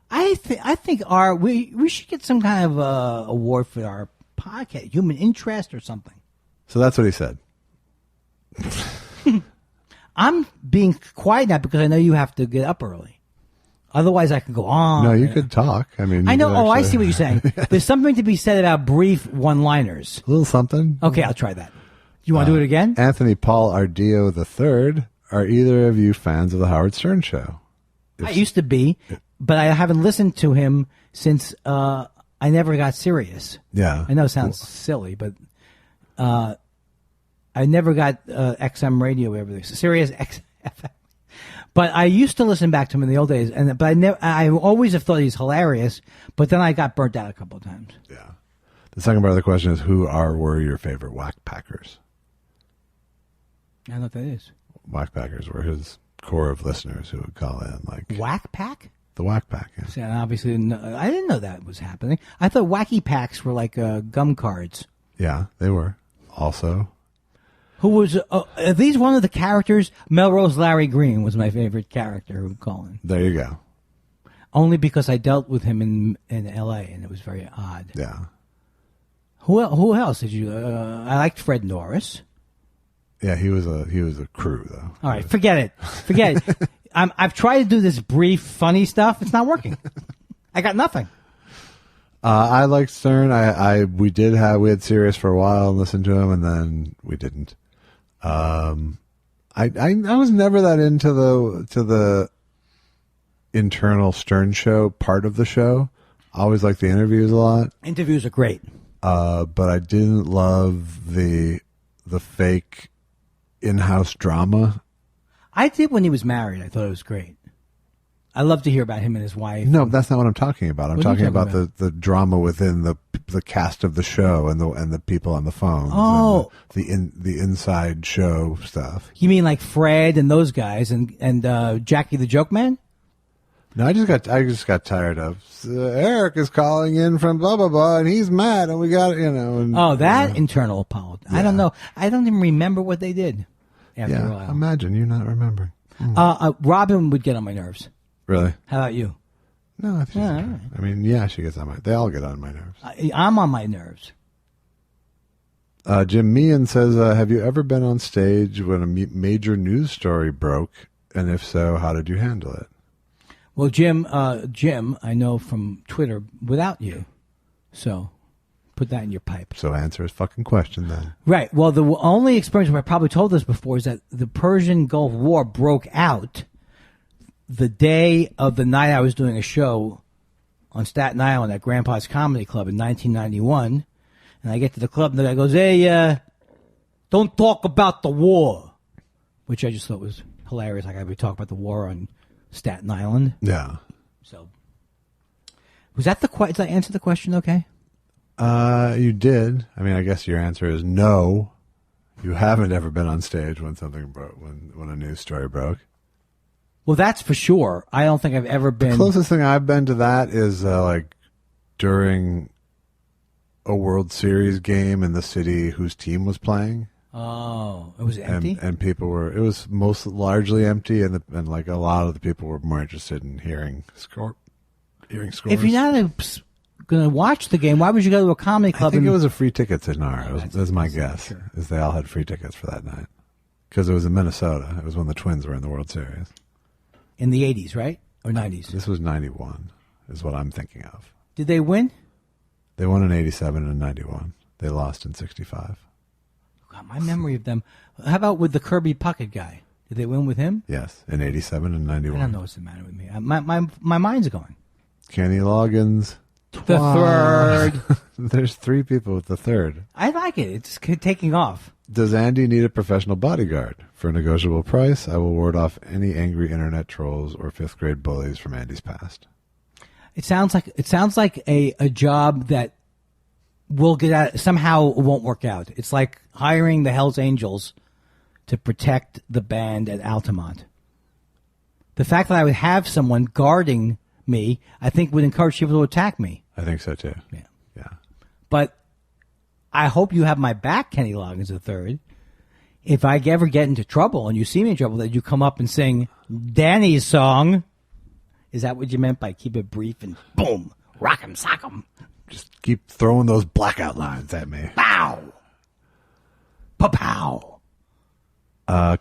[SPEAKER 1] I think we should get some kind of award for our podcast, human interest or something.
[SPEAKER 2] So that's what he said.
[SPEAKER 1] I'm being quiet now because I know you have to get up early. Otherwise, I could go on.
[SPEAKER 2] No, you could talk. I mean,
[SPEAKER 1] I know. I see what you're saying. There's something to be said about brief one-liners.
[SPEAKER 2] A little something.
[SPEAKER 1] Okay, I'll try that. You want to do it again?
[SPEAKER 2] Anthony Paul Ardillo III. Are either of you fans of the Howard Stern Show?
[SPEAKER 1] I used to be, but I haven't listened to him since I never got Sirius.
[SPEAKER 2] Yeah.
[SPEAKER 1] I know it sounds silly, but I never got XM radio, whatever they say. Sirius XM. But I used to listen back to him in the old days, but I always have thought he's hilarious, but then I got burnt out a couple of times.
[SPEAKER 2] Yeah. The second part of the question is, were your favorite Whack Packers?
[SPEAKER 1] I don't know what that is.
[SPEAKER 2] Whack Packers were his core of listeners who would call in. Like
[SPEAKER 1] Whack Pack?
[SPEAKER 2] The Whack Pack, yeah.
[SPEAKER 1] See, I obviously I didn't know that was happening. I thought Wacky Packs were like gum cards.
[SPEAKER 2] Yeah, they were. Also.
[SPEAKER 1] Who was, are these one of the characters? Melrose Larry Green was my favorite character who would call in.
[SPEAKER 2] There you go.
[SPEAKER 1] Only because I dealt with him in L.A., and it was very odd.
[SPEAKER 2] Yeah.
[SPEAKER 1] Who else did you, I liked Fred Norris.
[SPEAKER 2] Yeah, he was a crew, though.
[SPEAKER 1] All right, forget it. I've tried to do this brief, funny stuff. It's not working. I got nothing.
[SPEAKER 2] I liked Stern. We had Sirius for a while and listened to him, and then we didn't. I was never that into the internal Stern Show part of the show. I always liked the interviews a lot.
[SPEAKER 1] Interviews are great.
[SPEAKER 2] But I didn't love the fake in-house drama.
[SPEAKER 1] I did when he was married. I thought it was great. I love to hear about him and his wife.
[SPEAKER 2] No, that's not what I'm talking about. I'm talking about the drama within the cast of the show and the people on the phone.
[SPEAKER 1] Oh,
[SPEAKER 2] and the inside show stuff.
[SPEAKER 1] You mean like Fred and those guys and Jackie the Joke Man?
[SPEAKER 2] No, I just got tired of Eric is calling in from blah blah blah, and he's mad, and we got
[SPEAKER 1] internal apology. Yeah. I don't know. I don't even remember what they did. After a while.
[SPEAKER 2] Imagine you not remembering.
[SPEAKER 1] Robin would get on my nerves.
[SPEAKER 2] Really?
[SPEAKER 1] How about you?
[SPEAKER 2] No, I mean, yeah, she gets on my. They all get on my nerves.
[SPEAKER 1] I'm on my nerves.
[SPEAKER 2] Jim Meehan says, "Have you ever been on stage when a major news story broke, and if so, how did you handle it?"
[SPEAKER 1] Well, Jim, I know from Twitter without you, so put that in your pipe.
[SPEAKER 2] So answer his fucking question then.
[SPEAKER 1] Right. Well, the only experience where I probably told this before is that the Persian Gulf War broke out the day of the night I was doing a show on Staten Island at Grandpa's Comedy Club in 1991. And I get to the club and the guy goes, "Hey, don't talk about the war," which I just thought was hilarious. Like I would talk about the war on Staten Island.
[SPEAKER 2] Yeah.
[SPEAKER 1] So was that did I answer the question okay?
[SPEAKER 2] You did. I mean, I guess your answer is no. You haven't ever been on stage when something broke, when a news story broke.
[SPEAKER 1] Well, that's for sure. I don't think I've ever been.
[SPEAKER 2] The closest thing I've been to that is like during a World Series game in the city whose team was playing.
[SPEAKER 1] Oh, it was empty?
[SPEAKER 2] And people were, it was largely empty, and like a lot of the people were more interested in hearing scores.
[SPEAKER 1] If you're not going to watch the game, why would you go to a comedy club?
[SPEAKER 2] I think it was a free tickets in our. That's my guess. Sure. Is they all had free tickets for that night because it was in Minnesota. It was when the Twins were in the World Series.
[SPEAKER 1] In the 80s, right? Or 90s?
[SPEAKER 2] This was 91, is what I'm thinking of.
[SPEAKER 1] Did they win?
[SPEAKER 2] They won in 87 and 91. They lost in 65.
[SPEAKER 1] God, my memory of them. How about with the Kirby Puckett guy? Did they win with him?
[SPEAKER 2] Yes, in 87 and 91.
[SPEAKER 1] I don't know what's the matter with me. My mind's going.
[SPEAKER 2] Kenny Loggins.
[SPEAKER 1] The third.
[SPEAKER 2] There's 3 people with the third.
[SPEAKER 1] I like it. It's taking off.
[SPEAKER 2] Does Andy need a professional bodyguard? For a negotiable price, I will ward off any angry internet trolls or 5th grade bullies from Andy's past.
[SPEAKER 1] It sounds like a job that will get out somehow won't work out. It's like hiring the Hells Angels to protect the band at Altamont. The fact that I would have someone guarding me, I think would encourage people to attack me.
[SPEAKER 2] I think so too.
[SPEAKER 1] Yeah. But I hope you have my back, Kenny Loggins III. If I ever get into trouble and you see me in trouble, that you come up and sing Danny's song. Is that what you meant by keep it brief and boom, rock 'em, sock 'em?
[SPEAKER 2] Just keep throwing those blackout lines at me.
[SPEAKER 1] Pow! Pa-pow!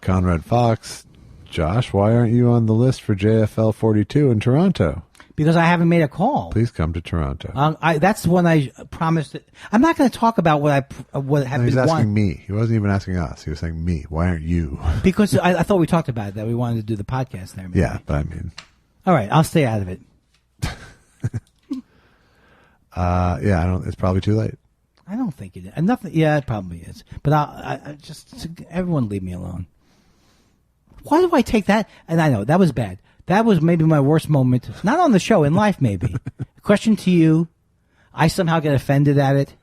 [SPEAKER 2] Conrad Fox, Josh, why aren't you on the list for JFL 42 in Toronto?
[SPEAKER 1] Because I haven't made a call.
[SPEAKER 2] Please come to Toronto.
[SPEAKER 1] That's when I promised it. I'm not going to talk about what happened.
[SPEAKER 2] He's asking me. He wasn't even asking us. He was saying me. Why aren't you?
[SPEAKER 1] Because I thought we talked about that. We wanted to do the podcast there. Maybe.
[SPEAKER 2] Yeah, but I mean.
[SPEAKER 1] All right, I'll stay out of it.
[SPEAKER 2] Yeah, I don't. It's probably too late.
[SPEAKER 1] I don't think it is. Nothing. Yeah, it probably is. But I just everyone leave me alone. Why do I take that? And I know that was bad. That was maybe my worst moment. Not on the show, in life, maybe. Question to you: I somehow get offended at it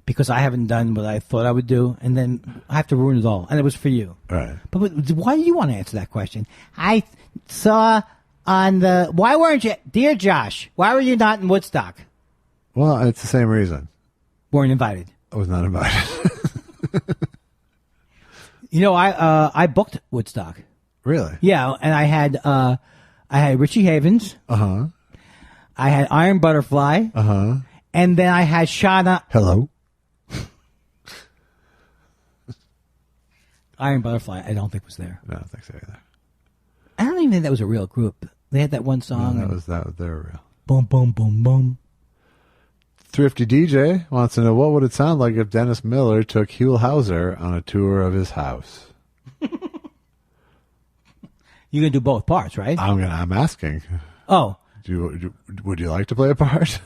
[SPEAKER 1] because I haven't done what I thought I would do, and then I have to ruin it all. And it was for you.
[SPEAKER 2] All right.
[SPEAKER 1] But why do you want to answer that question? I saw on the. Why weren't you, dear Josh? Why were you not in Woodstock?
[SPEAKER 2] Well, it's the same reason.
[SPEAKER 1] Weren't invited.
[SPEAKER 2] I was not invited.
[SPEAKER 1] You know, I booked Woodstock.
[SPEAKER 2] Really?
[SPEAKER 1] Yeah, and I had Richie Havens.
[SPEAKER 2] Uh-huh.
[SPEAKER 1] I had Iron Butterfly.
[SPEAKER 2] Uh-huh.
[SPEAKER 1] And then I had Shauna.
[SPEAKER 2] Hello?
[SPEAKER 1] Iron Butterfly, I don't think was there.
[SPEAKER 2] No, I don't think so either.
[SPEAKER 1] I don't even think that was a real group. They had that one song.
[SPEAKER 2] No, they were real.
[SPEAKER 1] Boom, boom, boom, boom.
[SPEAKER 2] Thrifty DJ wants to know what would it sound like if Dennis Miller took Huell Hauser on a tour of his house.
[SPEAKER 1] You're gonna do both parts, right?
[SPEAKER 2] I'm asking.
[SPEAKER 1] Oh,
[SPEAKER 2] would you like to play a part?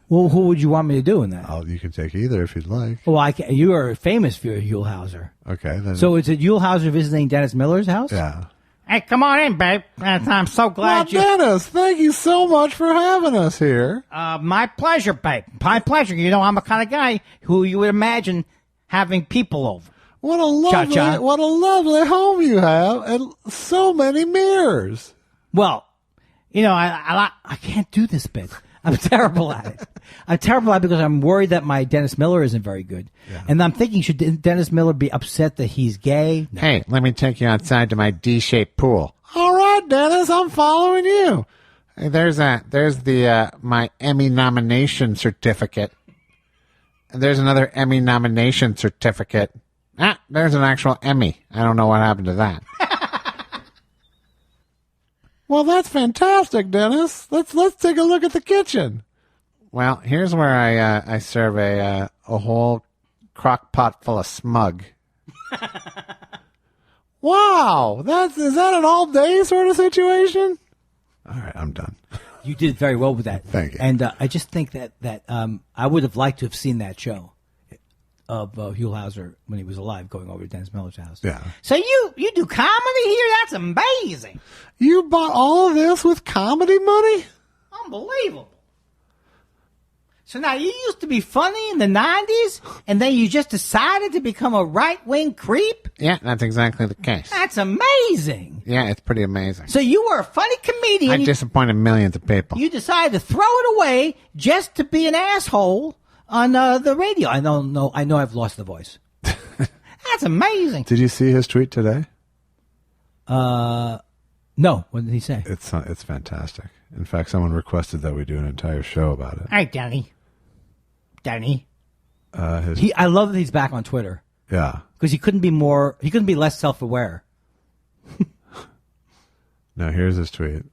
[SPEAKER 1] Well, who would you want me to do in that?
[SPEAKER 2] You can take either if you'd like.
[SPEAKER 1] Well, you are famous for Huell Hauser.
[SPEAKER 2] Okay, then.
[SPEAKER 1] So is it Huell Hauser visiting Dennis Miller's house?
[SPEAKER 2] Yeah.
[SPEAKER 3] Hey, come on in, babe. I'm so glad
[SPEAKER 2] well, Dennis, thank you so much for having us here.
[SPEAKER 3] My pleasure, babe. My pleasure. You know, I'm the kind of guy who you would imagine having people over.
[SPEAKER 2] What a lovely home you have, and so many mirrors.
[SPEAKER 1] Well, you know, I can't do this bit. I'm terrible at it. I'm terrible at it because I'm worried that my Dennis Miller isn't very good. Yeah. And I'm thinking, should Dennis Miller be upset that he's gay?
[SPEAKER 3] No. Hey, let me take you outside to my D-shaped pool.
[SPEAKER 2] All right, Dennis, I'm following you.
[SPEAKER 3] Hey, there's my Emmy nomination certificate. And there's another Emmy nomination certificate. There's an actual Emmy. I don't know what happened to that.
[SPEAKER 2] Well, that's fantastic, Dennis. Let's take a look at the kitchen.
[SPEAKER 3] Well, here's where I serve a whole crock pot full of smug.
[SPEAKER 2] Wow, is that an all day sort of situation? All right, I'm done.
[SPEAKER 1] You did very well with that.
[SPEAKER 2] Thank you.
[SPEAKER 1] And I just think that I would have liked to have seen that show of Huell Hauser when he was alive, going over to Dennis Miller's house.
[SPEAKER 2] Yeah.
[SPEAKER 3] So you do comedy here? That's amazing.
[SPEAKER 2] You bought all of this with comedy money?
[SPEAKER 3] Unbelievable. So now you used to be funny in the 90s, and then you just decided to become a right-wing creep?
[SPEAKER 4] Yeah, that's exactly the case.
[SPEAKER 3] That's amazing.
[SPEAKER 4] Yeah, it's pretty amazing.
[SPEAKER 3] So you were a funny comedian.
[SPEAKER 4] I disappointed millions of people.
[SPEAKER 3] You decided to throw it away just to be an asshole on the radio. I know I've lost the voice. That's amazing.
[SPEAKER 2] Did you see his tweet today?
[SPEAKER 1] No. What did he say?
[SPEAKER 2] It's fantastic. In fact, someone requested that we do an entire show about it.
[SPEAKER 3] All right, Danny.
[SPEAKER 1] I love that he's back on Twitter.
[SPEAKER 2] Yeah.
[SPEAKER 1] Because he couldn't be less self-aware.
[SPEAKER 2] Now, here's his tweet.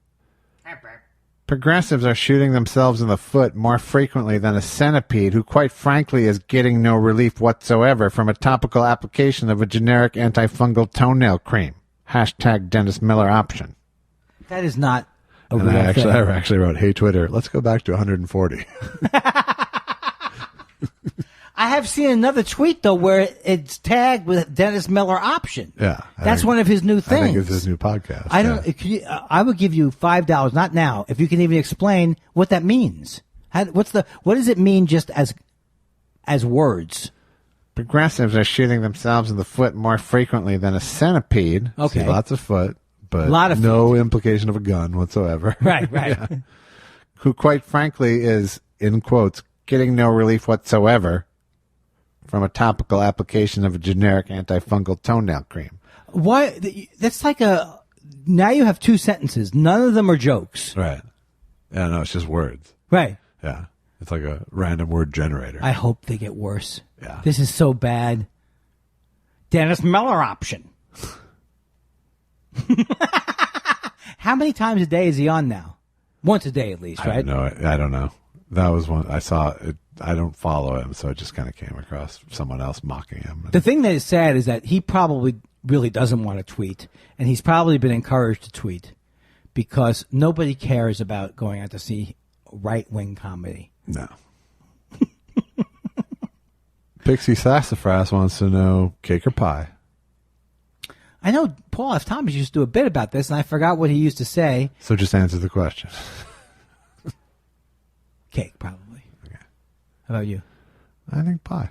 [SPEAKER 3] Progressives are shooting themselves in the foot more frequently than a centipede, who quite frankly is getting no relief whatsoever from a topical application of a generic antifungal toenail cream. Hashtag Dennis Miller option.
[SPEAKER 1] That is not a
[SPEAKER 2] And
[SPEAKER 1] real
[SPEAKER 2] I
[SPEAKER 1] thing.
[SPEAKER 2] actually wrote, hey, Twitter, let's go back to 140.
[SPEAKER 1] I have seen another tweet, though, where it's tagged with Dennis Miller option.
[SPEAKER 2] Yeah.
[SPEAKER 1] That's one of his new things.
[SPEAKER 2] I think it's his new podcast.
[SPEAKER 1] I don't. I would give you $5, not now, if you can even explain what that means. What does it mean just as words?
[SPEAKER 3] Progressives are shooting themselves in the foot more frequently than a centipede.
[SPEAKER 1] Okay.
[SPEAKER 2] See, lots of foot, but
[SPEAKER 1] Lot of
[SPEAKER 2] no implication of a gun whatsoever.
[SPEAKER 1] Right.
[SPEAKER 2] Yeah.
[SPEAKER 3] Who quite frankly is, in quotes, getting no relief whatsoever from a topical application of a generic antifungal toenail cream.
[SPEAKER 1] Why? That's like a. Now you have two sentences. None of them are jokes.
[SPEAKER 2] Right. Yeah, no, it's just words.
[SPEAKER 1] Right.
[SPEAKER 2] Yeah. It's like a random word generator.
[SPEAKER 1] I hope they get worse.
[SPEAKER 2] Yeah.
[SPEAKER 1] This is so bad. Dennis Miller option. How many times a day is he on now? Once a day at least, right?
[SPEAKER 2] I don't know. That was one I saw. I don't follow him, so it just kind of came across someone else mocking him.
[SPEAKER 1] The thing that is sad is that he probably really doesn't want to tweet, and he's probably been encouraged to tweet because nobody cares about going out to see right-wing comedy.
[SPEAKER 2] No. Pixie Sassafras wants to know cake or pie.
[SPEAKER 1] I know Paul F. Thomas used to do a bit about this, and I forgot what he used to say.
[SPEAKER 2] So just answer the question.
[SPEAKER 1] Cake, probably.
[SPEAKER 2] Okay.
[SPEAKER 1] How about you?
[SPEAKER 2] I think pie.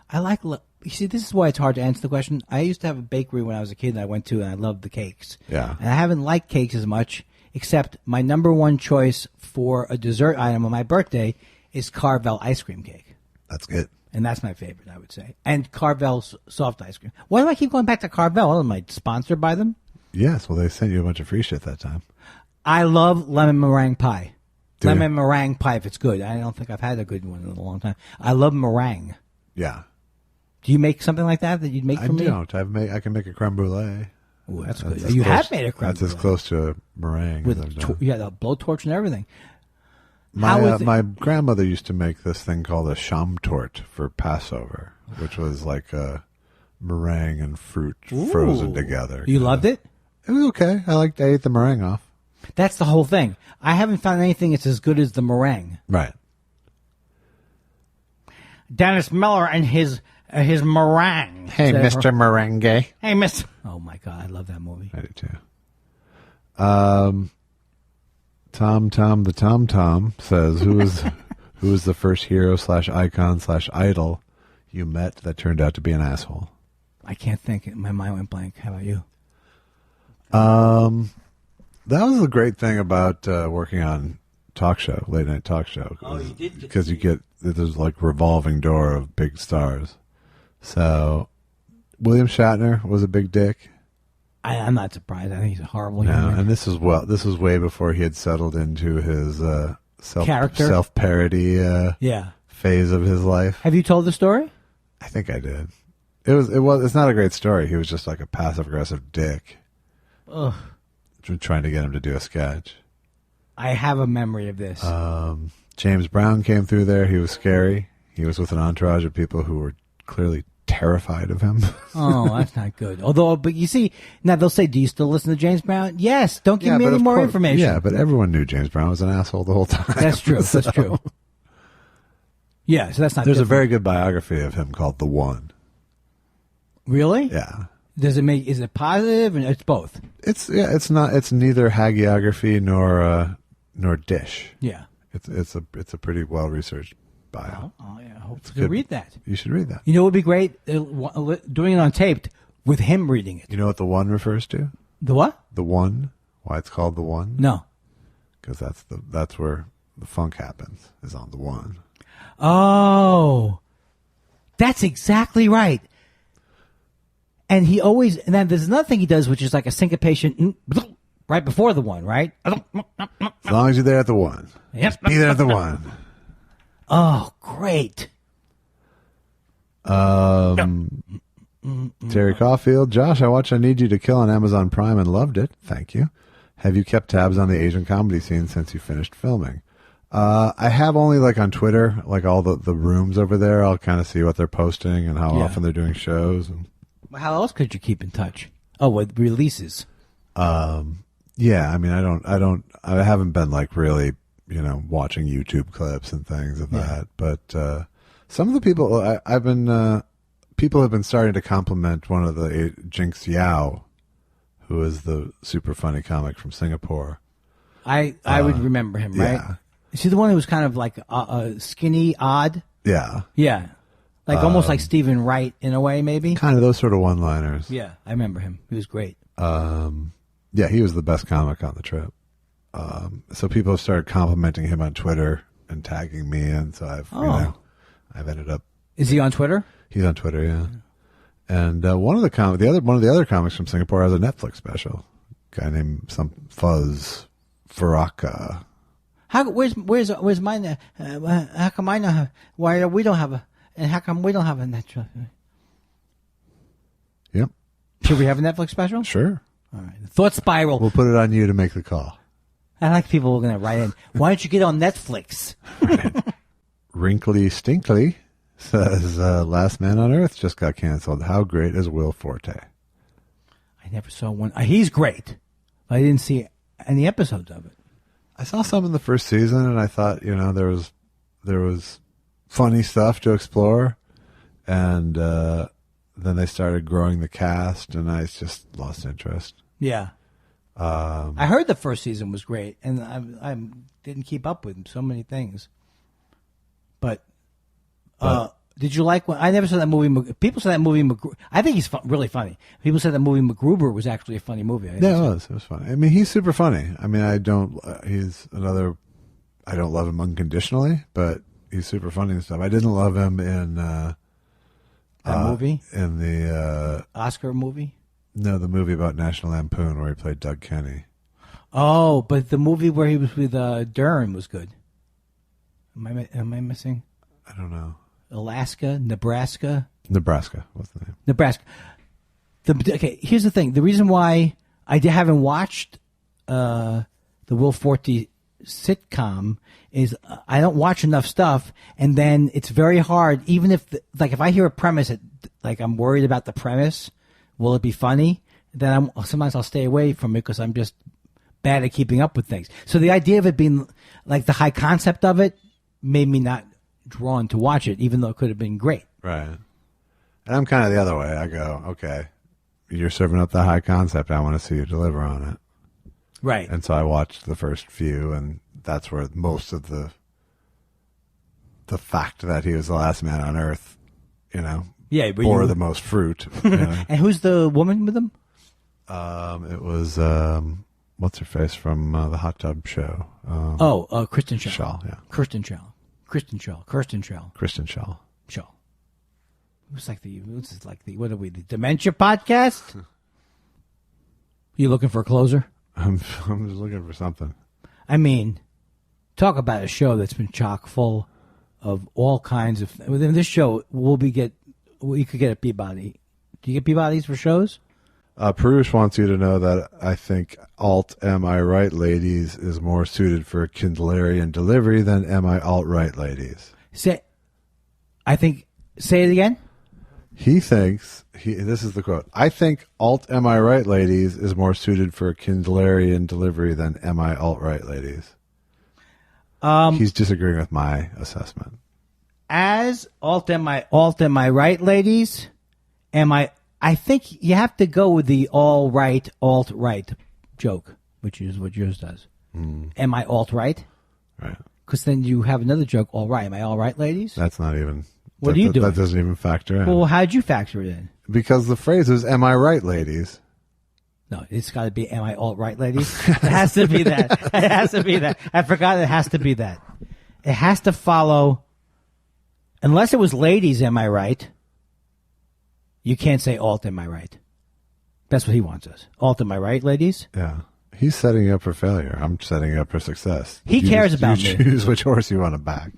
[SPEAKER 1] I like. You see, this is why it's hard to answer the question. I used to have a bakery when I was a kid that I went to, and I loved the cakes.
[SPEAKER 2] Yeah.
[SPEAKER 1] And I haven't liked cakes as much, except my number one choice for a dessert item on my birthday is Carvel ice cream cake.
[SPEAKER 2] That's good.
[SPEAKER 1] And that's my favorite, I would say. And Carvel's soft ice cream. Why do I keep going back to Carvel? Am I sponsored by them?
[SPEAKER 2] Yes. Well, they sent you a bunch of free shit that time.
[SPEAKER 1] I love lemon meringue pie.
[SPEAKER 2] Do
[SPEAKER 1] Lemon
[SPEAKER 2] you?
[SPEAKER 1] meringue pie, if it's good. I don't think I've had a good one in a long time. I love meringue.
[SPEAKER 2] Yeah.
[SPEAKER 1] Do you make something like that you'd make for me?
[SPEAKER 2] I don't. I can make a creme brulee.
[SPEAKER 1] Ooh, that's
[SPEAKER 2] That's
[SPEAKER 1] good.
[SPEAKER 2] as
[SPEAKER 1] You
[SPEAKER 2] close-
[SPEAKER 1] have made a creme
[SPEAKER 2] That's as
[SPEAKER 1] brulee.
[SPEAKER 2] close to a meringue as I've
[SPEAKER 1] With
[SPEAKER 2] done.
[SPEAKER 1] the blowtorch and everything. How is it?
[SPEAKER 2] My grandmother used to make this thing called a Schaumtorte for Passover, which was like a meringue and fruit frozen
[SPEAKER 1] Ooh.
[SPEAKER 2] together.
[SPEAKER 1] You loved it?
[SPEAKER 2] It was okay. I ate the meringue off.
[SPEAKER 1] That's the whole thing. I haven't found anything that's as good as the meringue.
[SPEAKER 2] Right.
[SPEAKER 1] Dennis Miller and his meringue.
[SPEAKER 3] Hey, Mr. Merengue.
[SPEAKER 1] Hey, Mr. Oh my God, I love that movie.
[SPEAKER 2] I do too. Tom the Tom says, who was the first hero / icon / idol you met that turned out to be an asshole?
[SPEAKER 1] I can't think. My mind went blank. How about you?
[SPEAKER 2] That was the great thing about working on late night talk show.
[SPEAKER 1] Oh, you did get
[SPEAKER 2] because you get there's like revolving door of big stars. So William Shatner was a big dick.
[SPEAKER 1] I'm not surprised. I think he's a horrible
[SPEAKER 2] No,
[SPEAKER 1] human.
[SPEAKER 2] and this was way before he had settled into his
[SPEAKER 1] Character?
[SPEAKER 2] self-parody
[SPEAKER 1] Yeah.
[SPEAKER 2] phase of his life.
[SPEAKER 1] Have you told the story?
[SPEAKER 2] I think I did. It's not a great story. He was just like a passive aggressive dick.
[SPEAKER 1] Ugh.
[SPEAKER 2] Trying to get him to do a sketch.
[SPEAKER 1] I have a memory of this.
[SPEAKER 2] James Brown came through there. He was scary. He was with an entourage of people who were clearly terrified of him.
[SPEAKER 1] Oh, that's not good. But you see, now they'll say, do you still listen to James Brown? Yes. Don't give me
[SPEAKER 2] but
[SPEAKER 1] any
[SPEAKER 2] of
[SPEAKER 1] more
[SPEAKER 2] course-
[SPEAKER 1] information.
[SPEAKER 2] Yeah, but everyone knew James Brown was an asshole the whole time.
[SPEAKER 1] That's true.
[SPEAKER 2] So
[SPEAKER 1] That's true. Yeah, so that's not
[SPEAKER 2] There's a
[SPEAKER 1] different.
[SPEAKER 2] very good biography of him called The One.
[SPEAKER 1] Really?
[SPEAKER 2] Yeah.
[SPEAKER 1] Is it positive? And it's both.
[SPEAKER 2] It's neither hagiography nor dish.
[SPEAKER 1] Yeah.
[SPEAKER 2] It's a pretty well researched bio.
[SPEAKER 1] Oh, yeah. I hope to
[SPEAKER 2] good.
[SPEAKER 1] read that.
[SPEAKER 2] You should read that.
[SPEAKER 1] You know what would be great? Doing it on taped with him reading it.
[SPEAKER 2] You know what The One refers to?
[SPEAKER 1] The what?
[SPEAKER 2] The One. Why it's called The One?
[SPEAKER 1] No.
[SPEAKER 2] Because that's where the funk happens, is on The One.
[SPEAKER 1] Oh. That's exactly right. And then there's another thing he does, which is like a syncopation right before the one, right?
[SPEAKER 2] As long as you're there at The One.
[SPEAKER 1] Yep.
[SPEAKER 2] Be there at The One.
[SPEAKER 1] Oh, great.
[SPEAKER 2] Terry Caulfield. Josh, I watched I Need You to Kill on Amazon Prime and loved it. Thank you. Have you kept tabs on the Asian comedy scene since you finished filming? I have only like on Twitter, like all the rooms over there. I'll kind of see what they're posting and how often they're doing shows. And,
[SPEAKER 1] how else could you keep in touch? Oh, with releases.
[SPEAKER 2] Yeah, I mean, I haven't been like really, watching YouTube clips and things of that. But some of the people I've been, people have been starting to compliment one of the Jinx Yao, who is the super funny comic from Singapore.
[SPEAKER 1] I would remember him, right?
[SPEAKER 2] Yeah.
[SPEAKER 1] Is he the one who was kind of like skinny, odd?
[SPEAKER 2] Yeah.
[SPEAKER 1] Yeah. Like almost like Stephen Wright in a way, maybe?
[SPEAKER 2] Kind of those sort of one-liners.
[SPEAKER 1] Yeah, I remember him. He was great.
[SPEAKER 2] Yeah, he was the best comic on the trip. So people have started complimenting him on Twitter and tagging me, and so I've ended up.
[SPEAKER 1] Is he on Twitter?
[SPEAKER 2] He's on Twitter, yeah. And one of the other comics from Singapore has a Netflix special. A guy named some Fuzz Faraka.
[SPEAKER 1] Where's mine? How come I don't have? Why we don't have a? And how come we don't have a Netflix?
[SPEAKER 2] Yep.
[SPEAKER 1] Should we have a Netflix special?
[SPEAKER 2] Sure.
[SPEAKER 1] All right. Thought Spiral.
[SPEAKER 2] We'll put it on you to make the call.
[SPEAKER 1] I like people who are going to write in. Why don't you get on Netflix?
[SPEAKER 2] Right. Wrinkly Stinkly says, Last Man on Earth just got canceled. How great is Will Forte?
[SPEAKER 1] I never saw one. He's great. I didn't see any episodes of it.
[SPEAKER 2] I saw some in the first season, and I thought, there was funny stuff to explore, and then they started growing the cast, and I just lost interest.
[SPEAKER 1] Yeah. I heard the first season was great, and I didn't keep up with so many things. But did you like? I never saw that movie. People said that movie. I think he's really funny. People said that movie MacGruber was actually a funny movie.
[SPEAKER 2] Yeah, it was. It was funny. I mean, he's super funny. I mean, he's another. I don't love him unconditionally, but he's super funny and stuff. I didn't love him in
[SPEAKER 1] that movie,
[SPEAKER 2] in the
[SPEAKER 1] Oscar movie.
[SPEAKER 2] No, the movie about National Lampoon where he played Doug Kenny.
[SPEAKER 1] Oh, but the movie where he was with Dern was good. Am I missing?
[SPEAKER 2] I don't know.
[SPEAKER 1] Alaska, Nebraska.
[SPEAKER 2] Nebraska. What's the name?
[SPEAKER 1] Nebraska. Okay, here's the thing. The reason why I haven't watched the Will Forte sitcom is I don't watch enough stuff, and then it's very hard. Even if if I hear a premise, I'm worried about the premise. Will it be funny? Then sometimes I'll stay away from it because I'm just bad at keeping up with things. So the idea of it being like the high concept of it made me not drawn to watch it, even though it could have been great.
[SPEAKER 2] Right. And I'm kind of the other way. I go, okay, you're serving up the high concept. I want to see you deliver on it.
[SPEAKER 1] Right.
[SPEAKER 2] And so I watched the first few, and that's where most of the fact that he was the last man on Earth, bore the most fruit.
[SPEAKER 1] And who's the woman with him?
[SPEAKER 2] It was what's her face from the Hot Tub Show.
[SPEAKER 1] Kristen Shaw.
[SPEAKER 2] Shaw, yeah.
[SPEAKER 1] Kirsten Shaw. Shaw. It was like the what are we, the Dementia Podcast? You looking for a closer?
[SPEAKER 2] I'm just looking for something.
[SPEAKER 1] I mean, talk about a show that's been chock full of all kinds of. Within this show, you could get a Peabody. Do you get Peabodys for shows?
[SPEAKER 2] Perush wants you to know that I think Alt Am I Right Ladies is more suited for Kindlerian delivery than Am I Alt Right Ladies.
[SPEAKER 1] Say it again.
[SPEAKER 2] He thinks, this is the quote, I think Alt Am I Right Ladies is more suited for Kindlerian delivery than Am I Alt Right Ladies. He's disagreeing with my assessment.
[SPEAKER 1] As Alt Am I Right Ladies, I think you have to go with the all right, alt right joke, which is what yours does. Am I alt right?
[SPEAKER 2] Right.
[SPEAKER 1] Because then you have another joke, all right. Am I all right, ladies?
[SPEAKER 2] That's not even.
[SPEAKER 1] What are you doing?
[SPEAKER 2] That doesn't even factor in.
[SPEAKER 1] Well, how'd you factor it in?
[SPEAKER 2] Because the phrase is, am I right, ladies?
[SPEAKER 1] No, it's got to be, am I alt right, ladies? It has to be that. It has to be that. I forgot it has to be that. It has to follow, unless it was ladies, am I right? You can't say alt, am I right? That's what he wants us. Alt, am I right, ladies?
[SPEAKER 2] Yeah. He's setting you up for failure. I'm setting you up for success.
[SPEAKER 1] He cares about me.
[SPEAKER 2] Choose which horse you want to back.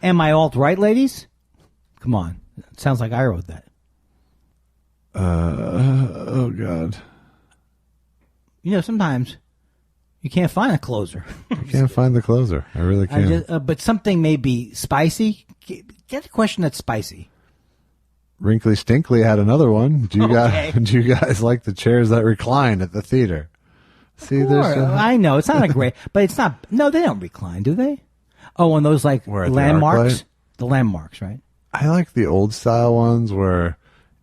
[SPEAKER 1] Am I alt right, ladies? Come on. It sounds like I wrote that.
[SPEAKER 2] Oh, God.
[SPEAKER 1] Sometimes You can't find a closer.
[SPEAKER 2] I can't find the closer. I really can't.
[SPEAKER 1] But something may be spicy. Get a question that's spicy.
[SPEAKER 2] Wrinkly Stinkly had another one. Do you guys like the chairs that recline at the theater? See,
[SPEAKER 1] I know it's not a great, but it's not. No, they don't recline, do they? Oh, and those like
[SPEAKER 2] Where, at the
[SPEAKER 1] landmarks, the landmarks, right?
[SPEAKER 2] I like the old style ones where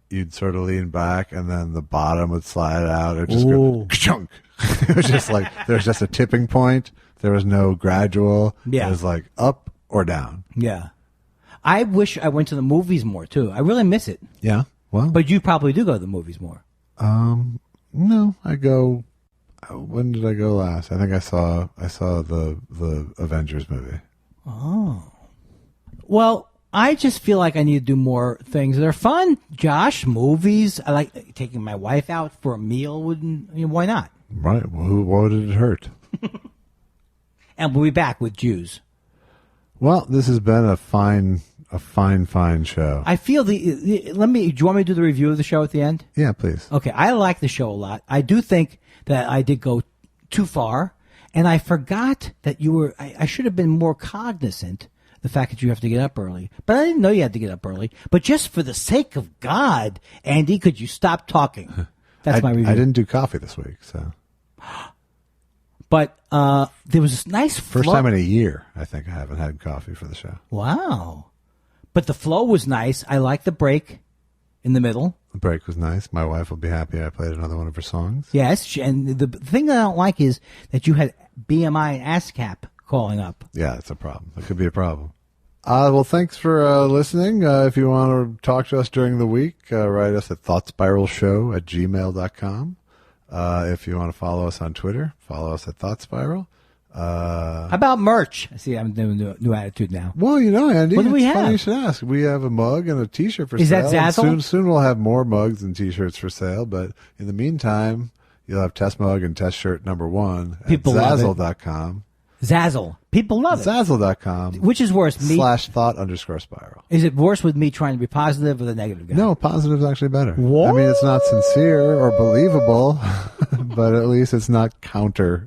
[SPEAKER 2] you'd sort of lean back and then the bottom would slide out. It just go chunk. It was just like there was just a tipping point. There was no gradual.
[SPEAKER 1] Yeah,
[SPEAKER 2] it was like up or down.
[SPEAKER 1] Yeah, I wish I went to the movies more too. I really miss it.
[SPEAKER 2] Yeah, well,
[SPEAKER 1] but you probably do go to the movies more.
[SPEAKER 2] No, I go. When did I go last? I think I saw the Avengers movie.
[SPEAKER 1] Oh, well, I just feel like I need to do more things that are fun. Josh, movies. I like taking my wife out for a meal. Why not?
[SPEAKER 2] Right. Well, what did it hurt?
[SPEAKER 1] And we'll be back with Jews.
[SPEAKER 2] Well, this has been a fine show.
[SPEAKER 1] I feel do you want me to do the review of the show at the end?
[SPEAKER 2] Yeah, please.
[SPEAKER 1] Okay, I like the show a lot. I do think that I did go too far, and I forgot that I should have been more cognizant the fact that you have to get up early. But I didn't know you had to get up early. But just for the sake of God, Andy, could you stop talking? That's my review.
[SPEAKER 2] I didn't do coffee this week, so.
[SPEAKER 1] But there was this nice flow.
[SPEAKER 2] First time in a year, I think I haven't had coffee for the show.
[SPEAKER 1] Wow. But the flow was nice. I like the break in the middle.
[SPEAKER 2] The break was nice. My wife will be happy I played another one of her songs.
[SPEAKER 1] Yes, and the thing that I don't like is that you had BMI and ASCAP calling up.
[SPEAKER 2] Yeah, it's a problem. It could be a problem. Well, thanks for listening. If you want to talk to us during the week, write us at thoughtspiralshow@gmail.com. If you want to follow us on Twitter, follow us at ThoughtSpiral.
[SPEAKER 1] How about merch? I see I'm doing a new attitude now.
[SPEAKER 2] Well, Andy,
[SPEAKER 1] what do we
[SPEAKER 2] it's funny
[SPEAKER 1] have?
[SPEAKER 2] you should ask. We have a mug and a T-shirt for
[SPEAKER 1] Is
[SPEAKER 2] sale.
[SPEAKER 1] that Zazzle?
[SPEAKER 2] Soon we'll have more mugs and T-shirts for sale. But in the meantime, you'll have test mug and test shirt number 1 at Zazzle.com.
[SPEAKER 1] Zazzle. People love it.
[SPEAKER 2] Zazzle.com.
[SPEAKER 1] Which is worse, me
[SPEAKER 2] /thought_spiral.
[SPEAKER 1] Is it worse with me trying to be positive or the negative guy?
[SPEAKER 2] No, positive is actually better.
[SPEAKER 1] What?
[SPEAKER 2] I mean, it's not sincere or believable, but at least it's not counter.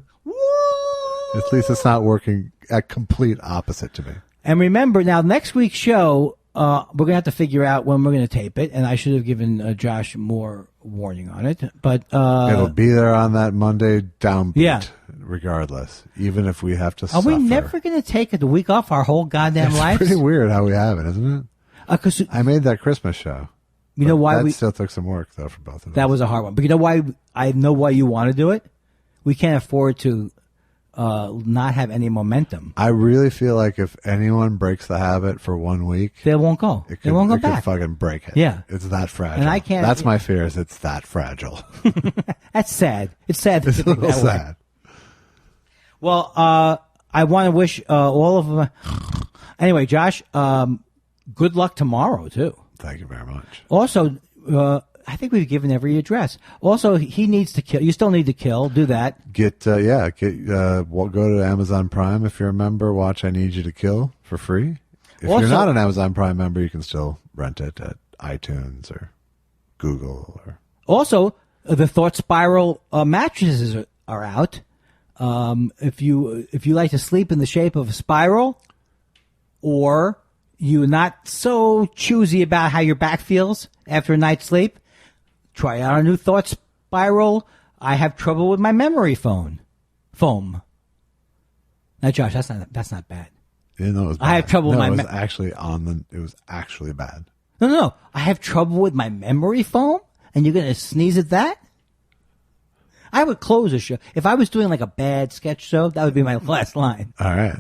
[SPEAKER 2] At least it's not working at complete opposite to me.
[SPEAKER 1] And remember, now next week's show, we're going to have to figure out when we're going to tape it, and I should have given Josh more warning on it. But
[SPEAKER 2] it'll be there on that Monday downbeat,
[SPEAKER 1] yeah.
[SPEAKER 2] Regardless, even if we have to
[SPEAKER 1] suffer. Are we never going to take the week off our whole goddamn lives?
[SPEAKER 2] It's pretty weird how we have it, isn't it?
[SPEAKER 1] 'Cause
[SPEAKER 2] I made that Christmas show.
[SPEAKER 1] You know why
[SPEAKER 2] that still took some work, though, for both of us.
[SPEAKER 1] That was a hard one. But you know why? I know why you want to do it. We can't afford to not have any momentum.
[SPEAKER 2] I really feel like if anyone breaks the habit for 1 week,
[SPEAKER 1] they won't go. They won't go back.
[SPEAKER 2] Could fucking break it.
[SPEAKER 1] Yeah,
[SPEAKER 2] it's that fragile.
[SPEAKER 1] And I can't.
[SPEAKER 2] That's my fear. Is it's that fragile.
[SPEAKER 1] That's sad. It's sad.
[SPEAKER 2] It's a little sad.
[SPEAKER 1] Well, I want to wish all of them. Anyway, Josh, good luck tomorrow tgo
[SPEAKER 2] Thank you very much.
[SPEAKER 1] Also, I think we've given every address. Also, he needs to kill. You still need to kill. Do that.
[SPEAKER 2] Go to Amazon Prime if you're a member. Watch I Need You to Kill for free. If you're not an Amazon Prime member, you can still rent it at iTunes or Google.
[SPEAKER 1] Also, the Thought Spiral mattresses are out. If you like to sleep in the shape of a spiral, or you're not so choosy about how your back feels after a night's sleep, try out our new Thought Spiral. I have trouble with my memory foam. Now, Josh, that's not bad.
[SPEAKER 2] You know, it was bad.
[SPEAKER 1] I have trouble with my.
[SPEAKER 2] It was actually bad.
[SPEAKER 1] No. I have trouble with my memory foam, and you're gonna sneeze at that? I would close a show if I was doing like a bad sketch show. That would be my last line.
[SPEAKER 2] All right.